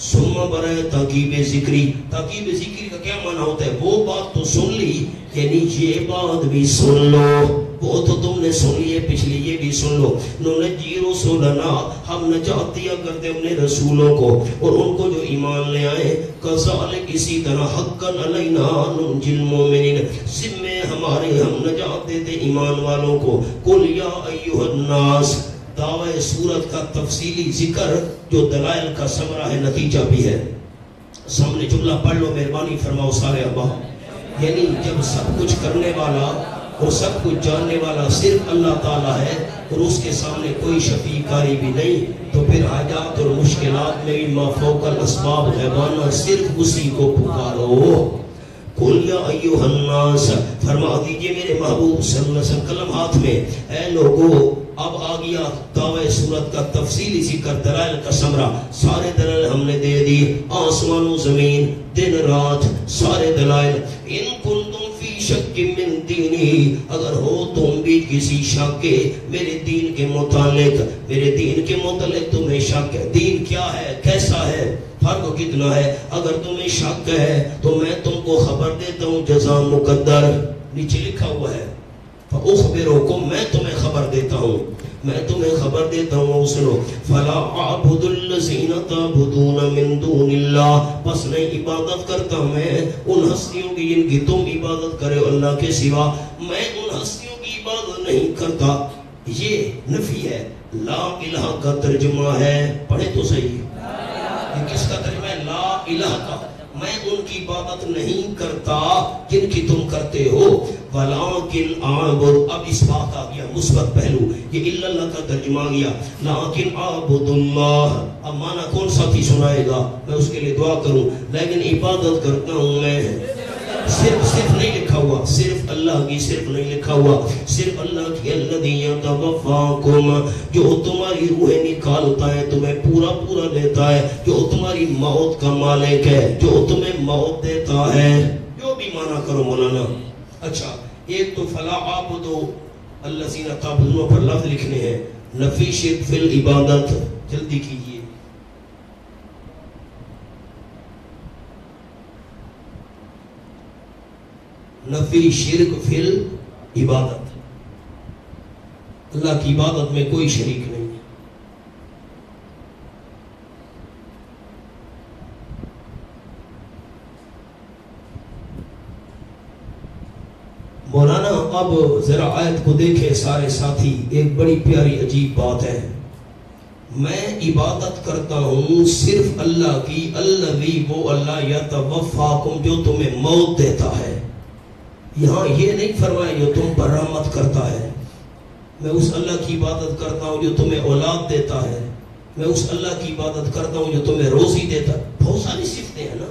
سما برائے تاکیب ذکری، تاکیب ذکری کا کیا معنی ہوتا ہے؟ وہ بات تو سن لی، یعنی یہ بات بھی سن لو، وہ تو تم نے سن لیے پچھلی، یہ بھی سن لو، ننجی رسولنا، ہم نجات دیا کرتے اپنے رسولوں کو اور ان کو جو ایمان لے آئے، کذالک اسی طرح حقا علینا ننجی المؤمنین، ذمہ ہمارے ہم نجات دیتے ایمان والوں کو، قل یا ایھا الناس، دعوی صورت کا تفصیلی ذکر جو دلائل کا ثمرہ ہے، نتیجہ بھی ہے، سامنے جملہ پڑھ لو مہربانی فرماؤ سارے ابا، یعنی جب سب کچھ کرنے والا اور سب کچھ جاننے والا صرف اللہ تعالیٰ ہے اور اس کے سامنے کوئی شفیع کاری بھی نہیں، تو پھر حاجات اور مشکلات میں بھی ما فوق الاسباب غیبانہ صرف اسی کو پکارو، قل یا ایھا الناس، فرما دیجئے میرے محبوب صلی اللہ علیہ وسلم، قلم ہاتھ میں، اے لوگو، اب آ گیا دعوی صورت کا تفصیلی ذکر، دلائل کا ثمرہ، سارے دلائل ہم نے دے دی، آسمان و زمین، دن رات، سارے دلائل، ان کنتم فی شک من دینی، اگر ہو تم بھی کسی شک کے میرے دین کے متعلق، میرے دین کے متعلق تمہیں شک ہے، دین کیا ہے، کیسا ہے، فرق کتنا ہے، اگر تمہیں شک ہے تو میں تم کو خبر دیتا ہوں، جزا مقدر، نیچے لکھا ہوا ہے، فَأُخْبِرُكُمْ، میں تمہیں خبر دیتا ہوں، میں تمہیں خبر دیتا ہوں، سنو، فَلَا أَعْبُدُ الَّذِينَ تَعْبُدُونَ مِن دُونِ اللَّهِ، بس نہیں عبادت کرتا میں ان ہستیوں کی جن کی تم عبادت کرے اللہ کے سوا، میں ان ہستیوں کی عبادت نہیں کرتا، یہ نفی ہے، لا الہ کا ترجمہ ہے، پڑھے تو صحیح، یہ کس کا ترجمہ ہے؟ لا الہ کا، میں ان کی عبادت نہیں کرتا جن کی تم کرتے ہو، ولیکن اعبد، اب اس بات آ گیا مثبت پہلو، یہ الا اللہ کا ترجمہ آ گیا، لیکن اعبد اللہ، اب معنی کون سا تھی سنائے گا، میں اس کے لیے دعا کروں، لیکن عبادت کرتا ہوں میں، صرف نہیں لکھا ہوا، صرف اللہ کی صرف نہیں لکھا ہوا، صرف اللہ کی الذی یتوفاکم، جو تمہاری روحیں نکالتا ہے، تمہیں پورا پورا دیتا ہے، جو تمہاری موت کا مالک ہے، جو تمہیں موت دیتا ہے، جو بھی معنی کرو مولانا۔ اچھا، ایک تو فلا عابدو الذین تعبدون پر لفظ لکھنے ہیں، نفی شرک فی العبادت، جلدی کیجئے، نفی شرک فل عبادت، اللہ کی عبادت میں کوئی شریک نہیں ہے۔ مولانا اب ذرا آیت کو دیکھیں سارے ساتھی، ایک بڑی پیاری عجیب بات ہے۔ میں عبادت کرتا ہوں صرف اللہ کی، الذی وہ اللہ یتوفاکم جو تمہیں موت دیتا ہے۔ یہاں یہ نہیں فرمایا جو تم پر رحمت کرتا ہے۔ میں اس اللہ کی عبادت کرتا ہوں جو تمہیں اولاد دیتا ہے، میں اس اللہ کی عبادت کرتا ہوں جو تمہیں روزی دیتا ہے۔ بہت ساری صفتیں ہیں نا،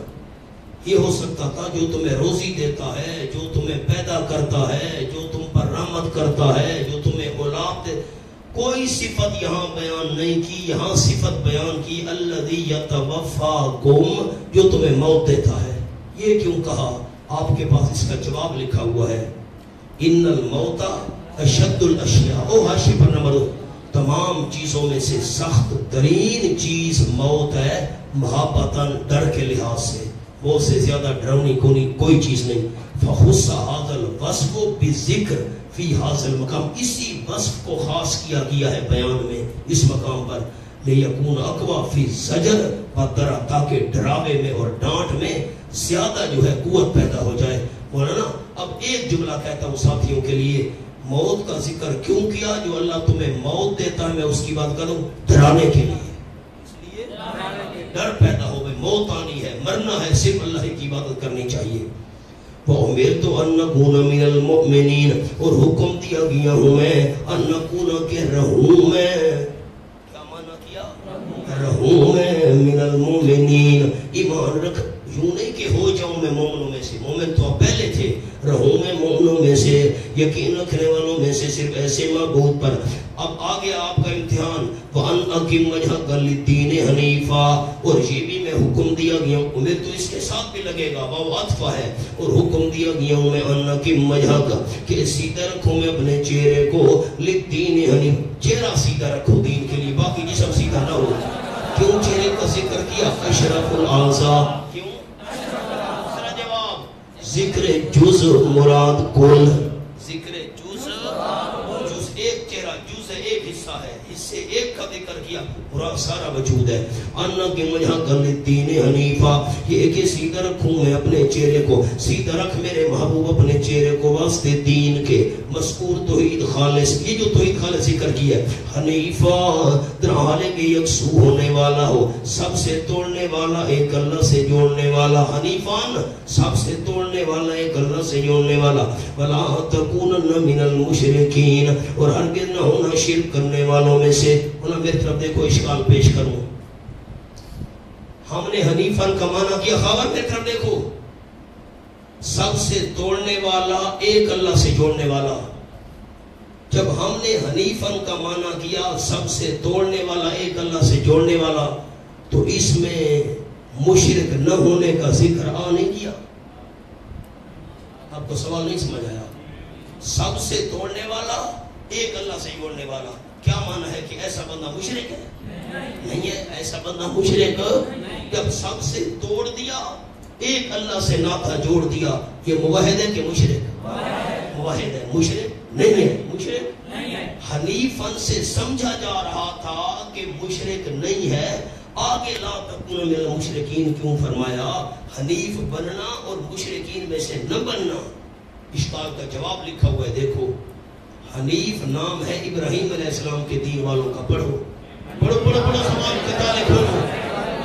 یہ ہو سکتا تھا جو تمہیں روزی دیتا ہے، جو تمہیں پیدا کرتا ہے، جو تم پر رحمت کرتا ہے، جو تمہیں اولاد دے۔ کوئی صفت یہاں بیان نہیں کی، یہاں صفت بیان کی الذی یتوفاکم جو تمہیں موت دیتا ہے۔ یہ کیوں کہا؟ آپ کے پاس اس کا جواب لکھا ہوا ہے، ان الموت اشد الاشیاء۔ او حاشی پر نمبر، تمام چیزوں میں سے سخت ترین چیز موت ہے، محبتاً ڈر کے لحاظ سے، وہ سے زیادہ ڈراؤنی کوئی چیز نہیں۔ فخص ھذا الوصف بذکر فی ھذا المقام، اسی وصف کو خاص کیا گیا ہے بیان میں اس مقام پر، لیکون اقوی فی زجر و تاکہ ڈراوے میں اور ڈانٹ میں زیادہ جو ہے قوت پیدا ہو جائے۔ مولانا اب ایک جملہ کہتا ہوں ساتھیوں کے لیے، موت کا ذکر کیوں کیا؟ جو اللہ تمہیں موت دیتا ہے، میں اس کی بات کروں ڈرانے کے لیے، اس لیے ڈر پیدا ہو، موت آنی ہے، مرنا ہے، صرف اللہ کی عبادت کرنی چاہیے۔ وَأُمِرْتُ أَن نَّكُونَ مِنَ الْمُؤْمِنِينَ، اور حکم دیا گیا ہوں میں، أَن نَّكُونَ کہ رہوں میں، کیا معنی کیا؟ رہوں میں من المؤمنین، ایمان رکھ، یوں نہیں کہ ہو جاؤں میں مومنوں میں سے، مومن تو اب پہلے تھے، رہوں میں مومنوں میں سے، یقین رکھنے والوں میں سے، صرف ایسے معبود پر۔ اب آگے آپ کا امتحان، وَأَنْ أَقِمْ وَجْهَكَ لِلدِّينِ حَنِيفًا، اور یہ بھی میں حکم دیا گیا ہوں، امید تو اس کے ساتھ بھی لگے گا، وہ عطف ہے، اور حکم دیا گیا ہوں میں أَنْ أَقِمْ وَجْهَكَ کہ سیدھا رکھوں میں اپنے چہرے کو، لِلدِّينِ حَنِيفًا، چہرہ سیدھا رکھو دین کے لیے، باقی جسم سیدھا نہ ہو۔ کیوں چہرے کا ذکر کیا؟ اشرف الاعضاء، کیوں؟ دوسرا جواب، ذکر جز مراد کل، ذکر جز ایک چہرہ، جز ایک حصہ ہے، حصے ایک کا ذکر کیا، مراد سارا وجود ہے۔ انا کہ مجھا کل دین حنیفہ، یہ کہ سیدھا رکھوں میں اپنے چہرے کو، سیدھا رکھ میرے محبوب اپنے چہرے کو واسطے دین کے، مذکور توحید خالص، یہ جو توحید خالص ذکر کیا ہے، حنیفہ درحالے کے یکسو ہونے والا ہو، سب سے توڑنے والا، ایک اللہ سے جوڑنے والا، حنیفان سب سے توڑنے والا، ایک اللہ سے جوڑنے والا، ولا تکونن من المشرکین، اور ہرگز نہ ہونا شرک کرنے والوں میں سے۔ انہوں میری طرف دیکھو، اشکال پیش کروں، ہم نے حنیفان کا معنی کیا، خواہ میری طرف دیکھو، سب سے توڑنے والا، ایک اللہ سے جوڑنے والا۔ جب ہم نے حنیفن کا معنی کیا سب سے توڑنے والا، ایک اللہ سے جوڑنے والا، تو اس میں مشرک نہ ہونے کا ذکر آ نہیں کیا۔ آپ کو سوال نہیں سمجھ آیا؟ سب سے توڑنے والا، ایک اللہ سے جوڑنے والا، کیا معنی ہے کہ ایسا بندہ مشرک ہے؟ نہیں ہے، ایسا بندہ مشرک جب سب سے توڑ دیا، ایک اللہ سے ناتا جوڑ دیا، یہ موحد ہے کہ مشرک؟ موحد ہے، مشرک نہیں ہے، مشرک نہیں ہے۔ حنیفن سے سمجھا جا رہا تھا کہ مشرک نہیں ہے، آگے لا تکون من المشرکین کیوں فرمایا؟ حنیف بننا اور مشرکین میں سے نہ بننا۔ اشکال کا جواب لکھا ہوا ہے، دیکھو، حنیف نام ہے ابراہیم علیہ السلام کے دین والوں کا، پڑھو پڑھو پڑھو پڑھو، سوال کے تالے کھولو۔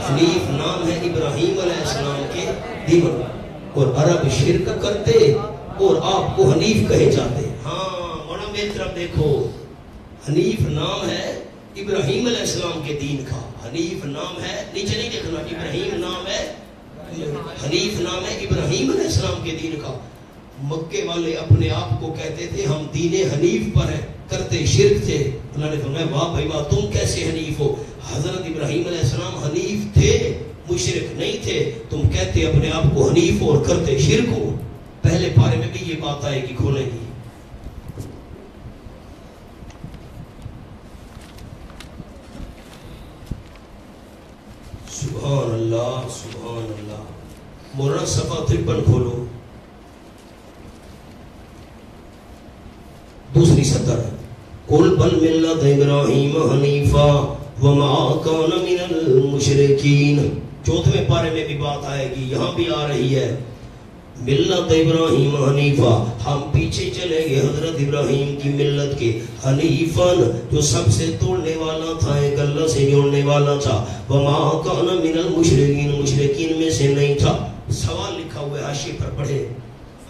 حنیف نام ہے ابراہیم علیہ السلام کے دین والوں، اور عرب شرک کرتے اور آپ کو حنیف کہے جاتے۔ ہاں مولانا میری طرف دیکھو، حنیف نام ہے ابراہیم علیہ السلام کے دین کا، حنیف نام ہے، نیچے نہیں دیکھنا، ابراہیم نام ہے، حنیف نام ہے ابراہیم علیہ السلام کے دین کا۔ مکے والے اپنے آپ کو کہتے تھے ہم دین حنیف پر ہیں، کرتے شرک تھے۔ اللہ نے فرمایا واہ بھائی واہ، تم کیسے حنیف ہو؟ حضرت ابراہیم علیہ السلام حنیف تھے، مشرک نہیں تھے، تم کہتے اپنے آپ کو حنیف اور کرتے شرک ہو۔ پہلے پارے میں بھی یہ بات آئے گی، کھولے گی۔ سبحان اللہ سبحان اللہ۔ مولانا صفحہ 53 کھولو۔ دوسری سطر قل بل ملت ابراہیم حنیفا وما کان من المشرکین. چوتھویں پارے میں بھی بات آئے گی, یہاں بھی آ رہی ہے ملت ابراہیم حنیفہ, ہم پیچھے چلیں گے حضرت ابراہیم کی ملت کے. حنیفن جو سب سے توڑنے والا تھا, ایک اللہ سے جوڑنے والا تھا. وما کان من المشرکین, مشرکین میں سے نہیں تھا. سوال لکھا ہوا ہے حاشیے پر پڑھے,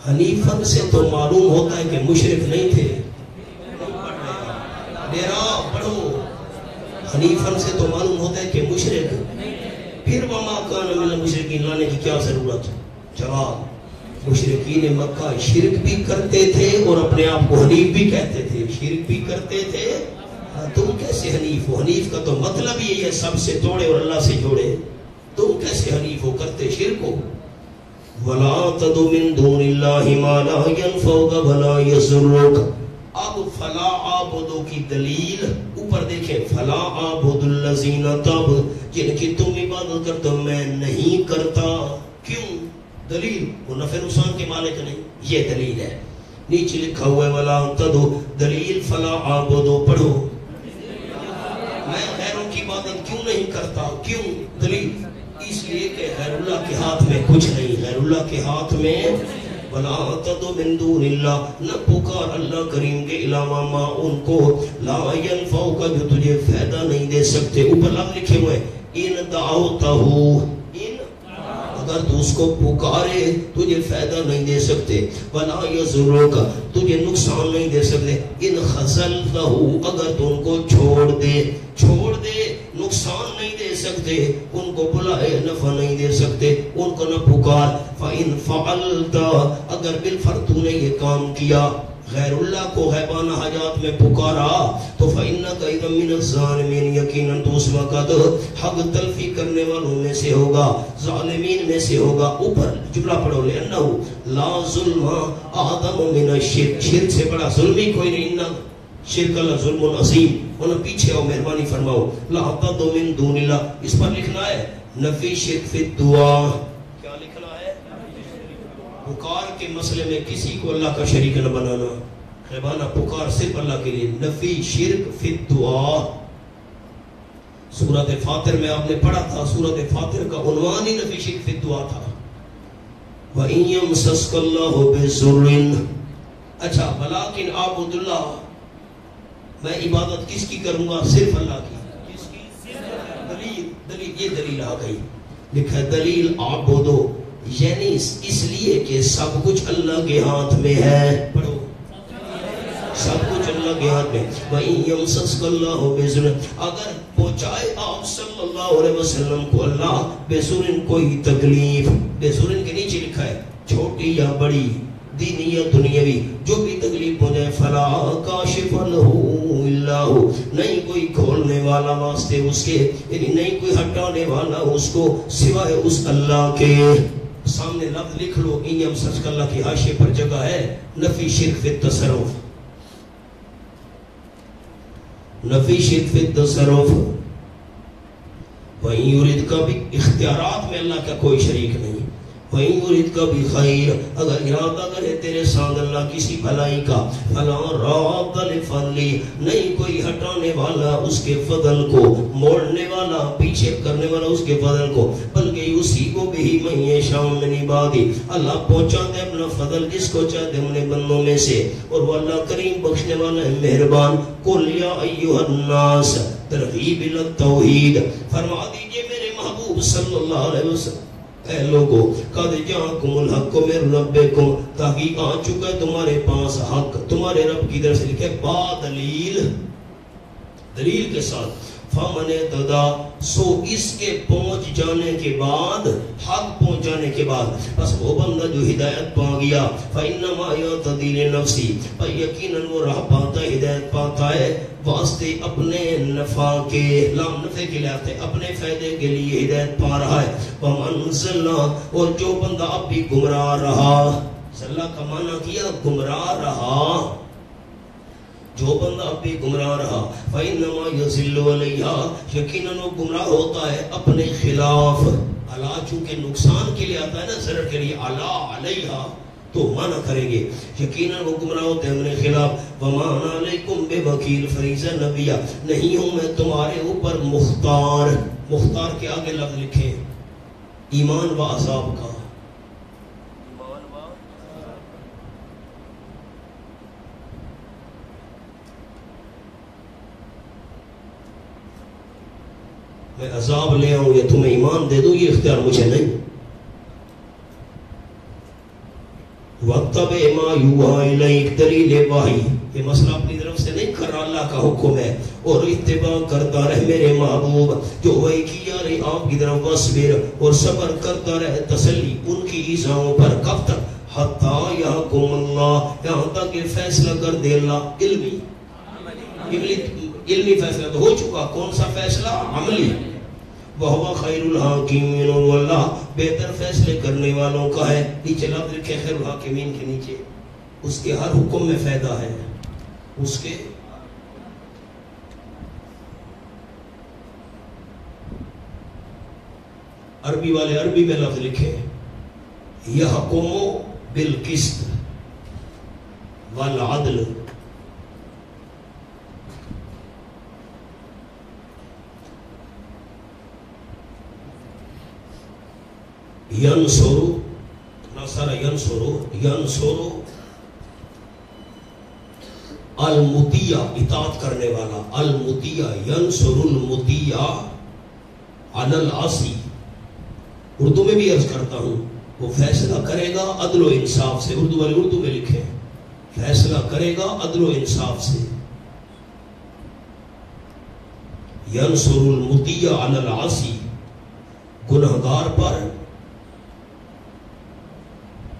حنیفن سے تو معلوم ہوتا ہے کہ مشرک نہیں تھے. میرا پڑھو, حنیفن سے تو معلوم ہوتا ہے کہ مشرک, پھر وما کان من المشرکین لانے کی کیا ضرورت؟ جواب, مشرکین مکہ شرک بھی کرتے تھے اور اپنے آپ کو حنیف بھی کہتے تھے. شرک بھی کرتے تھے, تم کیسے حنیف ہو؟ حنیف کا تو مطلب یہی ہے سب سے توڑے اور اللہ سے جوڑے. تم کیسے حنیف ہو, کرتے شرک ہو. وَلَا تَدُ مِن دُونِ اللَّهِ مَا لَا يَنْفَعُكَ وَلَا يَضُرُّكَ. اب فلا عابدو کی دلیل اوپر دیکھیں, فلا عابد الذین تب, جن کی تم عبادت کرتے ہو میں نہیں کرتا. کیوں؟ دلیل, وہ نفع نقصان کے مالک نہیں, یہ دلیل ہے. نیچے لکھا ہوا ہے ولا تدو, دلیل فلا عابدو. پڑھو, میں غیروں کی عبادت کیوں نہیں کرتا؟ کیوں؟ دلیل اس لیے کہ غیر اللہ کے ہاتھ میں کچھ نہیں. غیر اللہ کے ہاتھ میں ولا تدو من دون اللہ, نہ پکار اللہ کریم کے علاوہ ما ان کو لا ينفعک, جو تجھے فائدہ نہیں دے سکتے. اوپر لفظ لکھے ہوئے ان دعوتہو, اگر تو اس کو پکارے تجھے فائدہ نہیں دے سکتے. ولا یضرک, تجھے نقصان نہیں دے سکتے. ان خذلتہو, اگر تو ان کو چھوڑ دے نقصان نہیں دے سکتے. ان کو بلائے نفع نہیں دے سکتے, ان کو نہ پکار. فإن فعلت, اگر بالفرض تو نے یہ کام کیا, غیر اللہ کو غیبانہ حاجات میں پکارا, تو فإنک اذا من الظالمین, یقیناً تو اس وقت حق تلفی کرنے والوں میں سے ہوگا, ظالمین میں سے ہوگا. اوپر جملہ پڑھو, لأنہ لا ظلم آدم من الشرک, شرک سے بڑا ظلمی کوئی نہیں. شرک اللہ ظلم عظیم. انہوں پیچھے آؤ, مہربانی فرماؤ. لا تدعو من دون اللہ, اس پر لکھنا ہے نفی شرک فی الدعا. کیا لکھنا ہے؟ پکار کے مسئلے میں کسی کو اللہ کا شریک نہ بنانا, غیبانہ پکار صرف اللہ کے لیے. نفی شرک فی الدعا. سورۃ فاطر میں آپ نے پڑھا تھا, سورۃ فاطر کا عنوان ہی نفی شرک فی الدعا تھا. وَإِن يَمْسَسْكَ اللَّهُ بِضُرٍّ. اچھا, وَلَٰكِنْ اعْبُدُ اللَّهَ, میں عبادت کس کی کروں گا؟ صرف اللہ کی. کس کی؟ دلیل, یہ دلیل آ گئی. لکھا دلیل عابدو, یعنی اس لیے کہ سب کچھ اللہ کے ہاتھ میں ہے. پڑھو, سب کچھ اللہ کے ہاتھ میں. وَإِن يَمْسَسْكَ اللَّهُ بِضُرٍّ, اگر پہنچائے آپ صلی اللہ علیہ وسلم کو اللہ بِضُرٍّ کوئی تکلیف. بِضُرٍ کے نیچے لکھا ہے چھوٹی یا بڑی, دینی یا دنیاوی, جو بھی تکلیف پہنچائے, فلا کاشف لہ الا ہو, نہیں کوئی کھولنے والا واسطے اس کے, یعنی نہیں کوئی ہٹانے والا اس کو سوائے اس اللہ کے. سامنے لفظ لکھ لو, ان یمسسک, اللہ کی حاشیے پر جگہ ہے نفی شرک فی التصرف. نفی شرک فی التصرف. وَإِن يُرِدْكَ بھی, اختیارات میں اللہ کا کوئی شریک نہیں. وَإِن يُرِدْكَ بِخَيْرٍ, اگر ارادہ کرے تیرے ساتھ اللہ کسی بھلائی کا, فَلَا رَادَّ لِفَضْلِهِ, نہیں کوئی ہٹانے والا اس کے فضل کو, موڑنے والا, پیچھے کرنے والا اس کے فضل کو. بلکہ يُصِيبُ بِهِ مَن يَشَاءُ مِنْ عِبَادِهِ, اللہ پہنچاتے اپنا فضل جس کو چاہتے اپنے بندوں میں سے, اور وہ اللہ کریم بخشنے والا ہے, مہربان. قُلْ يَا أَيُّهَا النَّاسُ, ترغیب الی التوحید, فرما دیجئے میرے محبوب صلی اللہ علیہ وسلم, اے لوگوں, قد جاءکم الحق من ربکم, تحقیق آ چکا ہے تمہارے پاس حق تمہارے رب کی طرف سے. لکھے با دلیل, دلیل کے ساتھ. فمن اهتدى, سو اس کے پہنچ جانے کے بعد, حق پہنچ جانے کے بعد, بس وہ بندہ جو ہدایت پا گیا, فإنما يهتدي لنفسه, پر یقیناً وہ راہ پاتا ہے, ہدایت پاتا ہے واسطے اپنے نفع کے, لام نفع کے لیے, اپنے فائدے کے لیے ہدایت پا رہا ہے. ومن ضل, اور جو بندہ اب بھی گمراہ رہا, ضل کا معنی کیا گمراہ رہا, جو بندہ اب بھی گمراہ رہا, فَإِنَّمَا يَضِلُّ عَلَيْهَا, یقیناً وہ گمراہ ہوتا ہے اپنے خلاف. اللہ چونکہ نقصان کے لیے آتا ہے نا, ضرر کے لیے, عَلَا عَلَيْهَا, تو منع کریں گے. یقیناً وہ گمراہ ہوتے ہیں اپنے خلاف. وما انا علیکم بوکیل فریضہ نبیہ نہیں ہوں میں تمہارے اوپر مختار. مختار کے آگے لفظ لکھیں ایمان و عذاب کا. میں عذاب لے آؤں یا تمہیں ایمان دے دوں یہ اختیار مجھے نہیں. وَاتَّبِعْ مَا يُوحَىٰ إِلَيْكَ دلیل وحی. یہ مسئلہ اپنی طرف سے نہیں کر رہا، اللہ کا حکم ہے. اور اتباع کرتا رہ میرے محبوب جو وحی کی جا رہی آپ کی طرف. وَاصْبِرْ اور صبر کرتا رہ تسلی ان کی ایذاؤں پر. کب تک؟ حَتَّىٰ يَحْكُمَ اللَّهُ یہاں تک کہ فیصلہ کر دے اللہ. علمی فیصلہ تو ہو چکا، کون سا فیصلہ؟ عملی. وَهُوَ خَيْرُ الْحَاكِمِينَ واللہ بہتر فیصلے کرنے والوں کا ہے. نیچے لفظ لکھے خیر الحاکمین کے نیچے. اس کے ہر حکم میں فائدہ ہے. اس کے عربی والے عربی میں لفظ لکھے یحکم بالقسط والعدل. ینصرو نصر ینصرو ینصرو المطیع اطاعت کرنے والا. المطیع ینصر المطیع علی العصی. اردو میں بھی عرض کرتا ہوں وہ فیصلہ کرے گا عدل و انصاف سے. اردو والے اردو میں لکھے فیصلہ کرے گا عدل و انصاف سے. ینصر المطیع علی العصی گنہگار پر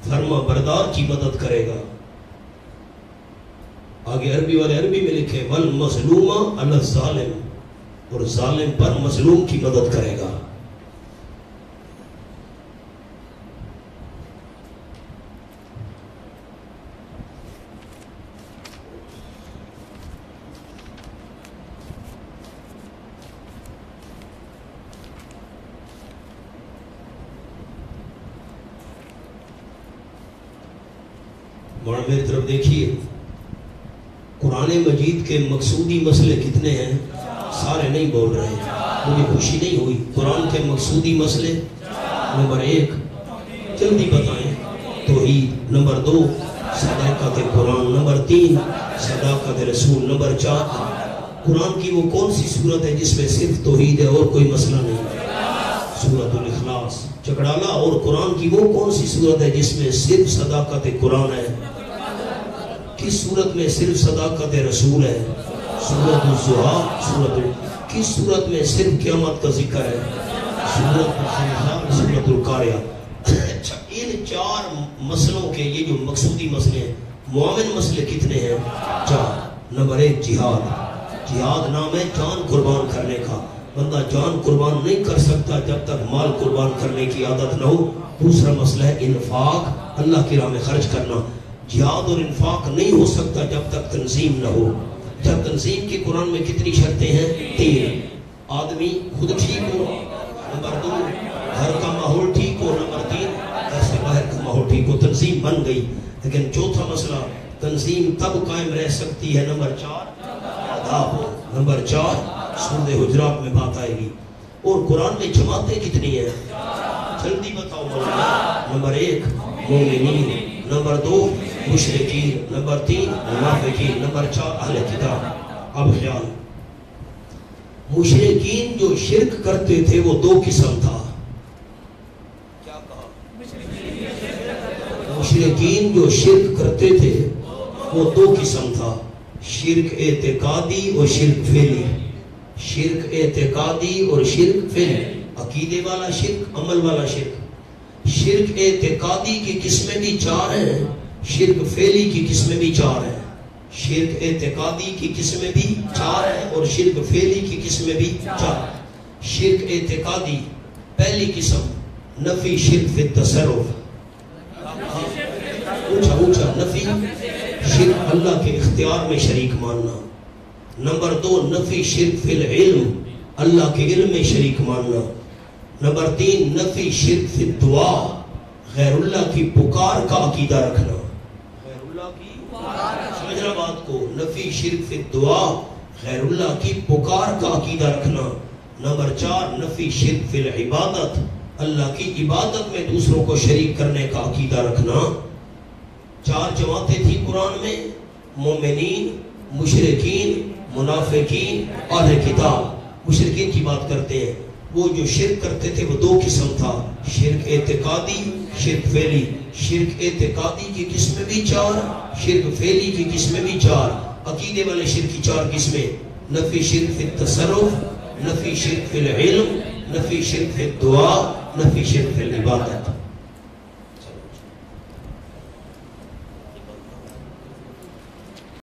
فرما بردار کی مدد کرے گا. آگے عربی والے عربی میں لکھے والمظلوم علی الظالم اور ظالم پر مظلوم کی مدد کرے گا. مولانا میری طرف دیکھیے قرآن مجید کے مقصودی مسئلے کتنے ہیں؟ سارے نہیں بول رہے ہیں. مجھے خوشی نہیں ہوئی. قرآن کے مقصودی مسئلے نمبر 1 جلدی بتائیں توحید. نمبر 2 صداقت قرآن. نمبر 3 صداقت رسول. نمبر 4 قرآن کی وہ کون سی صورت ہے جس میں صرف توحید ہے اور کوئی مسئلہ نہیں؟ سورۃ الاخلاص. چکڑالا. اور قرآن کی وہ کون سی صورت ہے جس میں صرف صداقت قرآن ہے؟ کس صورت میں صرف صداقت رسول ہے؟ سورۃ الزحا. کس صورت میں صرف قیامت کا ذکر ہے؟ سورۃ القاریہ. اچھا ان 4 مسئلوں کے یہ جو مقصودی مسئلے ہیں معاون مسئلے کتنے ہیں؟ 4. نمبر 1 جہاد. جہاد نام ہے جان قربان کرنے کا. بندہ جان قربان نہیں کر سکتا جب تک مال قربان کرنے کی عادت نہ ہو. دوسرا مسئلہ ہے انفاق، اللہ کی راہ میں خرچ کرنا. جہاد اور انفاق نہیں ہو سکتا جب تک تنظیم نہ ہو. جب تنظیم کی قرآن میں کتنی شرطیں ہیں؟ 3. آدمی خود ٹھیک ہو. نمبر 2 گھر کا ماحول ٹھیک ہو. نمبر 3 گھر سے باہر کا ماحول ٹھیک ہو. تنظیم بن گئی. لیکن چوتھا مسئلہ تنظیم تب قائم رہ سکتی ہے. نمبر 4 آداب. نمبر 4 سورۃ حجرات میں بات آئے گی. اور قرآن میں جماعتیں کتنی ہیں؟ جلدی بتاؤ مولانا. نمبر 1 مومنین. نمبر 2 مشرکین. نمبر 3 منافقین. نمبر 4 اہل کتاب. اب خیال مشرکین جو شرک کرتے تھے وہ 2 قسم تھا. کیا کہا؟ مشرکین جو شرک کرتے تھے وہ 2 قسم تھا. شرک اعتقادی اور شرک فعلی. شرک اعتقادی اور شرک فعلی. عقیدے والا شرک، عمل والا شرک. شرک اعتقادی کی قسمیں بھی 4 ہیں. شرک فعلی کی قسمیں بھی 4 ہیں. شرک اعتقادی کی قسمیں بھی 4 ہیں اور شرک فعلی کی قسمیں بھی 4. شرک اعتقادی پہلی قسم نفی شرک فی التصرف. اونچا نفی شرک اللہ کے اختیار میں شریک ماننا. نمبر 2 نفی شرک فی العلم، اللہ کے علم میں شریک ماننا. نمبر 3 نفی شرک فی الدعا، غیر اللہ کی پکار کا عقیدہ رکھنا، غیر اللہ کی سمجھنا بات کو، نفی شرک فی الدعا، غیر اللہ کی پکار کا عقیدہ رکھنا۔ نمبر 4 نفی شرک فی العبادت، اللہ کی عبادت میں دوسروں کو شریک کرنے کا عقیدہ رکھنا۔ 4 جماعتیں تھی قرآن میں، مومنین، مشرکین، منافقین، اہل کتاب۔ مشرکین کی بات کرتے ہیں، وہ جو شرک کرتے تھے وہ 2 قسم تھا، شرک اعتقادی، شرک فعلی۔ شرک اعتقادی کی قسمیں بھی 4، شرک فعلی کی قسمیں بھی 4۔ عقیدے والے شرک کی 4 قسمیں، نفی شرک فی التصرف، نفی شرک فی العلم، نفی شرک فی الدعا، نفی شرک فی العبادت۔